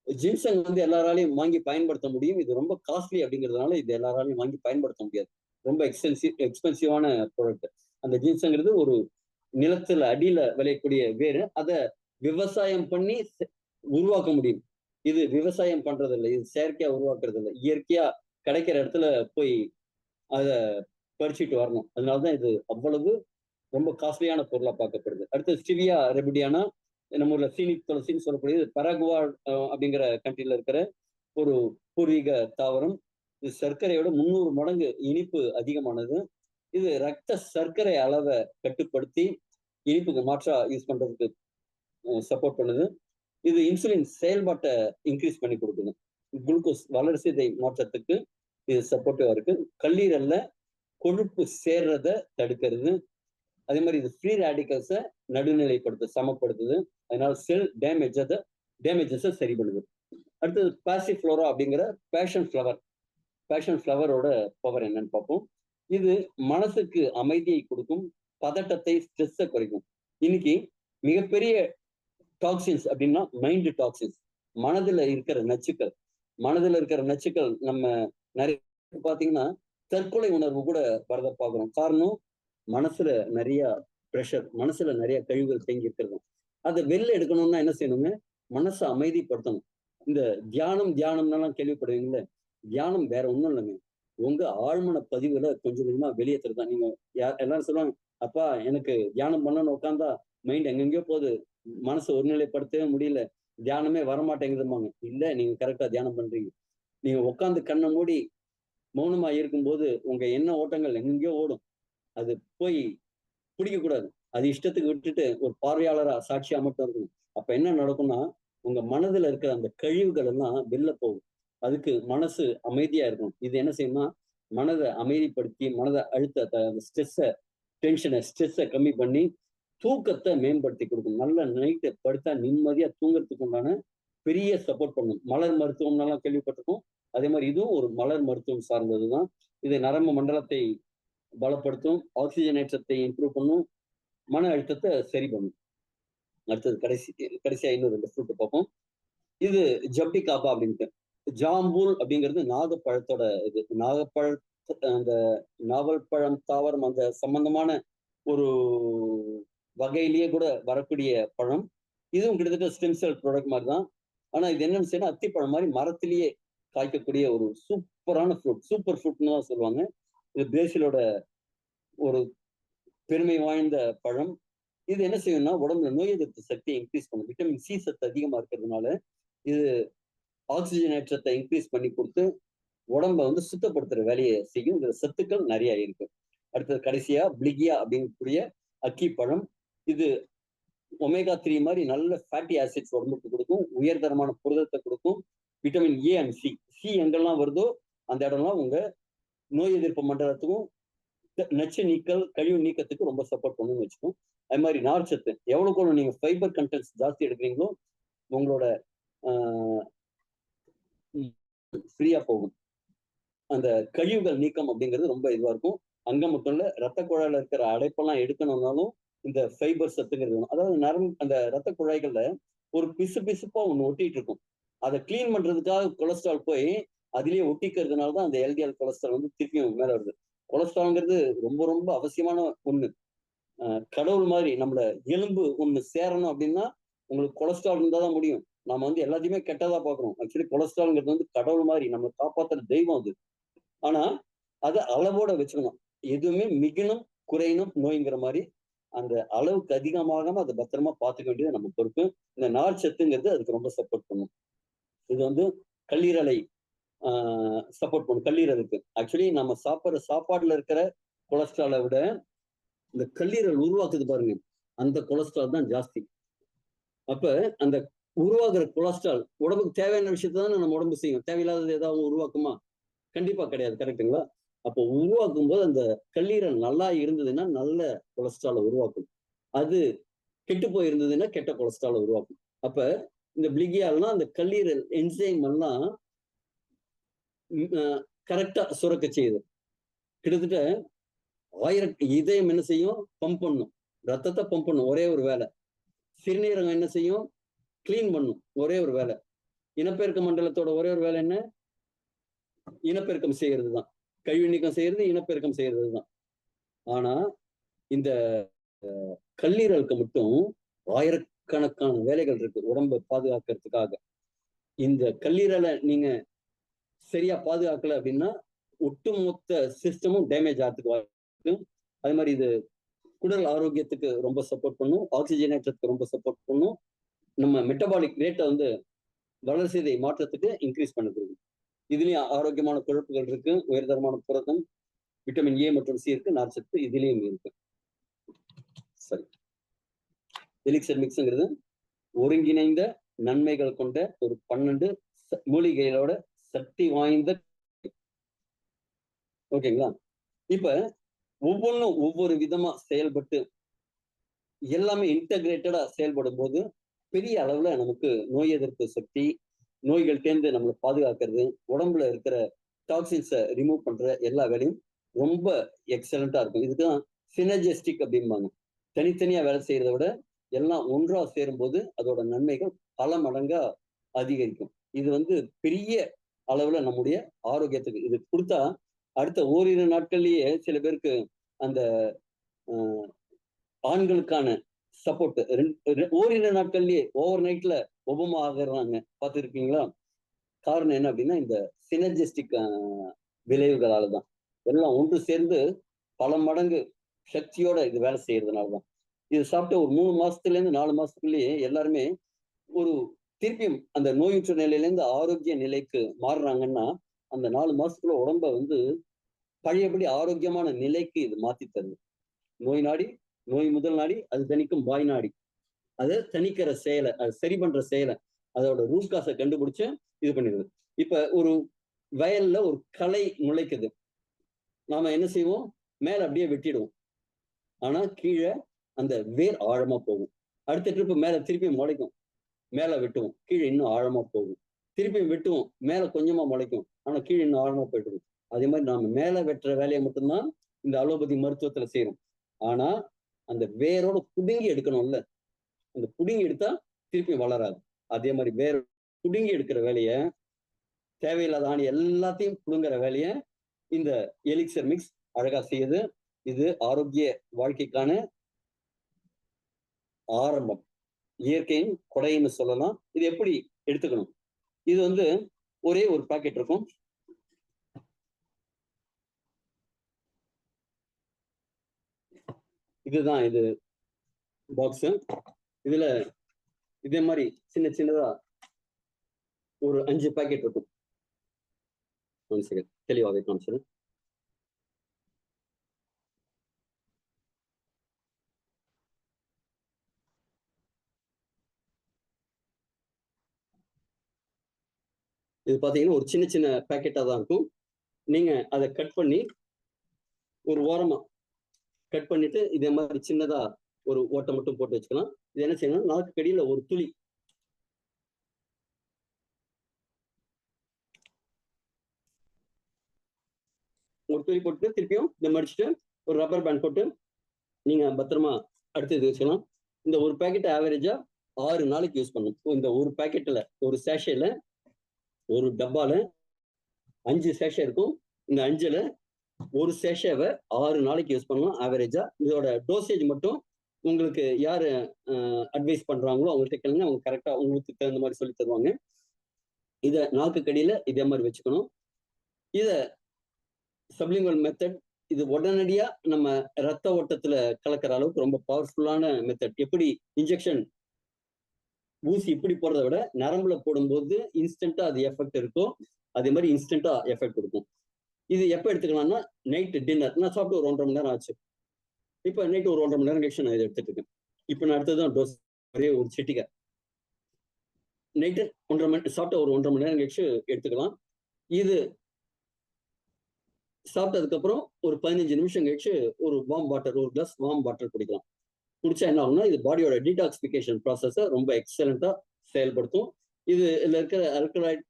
ஜின்சங் வந்து எல்லாராலையும் வாங்கி பயன்படுத்த முடியும். இது ரொம்ப காஸ்ட்லி அப்படிங்கிறதுனால இது எல்லாராலையும் வாங்கி பயன்படுத்த முடியாது. ரொம்ப எக்ஸ்பென்சிவான ப்ராடக்ட். அந்த ஜின்சங்கிறது ஒரு நிலத்துல அடியில விளையக்கூடிய வேறு, அதை விவசாயம் பண்ணி உருவாக்க முடியும். இது விவசாயம் பண்றது இல்லை, இது செயற்கையா உருவாக்குறது இல்லை. இயற்கையா கிடைக்கிற இடத்துல போய் அதை பறிச்சுட்டு வரணும். அதனாலதான் இது அவ்வளவு ரொம்ப காஸ்ட்லியான பொருளா பார்க்கப்படுது. அடுத்து ஸ்டிவியா ரெபிடியானா, நம்ம ஊர்ல சீனி துளசின்னு சொல்லக்கூடியது, பராகுவா அப்படிங்கிற கண்ட்ரில இருக்கிற ஒரு பூர்வீக தாவரம். இது சர்க்கரையோட 300 மடங்கு இனிப்பு அதிகமானது. இது ரத்த சர்க்கரை அளவை கட்டுப்படுத்தி இனிப்புக்கு மாற்றா யூஸ் பண்றதுக்கு சப்போர்ட் பண்ணுது. இது இன்சுலின் செயல்பாட்டை இன்க்ரீஸ் பண்ணி கொடுக்குது. குளுக்கோஸ் வளர்சிதை மாற்றத்துக்கு இது சப்போர்ட்டிவா இருக்கு. கல்லீரல்ல கொழுப்பு சேர்றத தடுக்கிறது. அதே மாதிரி இது ஃப்ரீ ரேடிக்கல்ஸை நடுநிலைப்படுத்து சமப்படுத்துது. அதனால செல் டேமேஜஸை சரி பண்ணுது. அடுத்தது பாசிஃப்ளோரா அப்படிங்கிற பேஷன் ஃப்ளவரோட பவர் என்னன்னு பார்ப்போம். இது மனசுக்கு அமைதியை கொடுக்கும், பதட்டத்தை, ஸ்ட்ரெஸ்ஸை குறைக்கும். இன்னைக்கு மிகப்பெரிய டாக்ஸின்ஸ் அப்படின்னா மைண்ட் டாக்ஸின்ஸ், மனதுல இருக்கிற நச்சுக்கள் நம்ம நிறைய பாத்தீங்கன்னா தற்கொலை உணர்வு கூட வரத பாக்குறோம். காரணம் மனசுல நிறைய ப்ரெஷர், மனசுல நிறைய கழிவுகள் தேங்கி இருக்கிறது. அதை வெளில எடுக்கணும்னா என்ன செய்யணுங்க? மனசை அமைதிப்படுத்தணும். இந்த தியானம்னாலாம் கேள்விப்படுவீங்களே, தியானம் வேற ஒண்ணும் இல்லைங்க, உங்க ஆழ்மன பதிவுல கொஞ்சம் கொஞ்சமா வெளியேற்றுறதுதான். நீங்க எல்லாரும் சொல்லுவாங்க, அப்பா எனக்கு தியானம் பண்ணணும்னு உட்காந்தா மைண்ட் எங்கெங்கயோ போகுது, மனசை ஒருநிலைப்படுத்தவே முடியல, தியானமே வரமாட்டேங்குதுமாங்க. இல்ல, நீங்க கரெக்டா தியானம் பண்றீங்க. நீங்க உட்காந்து கண்ணை மூடி மௌனமா இருக்கும்போது உங்க எண்ண ஓட்டங்கள் எங்கெங்கயோ ஓடும். அது போய் பிடிக்க கூடாது. அது இஷ்டத்துக்கு விட்டுட்டு ஒரு பார்வையாளரா சாட்சியா மட்டும் இருக்கணும். அப்ப என்ன நடக்கும்னா, உங்க மனதுல இருக்கிற அந்த கழிவுகள் எல்லாம் வெளில போகும். அதுக்கு மனசு அமைதியா இருக்கணும். இது என்ன செய்யணும்னா, மனதை அமைதிப்படுத்தி, மனதை அந்த ஸ்ட்ரெஸ்ஸை கம்மி பண்ணி தூக்கத்தை மேம்படுத்தி கொடுக்கும். நல்ல நைட்டு படுத்தா நிம்மதியா தூங்குறதுக்கு உண்டான பெரிய சப்போர்ட் பண்ணும். மலர் மருத்துவம்னாலாம் கேள்விப்பட்டிருக்கோம். அதே மாதிரி இதுவும் ஒரு மலர் மருத்துவம் சார்ந்ததுதான். இது நரம்பு மண்டலத்தை பலப்படுத்தும், ஆக்சிஜனேற்றத்தை இம்ப்ரூவ் பண்ணும், மன அழுத்தத்தை சரி பண்ணும். அடுத்தது கடைசியா இன்னும் 2 ஃப்ரூட் பார்ப்போம். இது ஜப்டி காப்பா அப்படின்ட்டு. ஜாம்பூல் அப்படிங்கிறது நாகப்பழத்தோட இது. அந்த நாவல் பழம் தாவரம் அந்த சம்பந்தமான ஒரு வகையிலேயே கூட வரக்கூடிய பழம். இதுவும் கிட்டத்தட்ட ஸ்டெம் செல் ப்ராடக்ட் மாதிரி தான். ஆனா இது என்னன்னு செய்யணும், அத்திப்பழம் மாதிரி மரத்திலேயே காய்க்கக்கூடிய ஒரு சூப்பரான ஃப்ரூட், சூப்பர் ஃப்ரூட்னு தான் சொல்லுவாங்க. இது பிரேசிலோட ஒரு பெருமை வாய்ந்த பழம். இது என்ன செய்யும்னா, உடம்புல நோய் எதிர்ப்பு சக்தியை இன்க்ரீஸ் பண்ணும். விட்டமின் சி சத்து அதிகமா இருக்கிறதுனால இது ஆக்சிஜனேற்றத்தை இன்க்ரீஸ் பண்ணி கொடுத்து உடம்ப சுத்தப்படுத்துற வேலையை செய்யும். இதுல சத்துக்கள் நிறைய இருக்கு. அடுத்தது கடைசியா பிளிகியா அப்படிங்கக்கூடிய அக்கி பழம். இது ஒமேகா 3 மாதிரி நல்ல ஃபேட்டி ஆசிட்ஸ் உடம்புக்கு கொடுக்கும், உயர்தரமான புரதத்தை கொடுக்கும், விட்டமின் ஏ அண்ட் சி எங்கெல்லாம் வருதோ அந்த இடம்லாம் உங்க நோய் எதிர்ப்பு மண்டலத்துக்கும் நச்சு நீக்கல், கழிவு நீக்கத்துக்கு ரொம்ப சப்போர்ட் பண்ணுன்னு வச்சுக்கோம். அது மாதிரி நார்ச்சத்து எவ்வளவுக்கு நீங்க ஃபைபர் கண்டென்ட்ஸ் ஜாஸ்தி எடுக்கிறீங்களோ உங்களோட ஃப்ரீயா போகும். அந்த கழிவுகள் நீக்கம் அப்படிங்கிறது ரொம்ப இதுவா இருக்கும். அங்க மட்டும் இல்ல, ரத்த குழாயில இருக்கிற அடைப்பெல்லாம் எடுக்கணும்னாலும் இந்த ஃபைபர் சத்துங்கிறது வேணும். அதாவது அந்த ரத்த குழாய்கள்ல ஒரு பிசுப்பா ஒண்ணு ஒட்டிட்டு இருக்கும். அதை கிளீன் பண்றதுக்காக கொலஸ்ட்ரால் போய் அதுலயே ஒட்டிக்கிறதுனால தான் அந்த எல்டிஎல் கொலஸ்ட்ரால் திருப்பியும் மேல வருது. கொலஸ்ட்ரால்ங்கிறது ரொம்ப ரொம்ப அவசியமான ஒண்ணு. கடவுள் மாதிரி நம்மள எலும்பு ஒண்ணு சேரணும் அப்படின்னா உங்களுக்கு கொலஸ்ட்ரால் இருந்தா தான் முடியும். நாம எல்லாத்தையுமே கெட்டதா பாக்குறோம். ஆக்சுவலி கொலஸ்ட்ரால்ங்கிறது கடவுள் மாதிரி நம்ம காப்பாத்துற தெய்வம் அது. ஆனா அதை அளவோட வச்சுக்கணும். எதுவுமே மிகினும் குறையினும் நோய்ங்கிற மாதிரி அந்த அளவுக்கு அதிகமாக அதை பத்திரமா பார்த்துக்க வேண்டியது நம்ம பொறுப்பு. இந்த நார் சத்துங்கிறது அதுக்கு ரொம்ப சப்போர்ட் பண்ணும். இது கல்லீரலை சப்போர்ட் பண்ணும். கல்லீரலுக்கு ஆக்சுவலி நம்ம சாப்பிட்ற சாப்பாடுல இருக்கிற கொலஸ்ட்ராலை விட இந்த கல்லீரல் உருவாக்குது பாருங்க, அந்த கொலஸ்ட்ரால் தான் ஜாஸ்தி. அப்ப அந்த உருவாக்குற கொலஸ்ட்ரால் உடம்புக்கு தேவையான விஷயத்த தானே நம்ம உடம்பு செய்யும். தேவையில்லாதது ஏதாவது உருவாக்குமா? கண்டிப்பா கிடையாது. கரெக்டுங்களா? அப்போ உருவாக்கும் போது அந்த கல்லீரல் நல்லா இருந்ததுன்னா நல்ல கொலஸ்ட்ராலை உருவாக்கும். அது கெட்டு போயிருந்ததுன்னா கெட்ட கொலஸ்ட்ராலை உருவாக்கும். அப்ப இந்த பிளிகியாலாம் அந்த கல்லீரல் என்சைம் எல்லாம் கரெக்டா சுரக்க செய்யுது. கிட்டத்தட்ட இதயம் என்ன செய்யும்? பம்ப் பண்ணும், ரத்தத்தை பம்ப் பண்ணும், ஒரே ஒரு வேலை. சிறுநீரகம் என்ன செய்யும்? கிளீன் பண்ணும், ஒரே ஒரு வேலை. இனப்பெருக்க மண்டலத்தோட ஒரே ஒரு வேலை என்ன? இனப்பெருக்கம் செய்யறது தான். கழிவு நீக்கம் செய்யறது, இனப்பெருக்கம் செய்யறது தான். ஆனா இந்த கல்லீரலுக்கு மட்டும் ஆயிரக்கணக்கான வேலைகள் இருக்கு உடம்பை பாதுகாக்கிறதுக்காக. இந்த கல்லீரலை நீங்க சரியா பாதுகாக்கல அப்படின்னா ஒட்டுமொத்த சிஸ்டமும் டேமேஜ் ஆகிறதுக்கு வாய்ப்பு. அது மாதிரி இது குடல் ஆரோக்கியத்துக்கு ரொம்ப சப்போர்ட் பண்ணும், ஆக்சிஜனேற்றத்துக்கு ரொம்ப சப்போர்ட் பண்ணும், நம்ம மெட்டபாலிக் ரேட்டை வளர்சிதை மாற்றத்துக்கு இன்க்ரீஸ் பண்ணுது. இதுலயும் ஆரோக்கியமான கொழுப்புகள் இருக்கு, உயர்தரமான புரதம், விட்டமின் ஏ மற்றும் சி இருக்கு, நார்ச்சத்து இதுலயும் இருக்கு. சரி, எலிக்சர் மிக்ஸ்ங்கிறது ஒருங்கிணைந்த நன்மைகள் கொண்ட ஒரு 12 மூலிகைகளோட சக்தி வாய்ந்த. ஓகேங்களா? இப்ப ஒவ்வொன்றும் ஒவ்வொரு விதமா செயல்பட்டு எல்லாமே இன்டகிரேட்டடா செயல்படும் போது பெரிய அளவுல நமக்கு நோய் எதிர்ப்பு சக்தி, நோய்கள் தேர்ந்து நம்மளை பாதுகாக்கிறது, உடம்புல இருக்கிற டாக்ஸின்ஸை ரிமூவ் பண்ற எல்லா வேலையும் ரொம்ப எக்ஸலண்டா இருக்கும். இதுதான் சினர்ஜெஸ்டிக் அப்படிம்பாங்க. தனித்தனியா வேலை செய்யறதை விட எல்லாம் ஒன்றா சேரும்போது அதோட நன்மைகள் பல மடங்கா அதிகரிக்கும். இது வந்து பெரிய அளவுல நம்முடைய ஆரோக்கியத்துக்கு இது கொடுத்தா அடுத்த ஓரிரு நாட்கள்லயே சில பேருக்கு அந்த ஆண்களுக்கான சப்போர்ட் ஓரிரு நாட்கள்லயே ஓவர் நைட்ல ஒபமா ஆகுறாங்க, பார்த்துருக்கீங்களா? காரணம் என்ன அப்படின்னா இந்த சினர்ஜெஸ்டிக் விளைவுகளால தான். எல்லாம் ஒன்று சேர்ந்து பல மடங்கு சக்தியோட இது வேலை செய்யறதுனாலதான். இது சாப்பிட்ட ஒரு 3 மாசத்துல இருந்து 4 மாசத்துக்குள்ளேயே எல்லாருமே ஒரு திருப்பியும் அந்த நோயுற்ற நிலையிலேருந்து ஆரோக்கிய நிலைக்கு மாறுறாங்கன்னா அந்த 4 மாசத்துக்குள்ள உடம்ப வந்து பழையபடி ஆரோக்கியமான நிலைக்கு இது மாத்தி தருது. நோய் நாடி, நோய் முதல் நாடி, அது தணிக்கும் வாய் நாடி. அதை தணிக்கிற செயலை, அது சரி பண்ற செயலை, அதோட ரூட் காசை கண்டுபிடிச்சு இது பண்ணிடுது. இப்ப ஒரு வயல்ல ஒரு களை முளைக்குது, நாம என்ன செய்வோம்? மேல அப்படியே வெட்டிடுவோம். ஆனா கீழே அந்த வேர் ஆழமா போகும். அடுத்த ட்ரிப்பு மேல திருப்பி முளைக்கும், மேல வெட்டுவோம், கீழே இன்னும் ஆழமா போகும். திருப்பியும் வெட்டுவோம், மேல கொஞ்சமா முளைக்கும், ஆனா கீழே இன்னும் ஆழமா போயிட்டு. அதே மாதிரி நாம மேல வெட்டுற வேலையை மட்டும்தான் இந்த அலோபதி மருத்துவத்துல செய்யறோம். ஆனா அந்த வேரோட புடுங்கி எடுக்கணும்ல, அந்த புடுங்கி எடுத்தா திருப்பி வளராது. அதே மாதிரி வேர் புடுங்கி எடுக்கிற வேலைய, தேவையில்லாத ஆணி எல்லாத்தையும் புடுங்குற வேலைய இந்த எலிக்சர் மிக்ஸ் அழகா செய்யுது. இது ஆரோக்கிய வாழ்க்கைக்கான ஆரம்பம், இயற்கையின் கொடைன்னு சொல்லலாம். இது எப்படி எடுத்துக்கணும்? இது வந்து ஒரே ஒரு பாக்கெட் இருக்கும். இதுதான் இது பாக்ஸ். இதுல இதே மாதிரி சின்ன சின்னதா ஒரு 5 பாக்கெட் இருக்கும். தெளிவாக காமிச்சிடும். இது பாத்தீங்கன்னா ஒரு சின்ன சின்ன பேக்கெட்டா தான் இருக்கும். நீங்க அதை கட் பண்ணி ஒரு ஓரமா கட் பண்ணிட்டு இதே மாதிரி சின்னதா ஒரு ஓட்டை மட்டும் போட்டு வச்சுக்கலாம். இது என்ன செய்யணும்? நாக்கு கடியில ஒரு துளி, போட்டு திருப்பியும் இதை மடிச்சுட்டு ஒரு ரப்பர் பேண்ட் போட்டு நீங்க பத்திரமா அடுத்து இது வச்சுக்கலாம். இந்த ஒரு பேக்கெட் ஆவரேஜா 6 நாளைக்கு யூஸ் பண்ணணும். இந்த ஒரு பேக்கெட்ல, ஒரு சேஷைல, ஒரு டப்பால 5 சேஷை இருக்கும். இந்த 5ல ஒரு சேஷாவை 6 நாளைக்கு யூஸ் பண்ணலாம் ஆவரேஜா. இதோட டோசேஜ் மட்டும் உங்களுக்கு யாரு அட்வைஸ் பண்றாங்களோ அவங்கள்ட்ட கேளுங்க, அவங்க கரெக்டா உங்களுக்கு தகுந்த மாதிரி சொல்லி தருவாங்க. இதை நாக்கு கடியில இதே மாதிரி வச்சுக்கணும். இத சப்ளிங்கல் மெத்தட், இது உடனடியா நம்ம ரத்த ஓட்டத்துல கலக்கிற அளவுக்கு ரொம்ப பவர்ஃபுல்லான மெத்தட். எப்படி இன்ஜெக்ஷன் ஊசி இப்படி போடுறத விட நரம்புல போடும்போது இன்ஸ்டன்டா அது எஃபெக்ட் இருக்கும், அதே மாதிரி இன்ஸ்டன்டா எஃபெக்ட் கொடுக்கும். இது எப்போ எடுத்துக்கலாம்னா நைட்டு டின்னர், நான் சாப்பிட்டு ஒரு 1.5 மணி நேரம் ஆச்சு, இப்போ நைட்டு ஒரு 1.5 மணி நேரம் கழிச்சு நான் இதை எடுத்துட்டு இருக்கேன். இப்போ நான் அடுத்ததான் டோஸ், ஒரே ஒரு சிட்டிகை நைட்டு 1.5 மணி சாப்பிட்டு ஒரு 1.5 மணி நேரம் கழிச்சு எடுத்துக்கலாம். இது சாப்பிட்டதுக்கு அப்புறம் ஒரு 15 நிமிஷம் கழிச்சு ஒரு வார்ம் வாட்டர், ஒரு கிளாஸ் வார்ம் வாட்டர் குடிக்கலாம். குடிச்சா என்ன ஆகும்னா இது பாடியோட டீடாக்சிஃபிகேஷன் ப்ராசஸை ரொம்ப எக்ஸலண்டா செயல்படுத்தும். இதுல இருக்கிற அல்கலாய்ட்,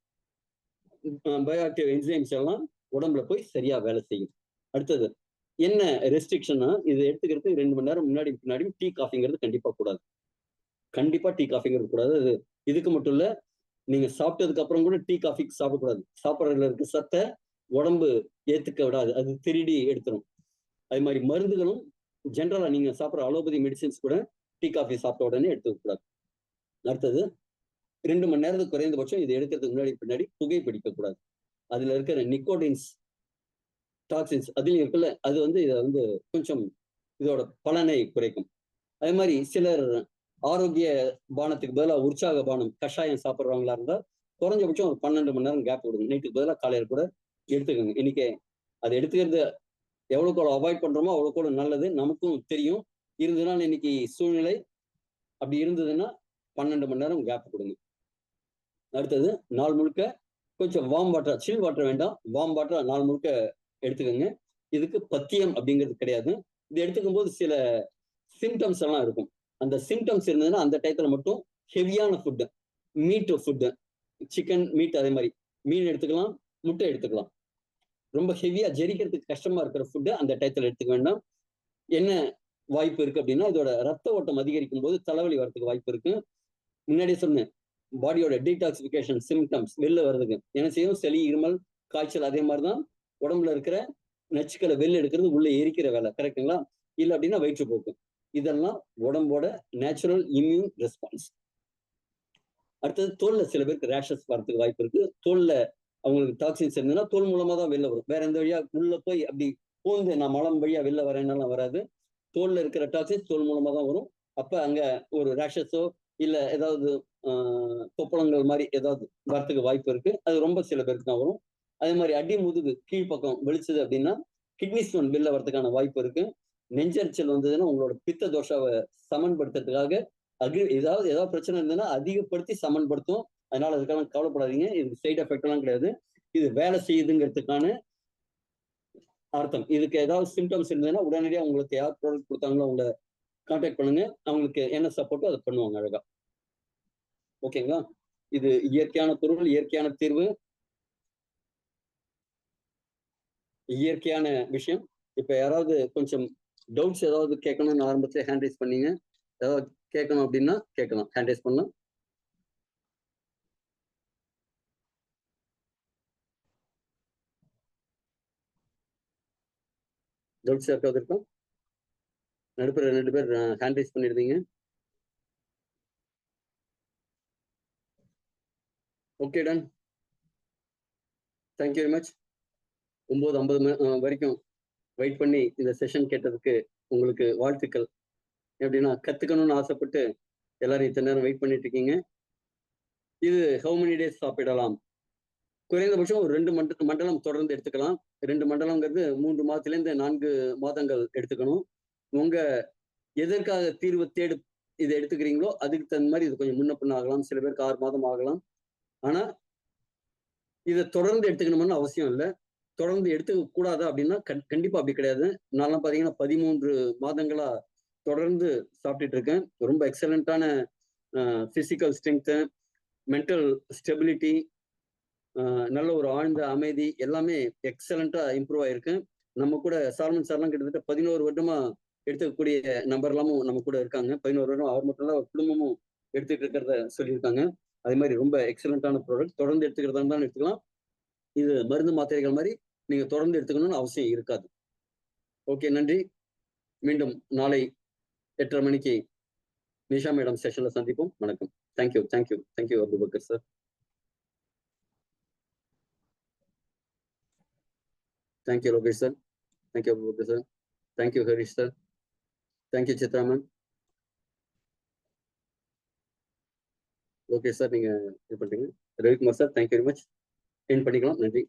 பயோஆக்டிவ் என்சைம்ஸ் எல்லாம் உடம்புல போய் சரியா வேலை செய்யும். அடுத்தது என்ன ரெஸ்ட்ரிக்ஷன்னா, இது எடுத்துக்கிறதுக்கு 2 மணி நேரம் முன்னாடி பின்னாடி டீ காஃபிங்கிறது கண்டிப்பா கூடாது. கண்டிப்பா டீ காஃபிங்கிறது கூடாது. அது இதுக்கு மட்டும் இல்ல, நீங்க சாப்பிட்டதுக்கு அப்புறம் கூட டீ காஃபி சாப்பிடக்கூடாது. சாப்பிட்றதுல இருக்க சத்தை உடம்பு ஏத்துக்க விடாது, அது திருடி எடுத்துரும். அது மாதிரி மருந்துகளும் ஜென்ரலா நீங்க சாப்பிட்ற அலோபதி மெடிசின்ஸ் கூட டீ காஃபி சாப்பிட்ட உடனே எடுத்துக்க கூடாது. அடுத்தது 2 மணி நேரத்துக்கு குறைந்தபட்சம் இது எடுக்கிறதுக்கு முன்னாடி பின்னாடி புகை பிடிக்க கூடாது. அதுல இருக்கிற நிக்கோடின்ஸ், டாக்ஸின்ஸ் அதுலயும் இருக்குல்ல, அது வந்து இதை வந்து கொஞ்சம் இதோட பலனை குறைக்கும். அதே மாதிரி சிலர் ஆரோக்கிய பானத்துக்கு பதிலாக உற்சாக பானம், கஷாயம் சாப்பிட்றவங்களா இருந்தா குறைஞ்சபட்சம் ஒரு 12 மணி நேரம் கேப் கொடுங்க. நைட்டுக்கு பதிலாக காலையில் கூட எடுத்துக்கோங்க. இன்னைக்கு அதை எடுத்துக்கிறது எவ்வளோக்கு அவாய்ட் பண்றோமோ அவ்வளோக்கு நல்லது, நமக்கும் தெரியும். இருந்ததுனால இன்னைக்கு சூழ்நிலை அப்படி இருந்ததுன்னா 12 மணி நேரம் கேப் கொடுங்க. அடுத்தது நாள் முழுக்க கொஞ்சம் வார்ம் வாட்டர், சில் வாட்டர் வேண்டாம், வார்ம் வாட்டர் நாள் முழுக்க எடுத்துக்கோங்க. இதுக்கு பத்தியம் அப்படிங்கிறது கிடையாது. இது எடுத்துக்கும் போது சில சிம்டம்ஸ் எல்லாம் இருக்கும். அந்த சிம்டம்ஸ் இருந்ததுன்னா அந்த டயத்துல மட்டும் ஹெவியான food, meet food, chicken meet, அதே மாதிரி மீன் எடுத்துக்கலாம், முட்டை எடுத்துக்கலாம். ரொம்ப ஹெவியா ஜெரிக்கிறதுக்கு கஷ்டமா இருக்கிற ஃபுட்டு அந்த டயத்துல எடுத்துக்க வேண்டாம். என்ன வாய்ப்பு இருக்கு அப்படின்னா, இதோட ரத்த ஓட்டம் அதிகரிக்கும் போது தலைவலி வரதுக்கு வாய்ப்பு இருக்கு. முன்னாடியே சொன்னேன், பாடியோட டீடாக்சிபிகேஷன் சிம்டம்ஸ் வெளில வர்றதுக்கு என்ன செய்யும், சளி, இருமல், காய்ச்சல், அதே மாதிரிதான் உடம்புல இருக்கிற நச்சுக்களை வெளில எடுக்கிறது, உள்ள எரிக்கிற வேலை. கரெக்டுங்களா? இல்லை அப்படின்னா வயிற்றுப்போக்கு. இதெல்லாம் உடம்போட நேச்சுரல் இம்யூன் ரெஸ்பான்ஸ். அடுத்தது தோல்ல சில பேருக்கு ரேஷஸ் வரதுக்கு வாய்ப்பு இருக்கு. தோல்ல அவங்களுக்கு டாக்ஸின்ஸ் இருந்ததுன்னா தோல் மூலமா தான் வெளில வரும். வேற எந்த வழியா உள்ள போய் அப்படி பூந்து நான் மலம் வழியா வெளில வரேன்னாலும் வராது. தோல்ல இருக்கிற டாக்ஸின்ஸ் தோல் மூலமா தான் வரும். அப்ப அங்க ஒரு ரேஷஸோ இல்ல ஏதாவது கொப்பளங்கள் மாதிரி ஏதாவது வரத்துக்கு வாய்ப்பு இருக்கு. அது ரொம்ப சில பேருக்கு தான் வரும். அதே மாதிரி அடி முதுகு கீழ்ப்பக்கம் வெளிச்சது அப்படின்னா கிட்னி ஸ்டோன் வெளில வரதுக்கான வாய்ப்பு இருக்கு. நெஞ்சரிச்சல் வந்ததுன்னா உங்களோட பித்த தோஷாவை சமன்படுத்துறதுக்காக ஏதாவது பிரச்சனை இருந்ததுன்னா அதிகப்படுத்தி சமன்படுத்தும். அதனால அதுக்கான கவலைப்படாதீங்க. இதுக்கு சைட் எஃபெக்ட் எல்லாம் கிடையாது. இது வேலை செய்யுதுங்கிறதுக்கான அர்த்தம். இதுக்கு ஏதாவது சிம்டம்ஸ் இருந்ததுன்னா உடனடியாக உங்களுக்கு யார் ப்ராடக்ட் கொடுத்தாங்களோ அவங்கள கான்டாக்ட் பண்ணுங்க. அவங்களுக்கு என்ன சப்போர்ட்டோ அதை பண்ணுவாங்க அழகா. ஓகேங்களா? இது இயற்கையான பொருள், இயற்கையான தீர்வு, இயற்கையான விஷயம். இப்ப யாராவது கொஞ்சம் டவுட்ஸ் ஏதாவது கேட்கணும்னு ஆரம்பத்துல ஹேண்ட் ரைஸ் பண்ணீங்க. ஏதாவது கேட்கணும் அப்படின்னா கேட்கலாம், ஹேண்ட் ரைஸ் பண்ணலாம். டவுட்ஸ் யாருக்காவது இருக்கும்? ரெண்டு பேர் ஹேண்ட் ரைஸ் பண்ணிருந்தீங்க. Okay, done. Thank you very much. 9:50 வரைக்கும் வெயிட் பண்ணி இந்த செஷன் கேட்டதுக்கு உங்களுக்கு வாழ்த்துக்கள். எப்படின்னா கத்துக்கணும்னு ஆசைப்பட்டு எல்லாரும் இத்தனை நேரம் வெயிட் பண்ணிட்டு இருக்கீங்க. இது ஹவு மெனி டேஸ் சாப்பிடலாம்? குறைந்தபட்சம் ஒரு 2 மண்டலம் தொடர்ந்து எடுத்துக்கலாம். 2 மண்டலங்கிறது 3 மாதத்திலேருந்து 4 மாதங்கள் எடுத்துக்கணும். உங்க எதற்காக தீர்வு தேடு இதை எடுத்துக்கிறீங்களோ அதுக்கு தகுந்த மாதிரி இது கொஞ்சம் முன்ன பின்ன ஆகலாம். சில பேருக்கு 6 மாதம் ஆகலாம். ஆனா இதை தொடர்ந்து எடுத்துக்கணும்னு அவசியம் இல்லை. தொடர்ந்து எடுத்துக்க கூடாதா அப்படின்னா கண்டிப்பா அப்படி கிடையாது. நான்லாம் பாத்தீங்கன்னா 13 மாதங்களா தொடர்ந்து சாப்பிட்டுட்டு இருக்கேன். ரொம்ப எக்ஸலண்டான பிசிக்கல் ஸ்ட்ரென்த்து, மென்டல் ஸ்டெபிலிட்டி, நல்ல ஒரு ஆழ்ந்த அமைதி எல்லாமே எக்ஸலண்டா இம்ப்ரூவ் ஆயிருக்கு. நம்ம கூட சால்மன் சார்லாம் கிட்டத்தட்ட 11 வருடமா எடுத்துக்கக்கூடிய நம்பர் எல்லாமும் நம்ம கூட இருக்காங்க. 11 வருடம் அவர் மட்டும் இல்ல, குடும்பமும் எடுத்துட்டு இருக்கிறத சொல்லியிருக்காங்க. அதே மாதிரி ரொம்ப எக்ஸலண்டான ப்ராடக்ட். தொடர்ந்து எடுத்துக்கிறதா இருந்தாலும் எடுத்துக்கலாம். இது மருந்து மாத்திரைகள் மாதிரி நீங்க தொடர்ந்து எடுத்துக்கணும்னு அவசியம் இருக்காது. ஓகே, நன்றி. மீண்டும் நாளை 8:30 மணிக்கு நிஷா மேடம் செஷன்ல சந்திப்போம். வணக்கம். Thank you Abubakar sir. Thank you Lokesh sir. Thank you Abubakar sir. Thank you Harish sir. Thank you Chitra ma'am. Okay sir, நீங்க இது பண்றீங்க. Ravikumar sir, thank you very much. என் பண்ணிக்கலாம். நன்றி.